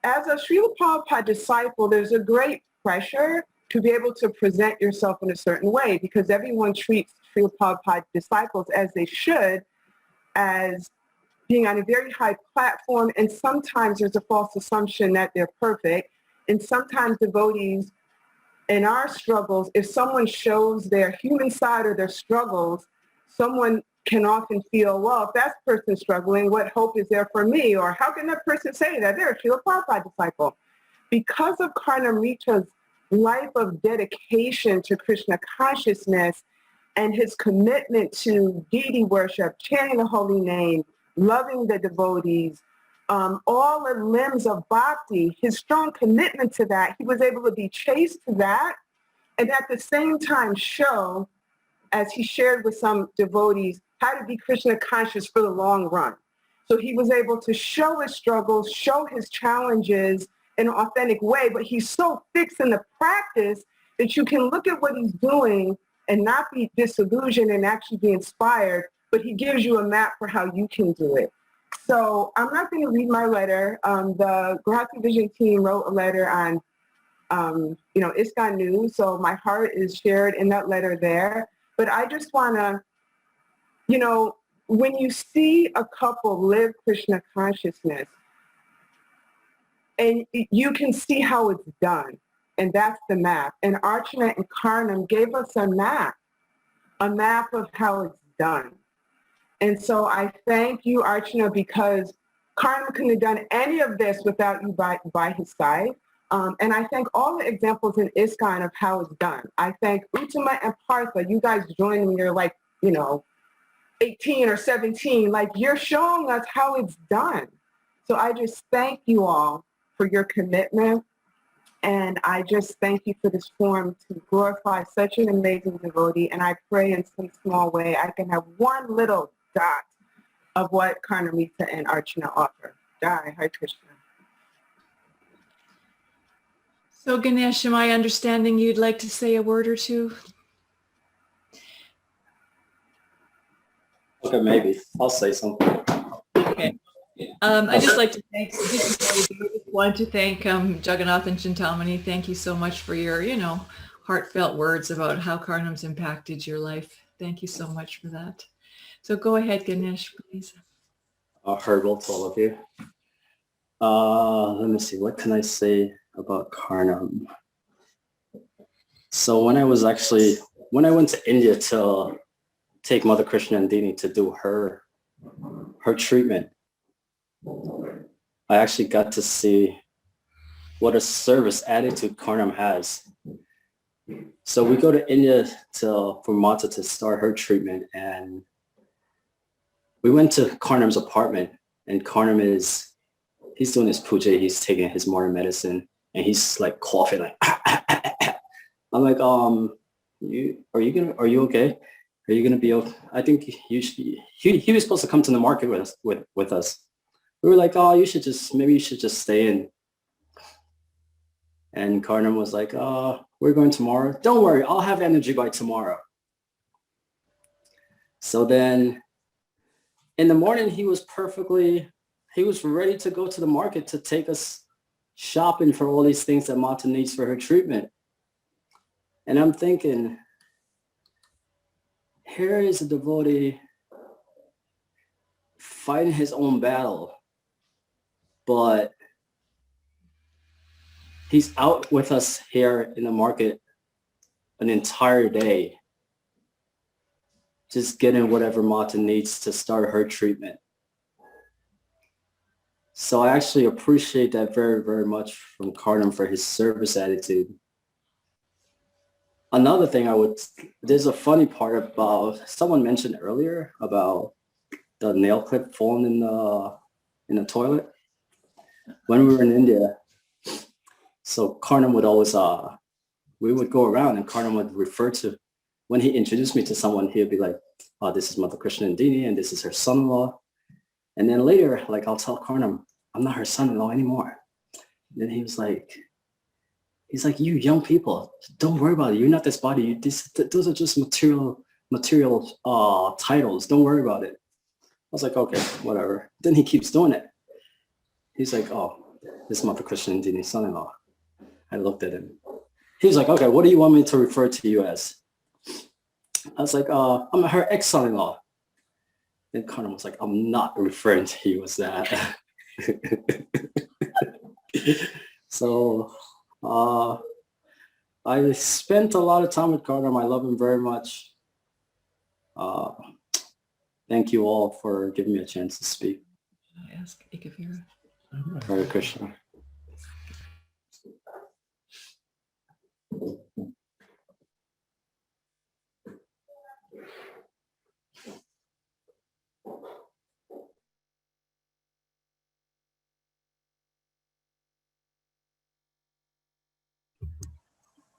a Srila Prabhupada disciple, there's a great pressure to be able to present yourself in a certain way because everyone treats Srila Prabhupada disciples as they should, as being on a very high platform, and sometimes there's a false assumption that they're perfect, and sometimes devotees in our struggles, if someone shows their human side or their struggles, someone can often feel, well, if that person's struggling, what hope is there for me? Or how can that person say that they're a Srila Prabhupada disciple? Because of Karnamrita's life of dedication to Krishna consciousness and his commitment to deity worship, chanting the holy name, loving the devotees, all the limbs of bhakti, his strong commitment to that, he was able to be chaste to that and at the same time show, as he shared with some devotees, how to be Krishna conscious for the long run. So he was able to show his struggles, show his challenges in an authentic way, but he's so fixed in the practice that you can look at what he's doing and not be disillusioned and actually be inspired, but he gives you a map for how you can do it. So I'm not going to read my letter. The Grihastha Vision Team wrote a letter on, ISKCON News, so my heart is shared in that letter there. But I just want to, when you see a couple live Krishna consciousness, and you can see how it's done, and that's the map. And Archana and Karnam gave us a map of how it's done. And so I thank you, Archana, because Karnam couldn't have done any of this without you by his side. And I thank all the examples in ISKCON of how it's done. I thank Uttama and Partha. You guys joined when you're 18 or 17. You're showing us how it's done. So I just thank you all for your commitment. And I just thank you for this forum to glorify such an amazing devotee. And I pray in some small way I can have one little dot of what Karnamrita and Archana offer. Jai, Hare Krishna. So Ganesh, am I understanding you'd like to say a word or two? Okay, maybe. I'll say something. Okay. I just like to thank, want to thank Jagannath and Chintamani. Thank you so much for your, heartfelt words about how Karnam's impacted your life. Thank you so much for that. So go ahead, Ganesh, please. Herbal to all of you. Let me see, what can I say about Karnam? So when I went to India to take Mother Krishna and Dini to do her treatment, I actually got to see what a service attitude Karnam has. So we go to India for Mata to start her treatment, and we went to Karnam's apartment, and Karnam he's doing his puja, he's taking his morning medicine, and he's like coughing like, I'm like, are you okay? Are you gonna be okay? I think he was supposed to come to the market with us. We were like, maybe you should just stay in. And Karnam was like, we're going tomorrow. Don't worry, I'll have energy by tomorrow. So then in the morning, he was ready to go to the market to take us shopping for all these things that Mata needs for her treatment. And I'm thinking, here is a devotee fighting his own battle, but he's out with us here in the market an entire day, just getting whatever Mata needs to start her treatment. So I actually appreciate that very, very much from Karnam for his service attitude. Another thing there's a funny part about, someone mentioned earlier about the nail clip falling in the toilet. When we were in India, so Karnam would always, we would go around and Karnam would refer to, when he introduced me to someone, he'd be like, oh, this is Mother Krishna and Dini, and this is her son-in-law. And then later, I'll tell Karnam, I'm not her son-in-law anymore. And then he was like, He's like, you young people, don't worry about it. You're not this body. Those are just material titles. Don't worry about it. I was like, okay, whatever. Then he keeps doing it. He's like, oh, this is my Christian Indian son-in-law. I looked at him. He was like, okay, what do you want me to refer to you as? I was like, I'm her ex-son-in-law. Then Karnam was like, I'm not referring to you as that. So I spent a lot of time with Karnam. I love him very much. Thank you all for giving me a chance to speak. I ask Ekavira. Hare Krishna.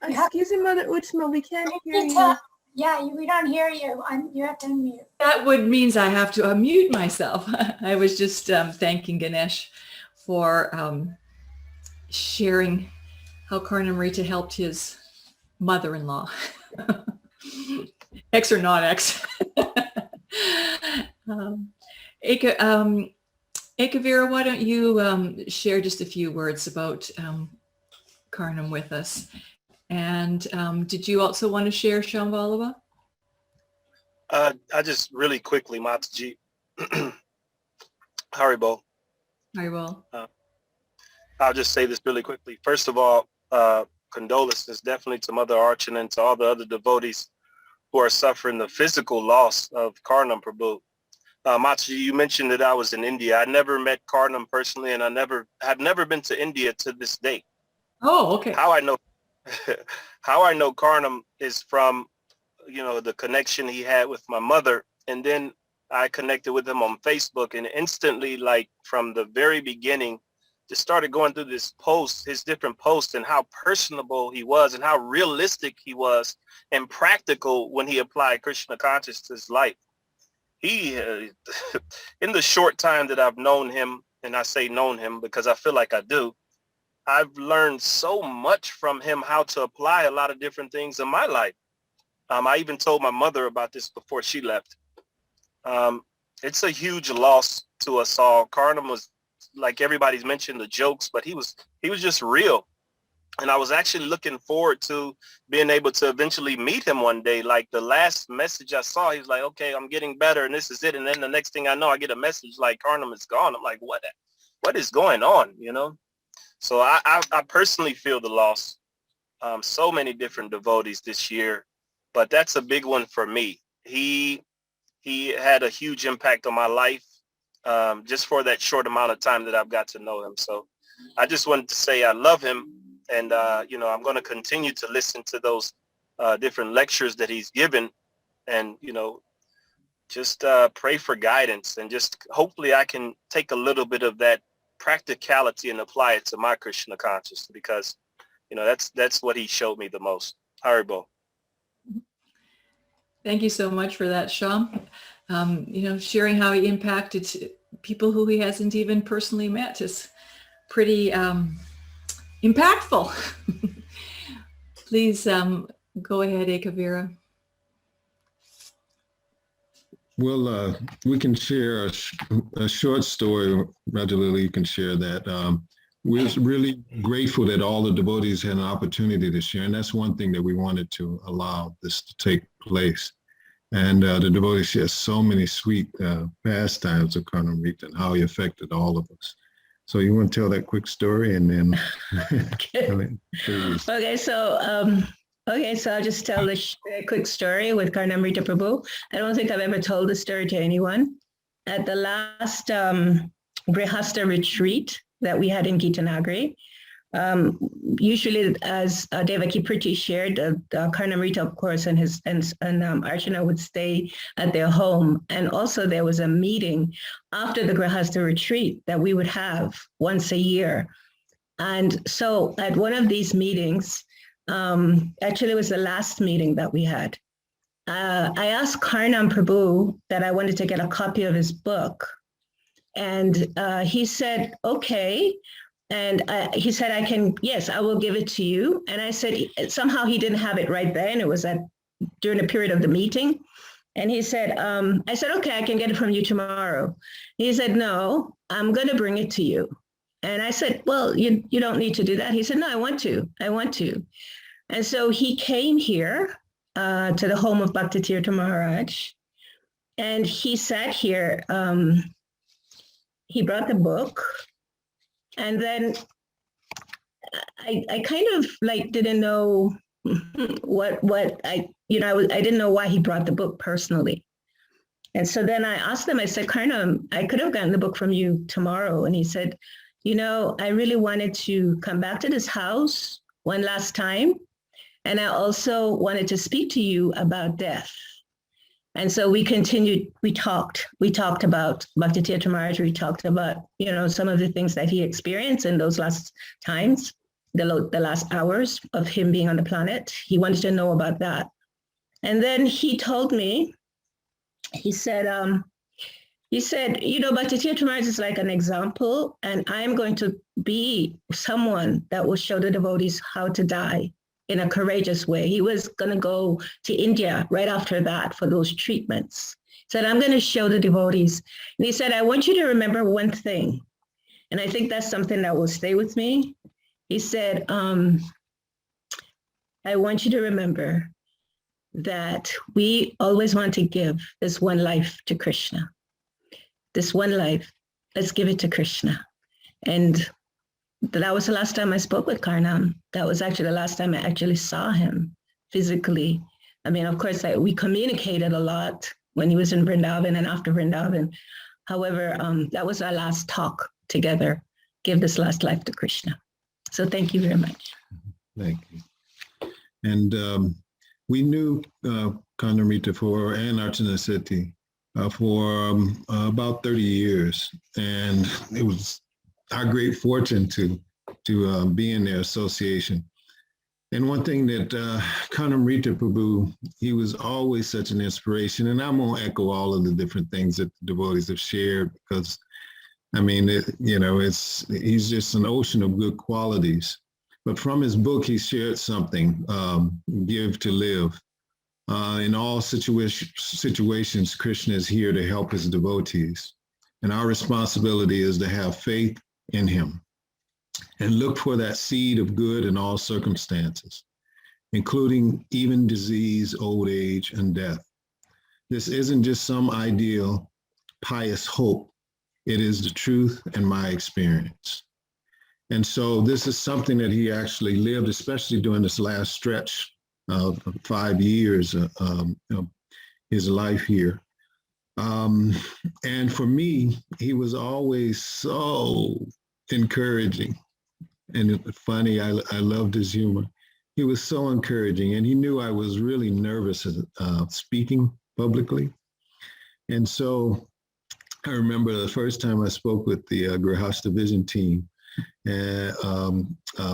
Excuse me, Mother Uchma, we can't hear you. Yeah, we don't hear you. You have to unmute. That means I have to unmute myself. I was just thanking Ganesh for sharing how Karnamrita helped his mother-in-law, ex or not ex. Ekavira, why don't you share just a few words about Karnam with us? And did you also want to share Shambhalava? I just really quickly, Mataji. Haribo. Haribo. I'll just say this really quickly. First of all, condolences definitely to Mother Archana and to all the other devotees who are suffering the physical loss of Karnam Prabhu. Mataji, you mentioned that I was in India. I never met Karnam personally, and have never been to India to this date. Oh, okay. How I know Karnam is from, the connection he had with my mother. And then I connected with him on Facebook, and instantly, like from the very beginning, just started going through his different posts, and how personable he was and how realistic he was and practical when he applied Krishna consciousness to his life. He, in the short time that I've known him, and I say known him because I feel like I do, I've learned so much from him how to apply a lot of different things in my life. I even told my mother about this before she left. It's a huge loss to us all. Karnam was, like everybody's mentioned, the jokes, but he was just real. And I was actually looking forward to being able to eventually meet him one day. Like the last message I saw, he was like, okay, I'm getting better and this is it. And then the next thing I know, I get a message like Karnam is gone. I'm like, what is going on? So I personally feel the loss. So many different devotees this year, but that's a big one for me. He had a huge impact on my life just for that short amount of time that I've got to know him. So I just wanted to say I love him, and I'm going to continue to listen to those different lectures that he's given, and just pray for guidance, and just hopefully I can take a little bit of that practicality and apply it to my Krishna consciousness, because that's what he showed me the most. Haribo. Thank you so much for that, Sham. Sharing how he impacted people who he hasn't even personally met is pretty impactful. Please go ahead, Ekavira. Well, we can share a short story. Rajalili, you can share that. We're really grateful that all the devotees had an opportunity to share, and that's one thing that we wanted to allow this to take place. And the devotees share so many sweet pastimes of Karnamrita and how he affected all of us. So you want to tell that quick story, and then Okay, so I'll just tell this quick story with Karnamrita Prabhu. I don't think I've ever told this story to anyone. At the last Grihastha retreat that we had in Gitanagari, usually as Devaki Priti shared, Karnamrita, of course, and Archana would stay at their home. And also there was a meeting after the Grihastha retreat that we would have once a year. And so at one of these meetings, actually it was the last meeting that we had, I asked Karnam Prabhu that I wanted to get a copy of his book. And he said, okay, And he said, yes, I will give it to you. And I said, somehow he didn't have it right then. It was during the period of the meeting. And he said, I said, okay, I can get it from you tomorrow. He said, no, I'm going to bring it to you. And I said, well, you don't need to do that. He said, no, I want to. And so he came here to the home of Bhakti Tirtha Maharaj. And he sat here. He brought the book. And then I kind of like didn't know I didn't know why he brought the book personally. And so then I asked him, I said, Karnam, I could have gotten the book from you tomorrow. And he said, I really wanted to come back to this house one last time. And I also wanted to speak to you about death. And so we continued, we talked about Bhakti Tirtha Maharaj, we talked about, some of the things that he experienced in those last times, the last hours of him being on the planet. He wanted to know about that. And then he told me, he said, Bhakti Tirtha Maharaj is like an example, and I'm going to be someone that will show the devotees how to die in a courageous way. He was going to go to India right after that for those treatments. He said, I'm going to show the devotees. And he said, I want you to remember one thing. And I think that's something that will stay with me. He said, I want you to remember that we always want to give this one life to Krishna. This one life, let's give it to Krishna. And that was the last time I spoke with Karnam. That was actually the last time I actually saw him physically. I mean, of course, we communicated a lot when he was in Vrindavan and after Vrindavan. However, that was our last talk together, give this last life to Krishna. So thank you very much. Thank you. And we knew Karnamrita and Archana Seti for about 30 years. And it was our great fortune to be in their association. And one thing that Karnamrita Prabhu, he was always such an inspiration. And I won't echo all of the different things that the devotees have shared, because I mean, he's just an ocean of good qualities. But from his book, he shared something, Give to Live. In all situations, Krishna is here to help his devotees. And our responsibility is to have faith in him and look for that seed of good in all circumstances, including even disease, old age, and death. This isn't just some ideal, pious hope. It is the truth in my experience. And so this is something that he actually lived, especially during this last stretch of 5 years of his life here. And for me, he was always so encouraging and funny. I loved his humor. He was so encouraging, and he knew I was really nervous speaking publicly. And so I remember the first time I spoke with the Grihastha Vision Team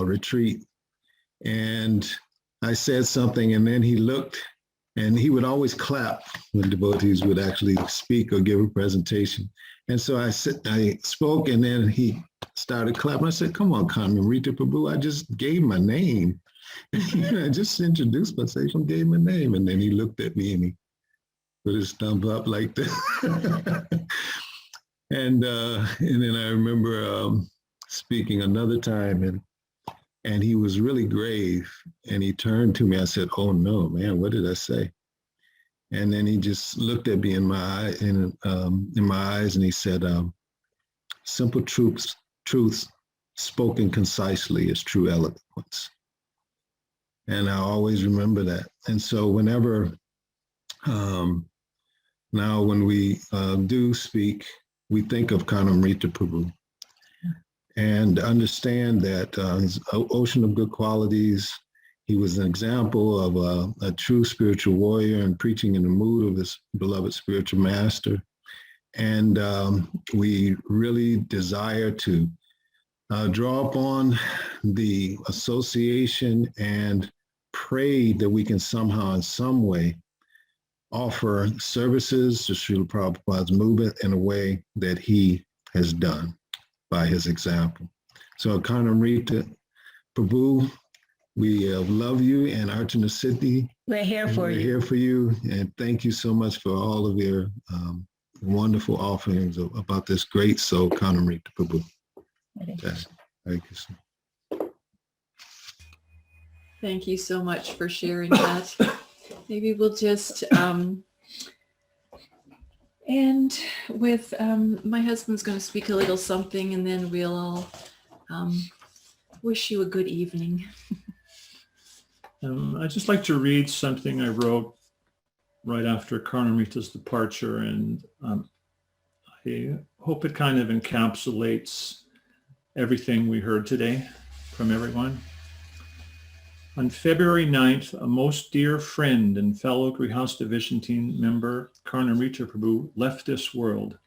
retreat, and I said something, and then he looked, and he would always clap when devotees would actually speak or give a presentation. And so I spoke, and then he started clapping. I said, come on, Karnamrita Prabhu, I just gave my name. I just introduced myself and gave my name. And then he looked at me and he put his thumb up like this. And then I remember speaking another time, and he was really grave, and he turned to me. I said, oh no, man, what did I say? And then he just looked at me in my eyes, and he said, simple truths spoken concisely is true eloquence. And I always remember that. And so whenever, now when we do speak, we think of Karnamrita Prabhu and understand that his ocean of good qualities. He was an example of a true spiritual warrior and preaching in the mood of his beloved spiritual master. And we really desire to draw upon the association and pray that we can somehow in some way offer services to Srila Prabhupada's movement in a way that he has done by his example. So Karnamrita Prabhu, we love you, and Archana Siddhi. We're here for We're you. here for you, and thank you so much for all of your wonderful offerings about this great soul, Karnamrita Prabhu. Thank you. Thank you so much for sharing that. Maybe we'll just end with my husband's going to speak a little something, and then we'll all wish you a good evening. I'd just like to read something I wrote right after Karnamrita's departure, and I hope it kind of encapsulates everything we heard today from everyone. On February 9th, a most dear friend and fellow Grihastha Vision Team member, Karnamrita Prabhu, left this world.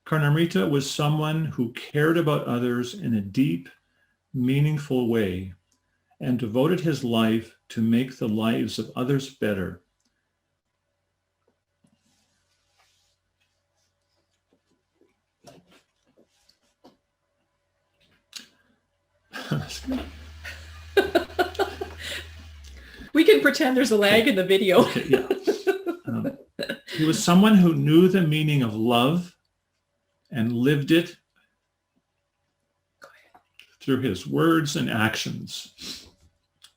Karnamrita was someone who cared about others in a deep, meaningful way and devoted his life to make the lives of others better. We can pretend there's a lag in the video. Okay, yeah. He was someone who knew the meaning of love and lived it through his words and actions.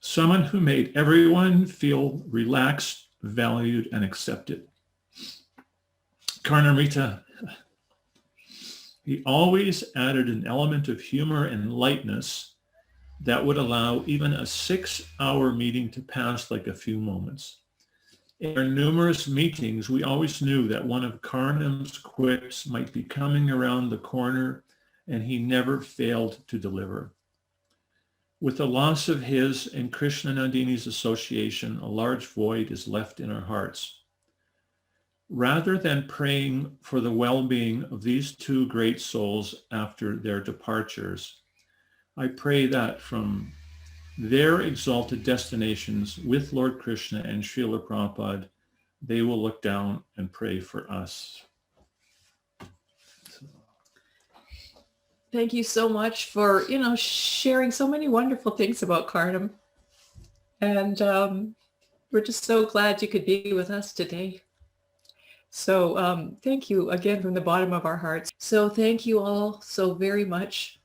Someone who made everyone feel relaxed, valued, and accepted. Karnamrita, he always added an element of humor and lightness that would allow even a 6-hour meeting to pass like a few moments. In our numerous meetings, we always knew that one of Karnam's quips might be coming around the corner, and he never failed to deliver. With the loss of his and Krishna Nandini's association, a large void is left in our hearts. Rather than praying for the well-being of these two great souls after their departures, I pray that from their exalted destinations with Lord Krishna and Srila Prabhupada, they will look down and pray for us. Thank you so much for, sharing so many wonderful things about Karnam. And we're just so glad you could be with us today. So thank you again from the bottom of our hearts. So thank you all so very much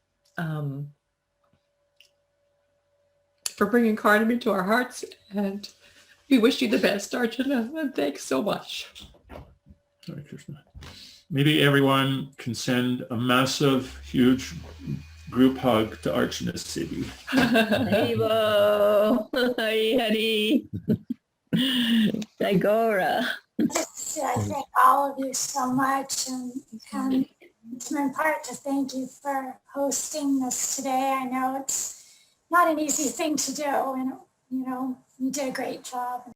for bringing Karnam into our hearts. And we wish you the best, Archana. And thanks so much. Hare Krishna. Maybe everyone can send a massive, huge group hug to Archana Siddhi. Haribo, Hari Hari, Dagora. I thank all of you so much, and it's my part to thank you for hosting this today. I know it's not an easy thing to do, and you did a great job.